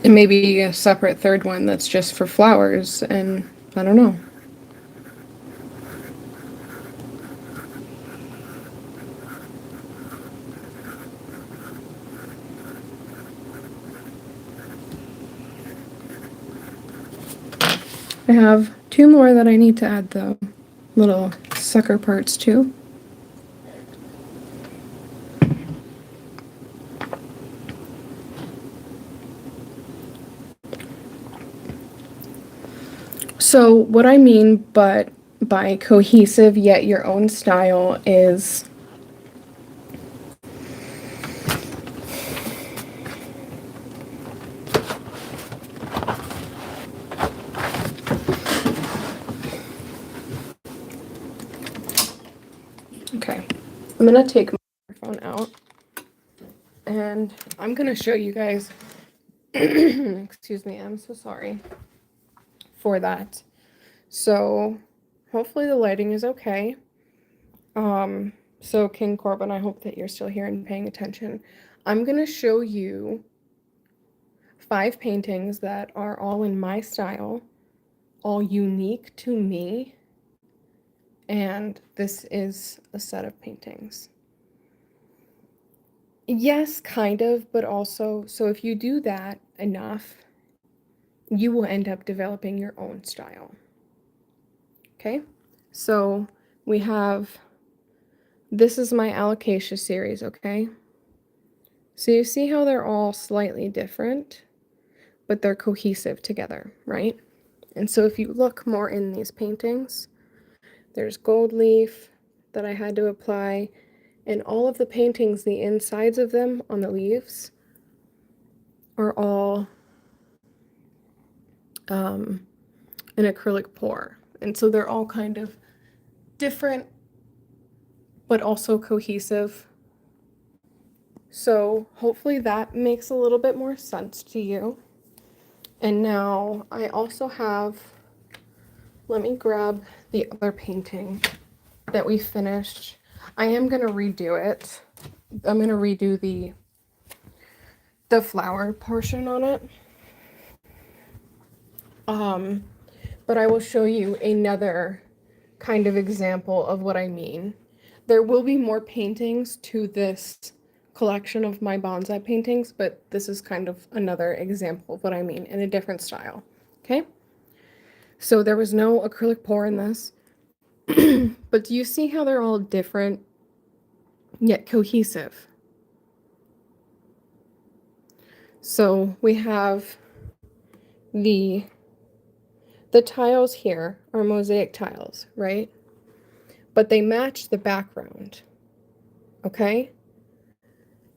And maybe a separate third one that's just for flowers, and I don't know. I have 2 more that I need to add the little sucker parts to. So what I mean by cohesive yet your own style is okay. I'm gonna take my microphone out and I'm gonna show you guys excuse me, I'm so sorry for that. So hopefully the lighting is okay. So King Corbin, I hope that you're still here and paying attention. I'm gonna show you 5 paintings that are all in my style, all unique to me, and this is a set of paintings. Yes, kind of, but also, so if you do that enough, you will end up developing your own style. Okay, so we have, this is my alocasia series, okay? So you see how they're all slightly different, but they're cohesive together, right? And so if you look more in these paintings, there's gold leaf that I had to apply, and all of the paintings, the insides of them on the leaves are all an acrylic pour. And so they're all kind of different, but also cohesive. So hopefully that makes a little bit more sense to you. And now I also have, let me grab the other painting that we finished. I am going to redo it. I'm going to redo the flower portion on it. But I will show you another kind of example of what I mean. There will be more paintings to this collection of my bonsai paintings, but this is kind of another example of what I mean in a different style. Okay? So there was no acrylic pour in this, but do you see how they're all different yet cohesive? So we have the tiles here are mosaic tiles, right? But they match the background, okay?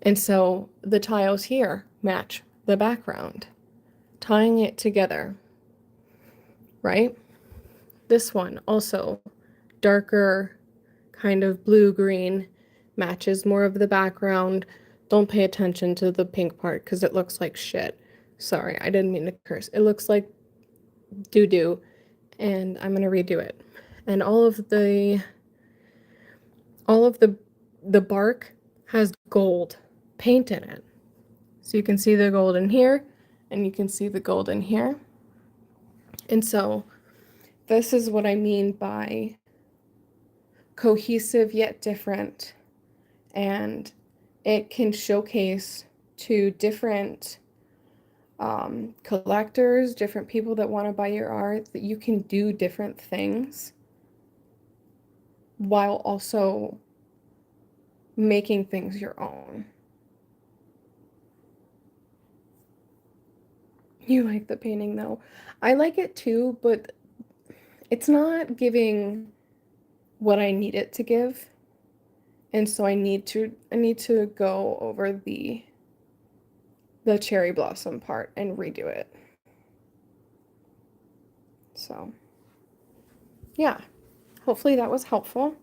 And so the tiles here match the background, tying it together, right? This one also darker, kind of blue-green, matches more of the background. Don't pay attention to the pink part because it looks like shit. Sorry, I didn't mean to curse. It looks like doo-doo, and I'm gonna redo it. And all of the bark has gold paint in it. So you can see the gold in here, and you can see the gold in here. And so this is what I mean by cohesive yet different, and it can showcase to different collectors, different people that want to buy your art, that you can do different things while also making things your own. You like the painting though? I like it too, but it's not giving what I need it to give. And so I need to go over the cherry blossom part and redo it. So, yeah. Hopefully that was helpful.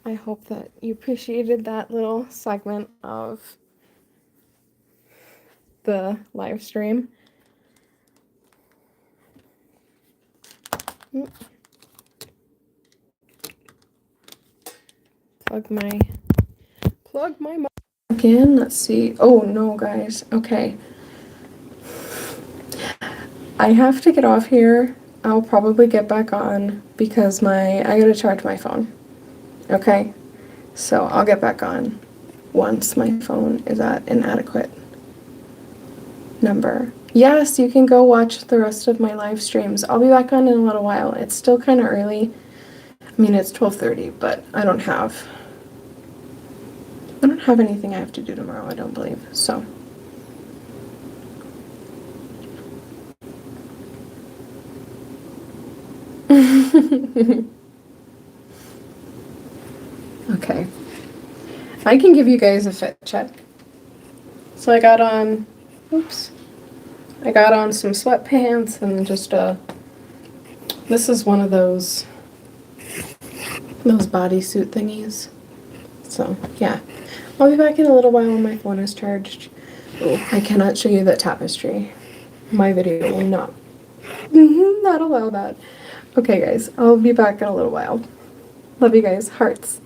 I hope that you appreciated that little segment of the live stream. Plug my mic again. Let's see. Oh no, guys. Okay. I have to get off here. I'll probably get back on because I gotta charge my phone. Okay? So I'll get back on once my phone is at an adequate number. Yes, you can go watch the rest of my live streams. I'll be back on in a little while. It's still kind of early. I mean, it's 12:30, but I don't have anything I have to do tomorrow, I don't believe. So okay. I can give you guys a fit check. So I got on some sweatpants and just this is one of those bodysuit thingies. So yeah, I'll be back in a little while when my phone is charged. Oh, I cannot show you that tapestry. My video will not allow that. Okay guys, I'll be back in a little while. Love you guys. Hearts.